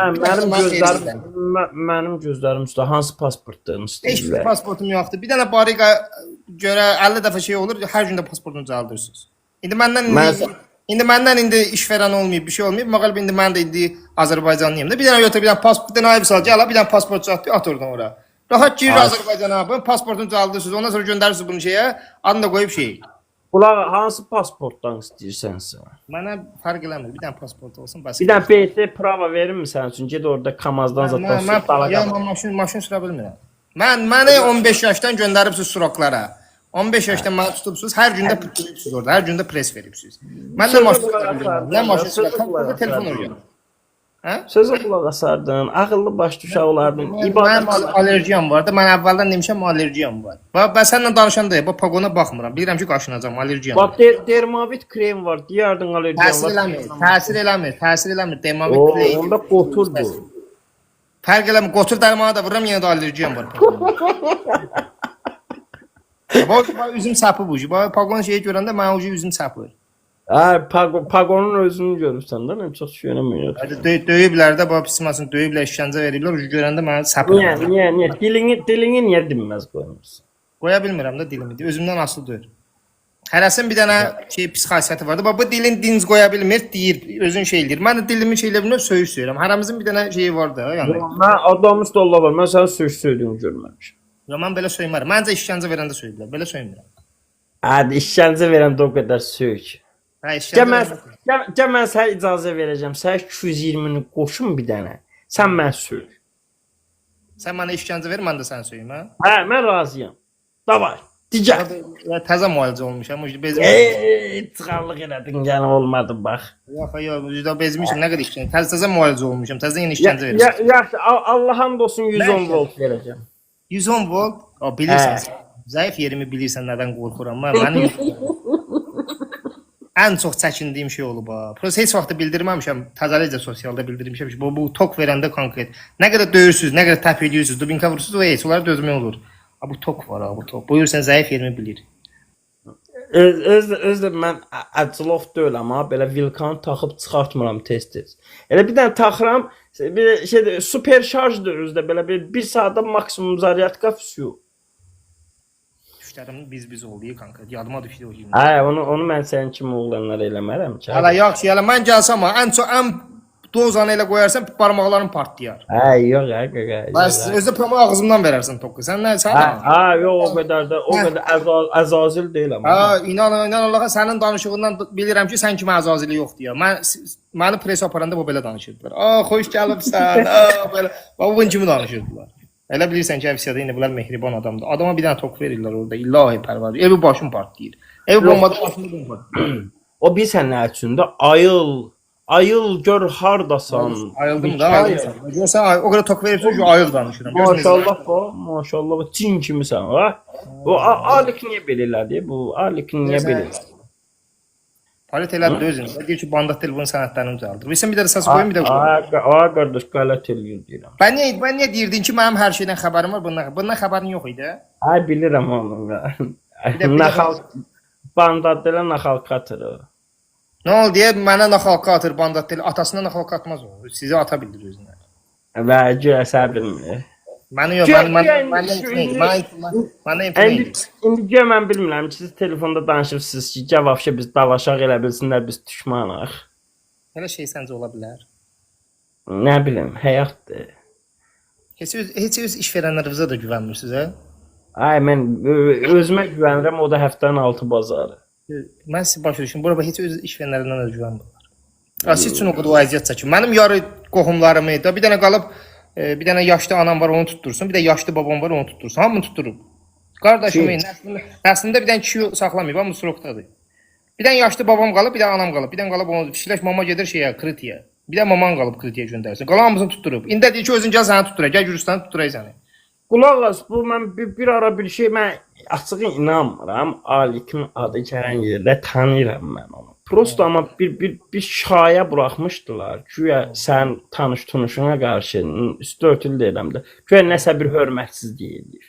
Mənim gözlərim üstə hansı pasportdan Heç bir istəyirlər? pasportum yoxdur. Bir dənə bariqa görə 50 dəfə şey olur, hər gün də pasportunu düzəldirsiniz. İndi məndən iş verən olmayıb, bir şey olmayıb. Məqal indi mən də indi Azərbaycanlıyam da. Bir dənə götür, bir dənə pasport, bir dənə ayıb sal, gəl, bir dənə pasport çat, at oradan ora. Rahat girir Azərbaycana, bu pasportunu düzəldirsiniz. Ondan sonra göndərirsiniz bunu şeyə, adını da qoyub şey. Qulaq, hansı pasportdan istəyirsənsə? Mənə fərq eləmir. Bir dənə pasport olsun, bəs. Bir dənə BT prava verirmi sənin üçün? Ged orada Kamazdan zatdan sür dalaqa. Maşın sürə bilmirəm. Məni 15 yaşdan göndəribsiz Suroklara. 15 yaşdan məni tutubsuz, hər gündə tutubsuz orada, hər gündə pres veribsiz. Mən nə maşın sürə bilmirəm, nə maşın sürə, telefon oynayıram. Hə? Sözə qulaq asardın, ağıllı başlı uşaq olardın. Mənim İbadət allergiyam var da, mən əvvəldən demişəm allergiyam var. Bax, səninlə danışanda bax paqona baxmıram. Bilirəm ki, qaşınacam, allergiyam var. bax dermavit krem var, deyərdin allergiyan Təsir var. eləmir, təsir eləmir, təsir eləmir. Demamit O, krem. onda qotur bu. Fərq eləmir, qotur dərmanı da vururam, yenə də allergiyam var. Bax, üzüm sapı bu. Bax, paqon şeyi görəndə mənim üzüm sapır. Hə, paqonun özünü görürsən də, mən çox düşünmürəm. Hadi döyüblər də, bax pismasın, döyüblər, işgəncə veriblər, ucu görəndə mənə sapır. Niyə? Dilini niyə dinməz qoymursan? Qoya bilmirəm də dilimi. Özümdən asılı deyil. Hərəsin bir dənə şey pis xasiyyəti vardı. Bax, bu dilin diniz qoya bilmir, deyir, özün şey eləyir. Mən də dilimi şey elə bilmirəm, söyüş söyürəm. Hərəmizin bir dənə şeyi var da, yəni. Mən adamın stolla var, mən sənin söydüyünü görməmişəm. Ya mən belə söymərəm. Məncə işgəncə verəndə söydülər. Belə söymürəm. Hadi işgəncə verəndə o qədər söyük. Hə, işgəncə. Gəl mən sənə icazə verəcəm. Sən 220-ni qoşun bir dənə. Sən mən söy. Sən mənə işgəncə ver, mən də səni söymə. Hə, mən razıyam. Davay. Digər. Ya təzə müalicə olmuşam. Bezim. Çıxarlıq elədin, yəni olmadı bax. Yox, yox, bezmişəm. Nə qədər işgəncə. Təzə müalicə olmuşam. Təzə yeni işgəncə verirsən. Yaxşı, Allah'ın olsun 110 volt verəcəm. 110 volt. O bilirsən. Zəif yerimi bilirsən nədən qorxuram. Mənim ən çox çəkindiyim şey olub ha. Prosta heç vaxt bildirməmişəm. Təzəlicə sosialda bildirmişəm ki, bu tok verəndə konkret. Nə qədər döyürsüz, nə qədər təp edirsiniz, dubinka vurursunuz və heç onlara dözmək olur. Ha bu tok var ha, bu tok. Buyursan zəif yerimi bilir. Özdə mən acılov deyiləm ha, belə vilkanı taxıb çıxartmıram tez-tez. Elə bir dənə taxıram, bir şey super şarjdır özdə belə bir saatda maksimum zaryadka vəsiyo. Düşlərim biz oldu kanka. Yadıma düşdü o gün. Hə, onu mən sənin kimi oğlanlara eləmərəm ki. Hala yaxşı, yəni mən gəlsəm ha, ən dozanı elə qoyarsan barmaqların partlayar. Hə, yox, yox. Bəs özdə pamı ağzımdan verərsən toqqu. Sən nə sən? Hə, yox, o qədər əzazil deyiləm. Ha, inan Allaha sənin danışığından bilirəm ki, sən kimi əzazili yoxdur ya. Məni pres aparanda bu belə danışırdılar. Xoş gəlibsən. Belə bunun kimi danışırdılar. Elə bilirsən ki, əfsiyada indi bunlar mehriban adamdır. Adama bir dənə tok verirlər orada. İlahi pərvar. Evi başım partlayır. Ev bombada başımı bombadır. O bilsən nə üçündə? Ayıl gör hardasan. Ayıldım da. Görsən o qədər tok verirsən ki, ayıl danışıram. Maşallah, cin kimisən ha. Bu alik niyə belə elədi? Bu alik niyə belə elədi? Palet elədi özün. Deyir ki, bandat telefon sənədlərini düzəldir. Bilsən bir də səs qoyun, bir də qoyun. Qardaş, qələt eləyir deyirəm. Mən niyə deyirdin ki, mənim hər şeydən xəbərim var, bundan xəbərin yox idi? Ay, bilirəm onu. Naxal, bandat elə naxal qatır o. Nə oldu deyə mənə naxalqa atır bandat tel, atasına naxalqa atmaz o. Sizi ata bildir özünə. Və görəsə bilmir. Məni yox, mən İndi gəl mən bilmirəm ki, siz telefonda danışırsınız ki, cavabşa biz dalaşaq elə bilsinlər, biz düşmanıq. Elə şey səncə ola bilər? Nə bilim, həyatdır. Heç öz iş verənlərinizə də güvənmirsiniz, hə? Ay, mən özümə güvənirəm, o da həftənin 6 bazarı. Mən sizi başa düşün, burada heç öz iş verənlərindən də güvənmirlər. Siz üçün o qədər əziyyət çəkin. Mənim yarı qohumlarımı da bir dənə qalıb bir dənə yaşlı anam var, onu tuttursun. Bir də yaşlı babam var, onu tuttursun. Hamını tutturub. Qardaşımı əslində bir dənə kişi saxlamayıb, amma srokdadır. Bir dənə yaşlı babam qalıb, bir də anam qalıb. Bir dənə qalıb onu pişirək mama gedir şeyə, kritiyə. Bir də maman qalıb kritiyə göndərsin. Qalan hamısını tutturub. İndi deyir ki, özün gəl səni tutturaq. Gəl Gürcüstanı tutturaq səni. Qulaq as, bu mən bir ara bir şey mən açığı inanmıram. Alikin adı gələn yerdə tanıyıram mən onu. Prosta amma bir şaya buraxmışdılar. Güya sən tanış-tunuşuna qarşı üstü örtülü deyirəm də. Güya nəsə bir hörmətsizlik edir.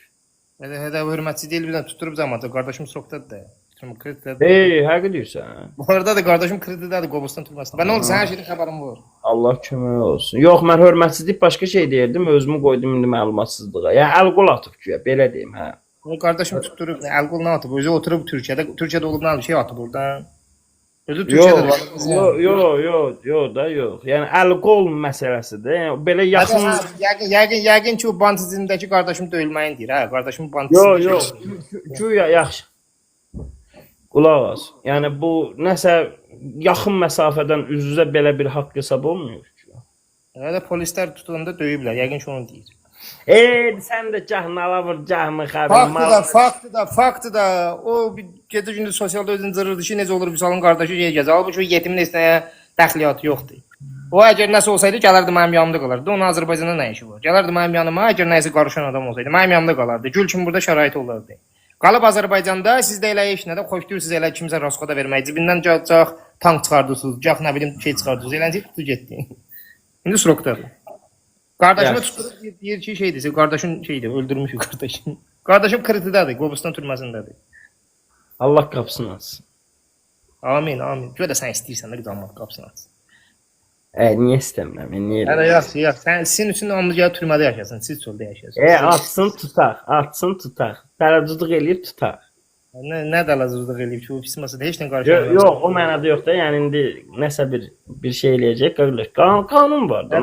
Hədə hörmətsiz deyil, bir dənə tutturub zamanda. Qardaşım srokdadır da. Həqiqi deyirsən. Bu arada da qardaşım kreditdədir Qobustan tutmasında. Mən olsa hər şeydən xəbərim var. Allah kömək olsun. Yox, mən hörmətsizlik başqa şey deyirdim, özümü qoydum indi məlumatsızlığa. Yəni əl-qol atıb güya, belə deyim, hə. O qardaşım tutturub, əl-qol nə atıb? Özü oturub Türkiyədə olub nə bir şey atıb oradan. Özü Türkiyədə var. Yox. Yəni əl-qol məsələsidir. Yəni belə yaxın yəqin ki, o bantizmdəki qardaşım döyülməyin deyir, hə? Qardaşım bantizmdə. Yox. Güya yaxşı. Qulaq as. Yəni bu nəsə yaxın məsafədən üz-üzə belə bir haqq hesab olmuyor ki. Hələ polislər tutanda döyüblər. Yəqin ki, onu deyir. Sən də cəhnala vur, cəhmi xəbər. Faktı da. O gecə gündüz sosialda özünü zırırdı ki, necə olur Vüsalın qardaşı yeyə gəzir. Halbuki o yetimin heç nəyə dəxliyyatı yoxdur. O əgər nəsə olsaydı gələrdi mənim yanımda qalardı. Onun Azərbaycanda nə işi var? Gələrdi mənim yanıma, əgər nəsə qarışan adam olsaydı, mənim yanımda qalardı. Gül kimi burada şərait olardı. Qalıb Azərbaycanda siz də elə iş nədə xoşdursunuz elə kimsə raskoda vermək. Cibindən caq tank çıxardırsınız, caq nə bilim şey çıxardırsınız. Eləncə tutdu getdi. İndi srokdadır. Qardaşımı tutub deyir ki, şeydir, qardaşın şeydir, öldürmüş qardaşım. Qardaşım kritidadır, Qobustan türməsindədir. Allah qapısını açsın. Amin, amin. Görə də sən istəyirsən də qanmat qapısını açsın. Niyə istəmirəm? Niyə? Hələ yox. Sən sizin üçün hamımız gəlib türmədə yaşasın, siz çöldə yaşayasınız. Açsın tutaq. Tərəddüdlük eləyib tutaq. Nə dəlazırlıq eləyib ki, o pis masada heç nə qarışmır. Yox, o mənada yox da. Yəni indi nəsə bir şey eləyəcək, qardaş. Qanun var da.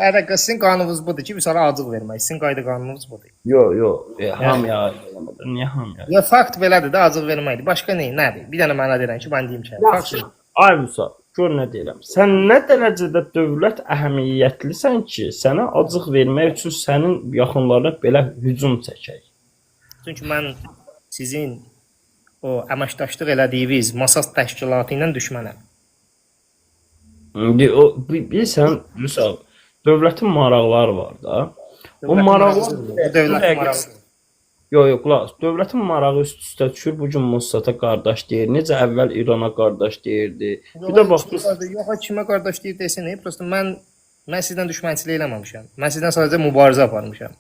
Ədə sizin qanununuz budur ki, bir sonra acıq vermək. Sizin qayda qanununuz budur. Yox. Hamıya eləmədir. Niyə hamıya? Ya fakt belədir də, acıq verməkdir. Başqa nədir? Bir dənə mənə deyirəm ki, mən deyim ki, fakt. Ay Musa, gör nə deyirəm. Sən nə dərəcədə dövlət əhəmiyyətlisən ki, sənə acıq vermək üçün sənin yaxınlarına belə hücum çəkək. Çünki mən sizin o əməkdaşlıq elədiyiniz Masas təşkilatı ilə düşmənəm. İndi o bilirsən, Musa, dövlətin maraqları var da. O maraqlar dövlətin marağı. Yox, qulaq. Dövlətin marağı üst-üstə düşür. Bu gün Mossada qardaş deyir. Necə əvvəl İrana qardaş deyirdi. Bir də baxdınız. Yox, kimə qardaş deyir desin, prosta mən sizdən düşmənçilik eləməmişəm. Mən sizdən sadəcə mübarizə aparmışam.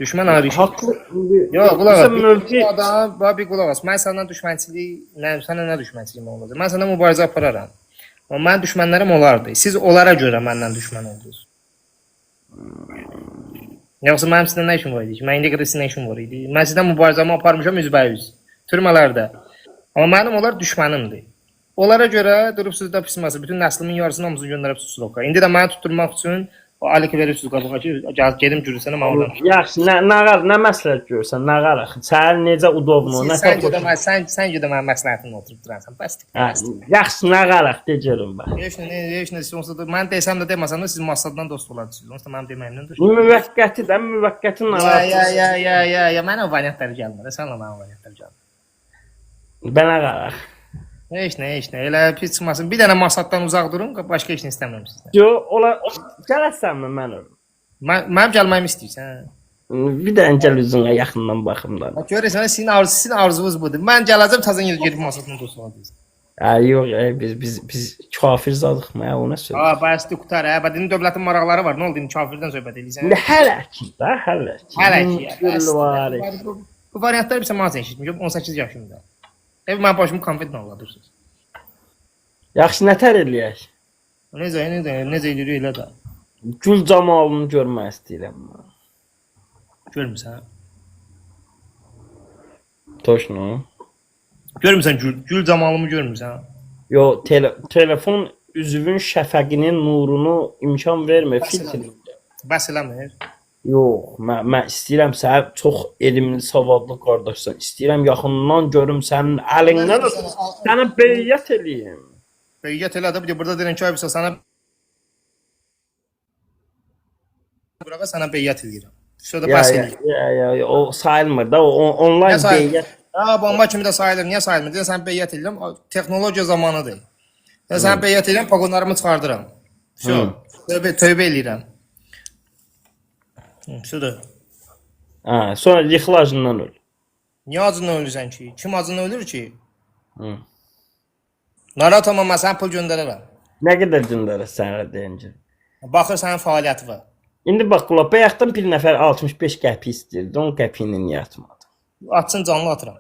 Düşmən ayrı. Haqlı. Yox, qulaq as. Adam, bir qulaq as. Mən səndən düşmənçilik, sənə nə düşmənçiliyim olacaq? Mən səndən mübarizə apararam. Amma mənim düşmənlərim olardı. Siz onlara görə məndən düşmən oldunuz. Yoxsa mənim sizdən nə işim var idi ki? Mən indi qədər sizdən nə işim var idi? Mən sizdən mübarizəmi aparmışam üzbəyüz. Türmələrdə. Amma mənim onlar düşmənimdir. Onlara görə durubsuz da pisməsi, bütün nəslimin yarısını hamısını göndərib Suroka. İndi də məni tutturmaq üçün o Aliki verirsiniz qabağa ki, gedim Gürcüstana məmurdan. Yaxşı, nə məsləhət görürsən, nə qaraq? Sən necə udovnu, nə tək. Sən gedə mənim məsləhətimlə oturub duransan. Bəs. Yaxşı, nə qaraq de görüm bax. Heç nə onsuz da mən desəm də deməsəm də siz Massaddan dost olasınız. Onsuz da mənim deməyimdən dost. Müvəqqətin Ya, mənə o variantlar gəlmir. Sənlə mənə o variantlar gəlmir. Bənə qaraq. Heç nə. Elə pis çıxmasın. Bir dənə Massaddan uzaq durun, başqa heç nə istəmirəm sizdən. Yox, ola gələsənmi mən ölüm? Mənim gəlməyimi istəyirsən? Bir dənə gəl üzünə yaxından baxım da. Görürsən, sizin arzunuz budur. Mən gələcəm təzə gedib Massaddan dost olacağıq. Yox, biz kafir zadıq mı? O nə söz? Bəsdi qutar. Bədinin dövlətin maraqları var. Nə oldu? Kafirdən söhbət edirsən. Hələ ki. Bu variantlar bizə maz eşitmişəm. 18 yaşımda. Mən başımı konfetlə aladırsınız. Yaxşı, nətər eləyək? Necə eləyirik elə də. Gül camalını görmək istəyirəm. Görmüsən? Toşnu. Görmüsən gül camalımı görmüsən? Yox, telefon üzvün şəfəqinin nurunu imkan vermir, filtr. Bəs eləmir. Yox, mən istəyirəm sən çox elmli, savadlı qardaşsan. İstəyirəm yaxından görüm sənin əlindən sənə beyyət eləyim. Beyyət elə də burada deyirəm ki, ayıbsa sənə burağa sənə beyyət eləyirəm. Şurada bəs eləyir. O sayılmır da, onlayn beyyət. Bomba kimi də sayılır. Niyə sayılmır? Deyirəm sən beyyət eləyirəm. Texnologiya zamanıdır. Sən beyyət eləyirəm, paqonlarımı çıxardıram. Tövbə eləyirəm. Şudur. Sonra yıxıl acından öl. Niyə acından ölürsən ki? Kim acından ölür ki? Narahat olma, sən pul göndərərəm. Nə qədər göndərər sənə deyincə? Baxır sənin fəaliyyəti var. İndi bax, qulaq, bayaqdan bir nəfər 65 qəpi istəyirdi, 10 qəpiyini niyə atmadı? Atsın, canlı atıram.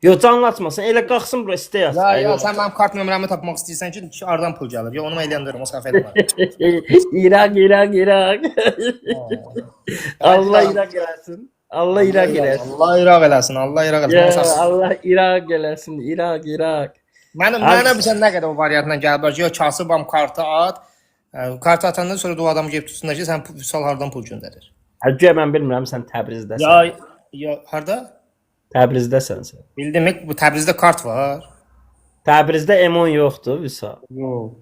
Yox, canlı atmasın, elə qalxsın bura istəyə atsın. Ya, sən mənim kart nömrəmi tapmaq istəyirsən ki, aradan pul gəlir. Yox, onu mən eləyəndirim, o səhv eləməm. İraq. Allah İraq eləsin. Allah İraq eləsin. Allah İraq eləsin. Allah İraq eləsin. İraq. Mənə bilsən nə qədər o variantla gəlib. Yox, kasıbam, kartı at. Kartı atandan sonra da o adamı gəlib tutsunlar ki, sən Vüsal hardan pul göndərir. Hətta mən bilmirəm, sən Təbrizdəsən. Ya, harda? Təbrizdəsən sən. Bildim, bu Təbrizdə kart var. Təbrizdə M10 yoxdur, Vüsal. Yox.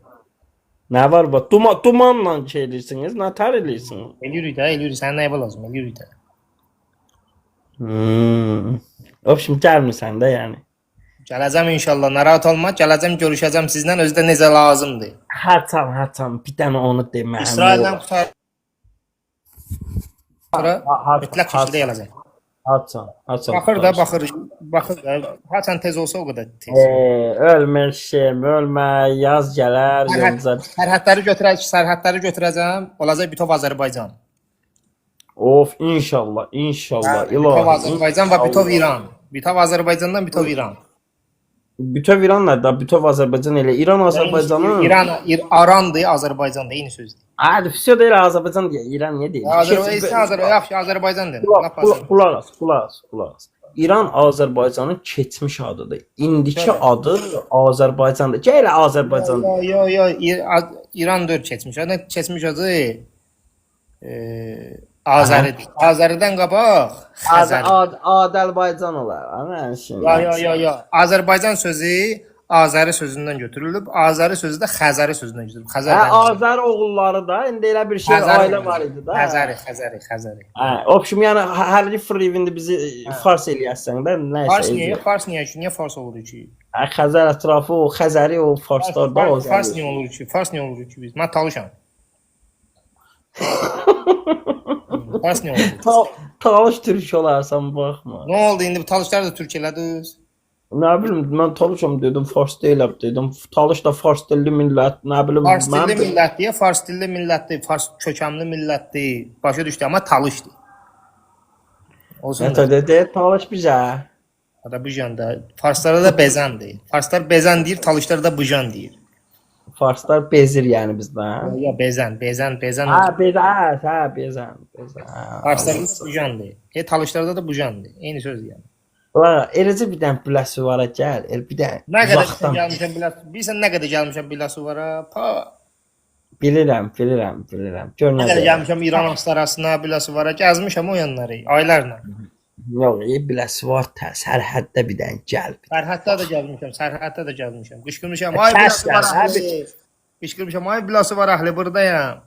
Nə var bax? Dumanla şey edirsiniz, nətər edirsiniz? Eləyirik. Sən nəyə lazım? Eləyirik də. Obşim gəlmirsən də yəni. Gələcəm inşallah. Narahat olma. Gələcəm, görüşəcəm sizlə. Özü də necə lazımdır. Həçan, bir dənə onu deməyim. İsraildən qutar. Sonra mütləq şəkildə gələcək. Haçan. Baxır da, baxır da. Haçan tez olsa o qədər tez. Ölmüşüm, ölmə, yaz gələr, yolca. Sərhədləri götürəcəm. Olacaq bütöv Azərbaycan. Of, inşallah. Bütöv Azərbaycan və bütöv İran. Bütöv Azərbaycandan bütöv İran. Bütöv İran nədir? Bütöv Azərbaycan elə. İran Azərbaycanın. İrandır, Azərbaycandır, eyni sözdür. Hadi, все deyil Azərbaycan deyə. İran niyə deyil? Yaxşı, Azərbaycan dedim. Qulaq as. İran Azərbaycanın keçmiş adıdır. İndiki adı Azərbaycandır. Gələ Azərbaycandır. Yo, İran deyil keçmiş. Keçmiş adı Azəridir. Azəridən qabaq Xəzər. Azərbaycan olar. Ana şimdi. Yo. Azərbaycan sözü Azəri sözündən götürülüb. Azəri sözü də Xəzəri sözündən götürülüb. Azər oğulları da indi elə bir şey ailə var idi da. Xəzəri. Obşum yəni hər bir frivində bizi fars eləyəsən də nə isə. Fars niyə fars olur ki? Xəzər ətrafı o Xəzəri o farslar da o. Fars niyə olur ki biz? Mən talışam. Fars niyə olur? Talış türk olarsan baxma. Nə oldu indi bu talışlar da türk elədiniz? Nə bilim mən talışam dedim, fars deyiləm dedim. Talış da fars dilli millət, nə bilim Fars dilli millətdir, fars dilli millətdir, fars kökəmli millətdir. Başa düşdü, amma talışdır. Olsun da. Nədə talış bizə. Da bujan da. Farslara da bezandır. Farslar bezan deyir, talışlar da bujan deyir. Farslar bezir yəni bizdən. Ya bezan. Bezan. Farslar da bujandır. Talışlarda da bujandır. Eyni sözdür yəni. Eləcə bir dənə biləsi var gəl, bir dənə. Nə qədər gəlmişəm biləsi. Bilirsən nə qədər gəlmişəm biləsi var ha? Bilirəm. Gör nə qədər gəlmişəm İran astarasına biləsi var. Gəzmişəm o yanları aylarla. Yox, biləsi var tə, sərhəddə bir dənə gəl. Sərhəddə də gəlmişəm. Qışqırmışam, ay biləsi var əhli. Qışqırmışam, ay biləsi var əhli buradayam.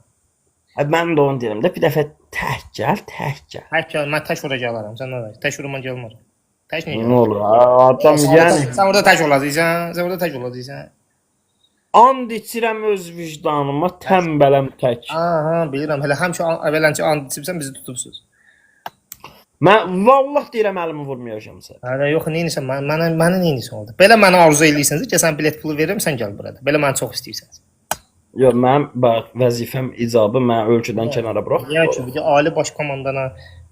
Mən də onu deyirəm də bir dəfə tək gəl. Mən tək ora gələrəm, sən nə deyirsən? Tək ora mən gəlmərəm. Tək niyə? Nə olur? Adam yəni sən orada tək olacaqsan. And içirəm öz vicdanıma, tənbələm tək. Aha, bilirəm. Hələ həmişə əvvələnçə and içibsən bizi tutubsuz. Mən vallah deyirəm əlimi vurmayacağam sən. Hələ yox, neynisən? Mənə neynisən oldu? Belə mənə arzu eləyirsiniz ki, sən bilet pulu verirəm, sən gəl burada. Belə məni çox istəyirsən. Yox, mənim bax vəzifəm icabı mən ölkədən kənara burax. Yəni ki, bir də ali baş komandana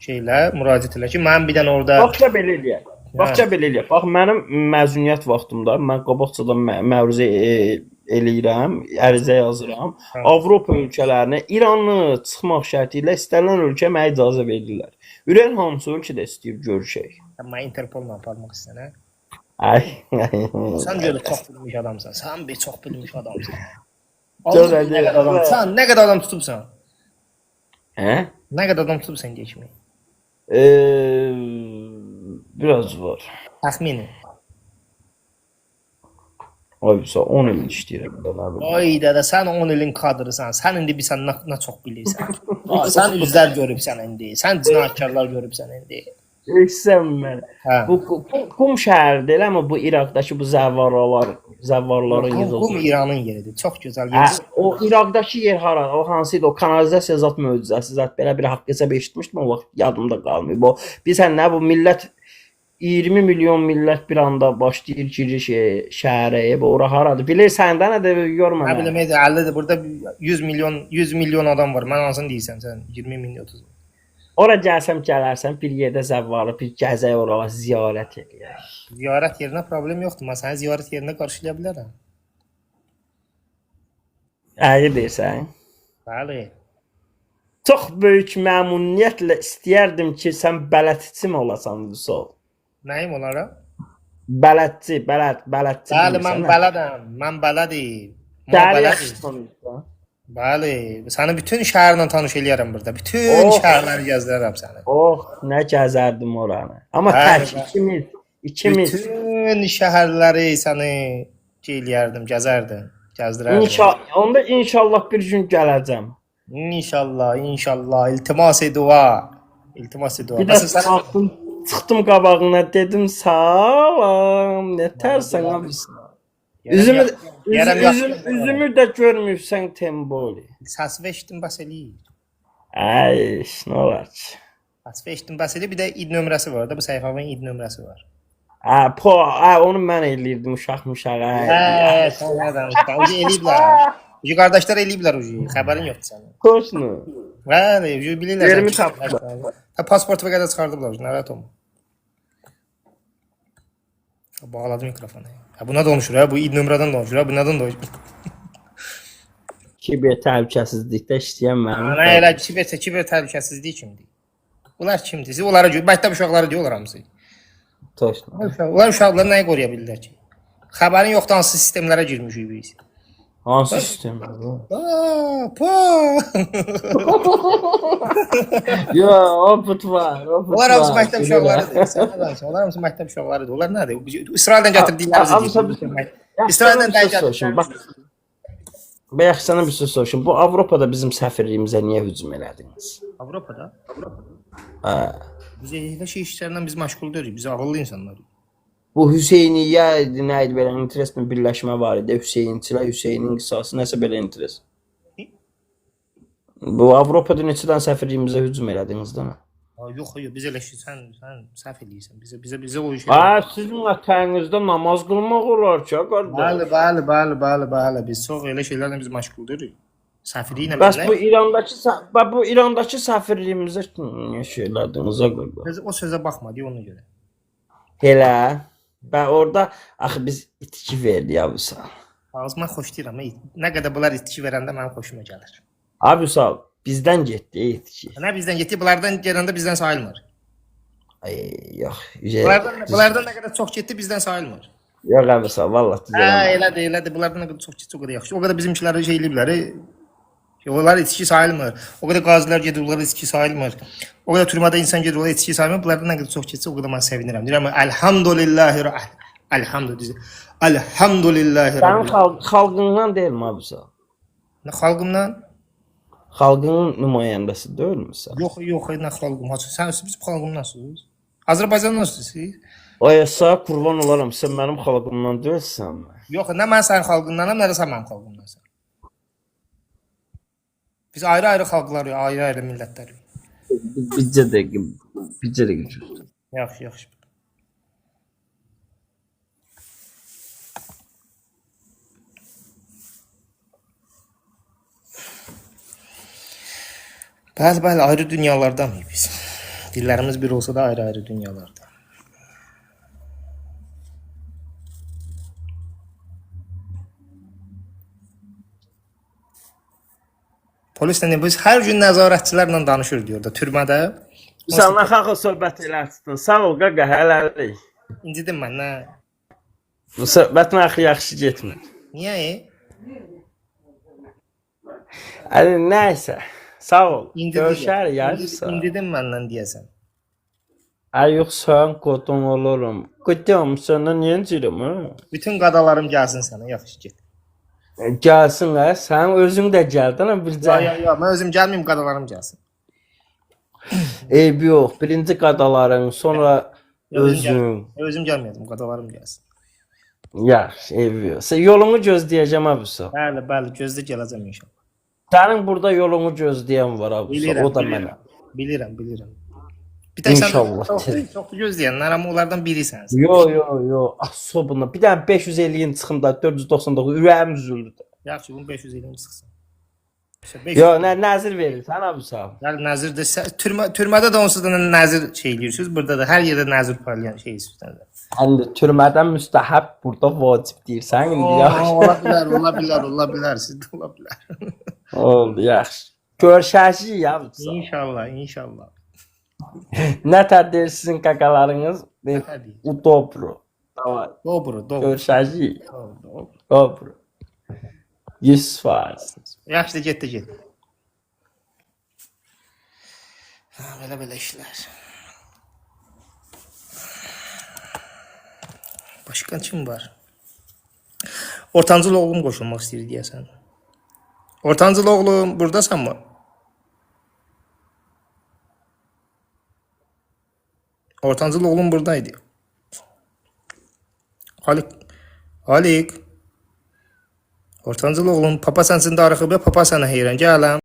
şeylə müraciət elə ki, mən bir dənə orada Baxça belə eləyək. Bax mənim məzuniyyət vaxtımda mən qabaqcadan məruzə eləyirəm, ərizə yazıram. Avropa ölkələrinə İranı çıxmaq şərti ilə istənilən ölkəyə mənə icazə verirlər. Ürəyən hansı ölkədə istəyir görüşək. Mən Interpolla aparmaq istəyirəm. Ay. Sən görə çox bilmiş adamsan. Sən bir çox bilmiş adamsan. Görədir. Sən nə qədər adam tutubsan? Hə? Nə qədər adam tutubsan keçmək? Biraz var. Təxmini. Aysa 10 il işləyirəm də nə bilim. Ay dədə sən 10 ilin kadrısan. Sən indi bilsən nə çox bilirsən. Sən üzlər görübsən indi. Sən cinayətkarlar görübsən indi. Sən mən. Bu Qum şəhəridir, eləmi bu İraqdakı bu zəvvarların yeri. Qum İranın yeridir. Çox gözəl yer. O İraqdakı yer hara? O hansıydı? O kanalizasiya zat möcüzəsi zat belə bir haqq hesab eşitmişdim o vaxt yadımda qalmayıb. O bilirsən nə bu millət 20 milyon millət bir anda başlayır girir şəhərə. Bu ora haradır? Bilirsən də nə də görmə. Nə bilim, 50-dir. Burada 100 milyon adam var. Mən hansını deyirsən sən? 20 min, 30 min. Ora gəlsəm gələrsən bir yerdə zəvvarı bir gəzək oralar ziyarət edək. Ziyarət yerinə problem yoxdur. Mən səni ziyarət yerinə qarşılaya bilərəm. Əyi deyirsən? Bəli. Çox böyük məmnuniyyətlə istəyərdim ki, sən bələdçi olasan Vüsal. Nəyim olaraq? Bələdçi. Bəli, mən bələdəm. Mən bələdim. Bəli, səni bütün şəhərlə tanış eləyərəm burada. Bütün şəhərləri gəzdirərəm səni. Nə gəzərdim oranı. Amma tək ikimiz. Bütün şəhərləri səni eləyərdim, gəzdirərdim. Onda inşallah bir gün gələcəm. İnşallah. İltimas-i dua. Bir də Çıxdım qabağına dedim salam. Nə tərsən abi? Üzümü üzümü də görmürsən Temboli. Səs veşdim bəs eləyir. Ay, nə olar ki? Səs veşdim bəs eləyir. Bir də id nömrəsi var da, bu səhifənin id nömrəsi var. Onu mən eləyirdim uşaq-muşaq. Sən nə danışırsan? Ucu eləyiblər. Ucu qardaşlar eləyiblər ucu. Xəbərin yoxdur sənin. Xoşnu. Bəli, ucu bilirlər. Yerimi tapdılar. Pasportu və qədər çıxardıblar ucu. Narahat olma. Bağladım mikrofonu. Buna danışır ha. Bu id nömrədən danışır ha. Bu nədən danışır? Kiber təhlükəsizlikdə işləyən mənim. Ana elə kiber təhlükəsizliyi kimdir? Bunlar kimdir? Siz onlara görə məktəb uşaqları deyirlər hamısı. Точно. Onlar uşaqları nəyə qoruya bilirlər ki? Xəbərin yoxdur hansı sistemlərə girmişik biz. Hansı sistem? Pa. Yo, o put var. Onlar hamısı məktəb uşaqlarıdır. Sən nə danışırsan? Onlar hamısı məktəb uşaqlarıdır. Onlar nədir? İsraildən gətirdiklərimiz deyir. İsraildən gətirdiklərimiz. Bayaq sənə bir söz soruşum. Bu Avropada bizim səfirliyimizə niyə hücum elədiniz? Avropada? Hə. Biz elə şey işlərlə biz məşğul deyilik. Biz ağıllı insanlarıq. Bu Hüseyniyyə nə idi belə interesli birləşmə var idi. Hüseynçilər, Hüseynin qisası nəsə belə interes. Bu Avropada neçədən səfirliyimizə hücum elədiniz də? Yox, biz elə şey sən səhv eləyirsən. Bizə o iş. Sizin ətəyinizdə namaz qılmaq olar ki, qardaş. Bəli. Biz çox elə şeylərlə biz məşğul deyilik. Səfirliklə bəs bu İrandakı səfirliyimizə niyə şey elədiniz qardaş? O sözə baxmadı ona görə. Elə. Və orada axı biz itki verdik Abusal. Ağzıma xoşlayıram. Nə qədər bunlar itki verəndə mənim xoşuma gəlir. Abusal, bizdən getdi itki. Nə bizdən getdi? Bunlardan gələndə bizdən sayılmır. Ay, yox. Bunlardan nə qədər çox getdi bizdən sayılmır. Yox Abusal, vallahi düzəlmir. Elədir. Bunlardan nə qədər çox getdi o qədər yaxşı. O qədər bizimkiləri şey eləyiblər. Onlar itki sayılmır. O qədər qazilər gedir, onlar itki sayılmır. O qədər türmədə insan gedir, onlar itki sayılmır. Bunlardan nə qədər çox getsə, o qədər mən sevinirəm. Deyirəm, elhamdülillahi elhamdülillahi. Sənin xalqından deyilmi Abusal? Nə xalqımdan? Xalqın nümayəndəsi deyilmisən? Yox, nə xalqım. Sən bizim xalqımdansınız. Azərbaycandansınız. Ayasa qurban olaram, sən mənim xalqımdan deyilsən. Yox, nə mən sənin xalqındanam, nə də sən mənim xalqımdansan. Biz ayrı-ayrı xalqlarıq, ayrı-ayrı millətlərik. Bizcə də gücüzdür. Yaxşı. Bəli, ayrı dünyalardayıq biz. Dillərimiz bir olsa da ayrı-ayrı dünyalarda. Polislə biz hər gün nəzarətçilərlə danışır diyor da türmədə. Sən nə xalq söhbət elərdin? Sağ ol qaqa, hələlik. İncidim mən, nə? Bu söhbətin axı yaxşı getmir. Niyə? Əli nəysə. Sağ ol. Görüşərik yarısı. İncidim məndən deyəsən. Ay yox, sən qodun olurum. Qodum səndən niyə incirim? Bütün qadalarım gəlsin sənə, yaxşı get. Gəlsin ha, sən özün də gəldin bircə. Yox, mən özüm gəlməyim, qadalarım gəlsin. Eybi yox, birinci qadaların, sonra özün. Özüm gəlməyəcəm, qadalarım gəlsin. Yaxşı, eybi yox. Sən yolunu gözləyəcəm Abusal. Bəli, gözlə gələcəm inşallah. Sənin burada yolunu gözləyən var Abusal, o da mənə. Bilirəm. İnşallah. Çox gözləyənlər, amma onlardan birisən. Yo. Asobuna. Bir dənə 550-yin çıxımda 499 ürəyim üzüldü. Yaxşı, bunu 550-yin çıxsın. Yo, nəzir verirsən Abusal. Yəni nəzirdə türmədə də onsuz da nəzir şey eləyirsiniz. Burada da hər yerdə nəzir paylayan şey istəyirsən. Həndə türmədən müstəhəb, burada vacib deyirsən indi yaxşı. Ola bilər, sizdə ola bilər. Oldu, yaxşı. Görüşəcəyik Abusal. İnşallah. Nə tədbir sizin qaqalarınız? Dobro. Davay. Dobro. Görüşəcəyik. Dobro. 100%. Yaxşı, get. Belə işlər. Başqa kim var? Ortancıl oğlum qoşulmaq istəyir deyəsən. Ortancıl oğlum, buradasan mı? Ortancıl oğlum buradaydı. Alik. Alik. Ortancıl oğlum, papa sensin darıxıb, papa sənə heyran. Gələm.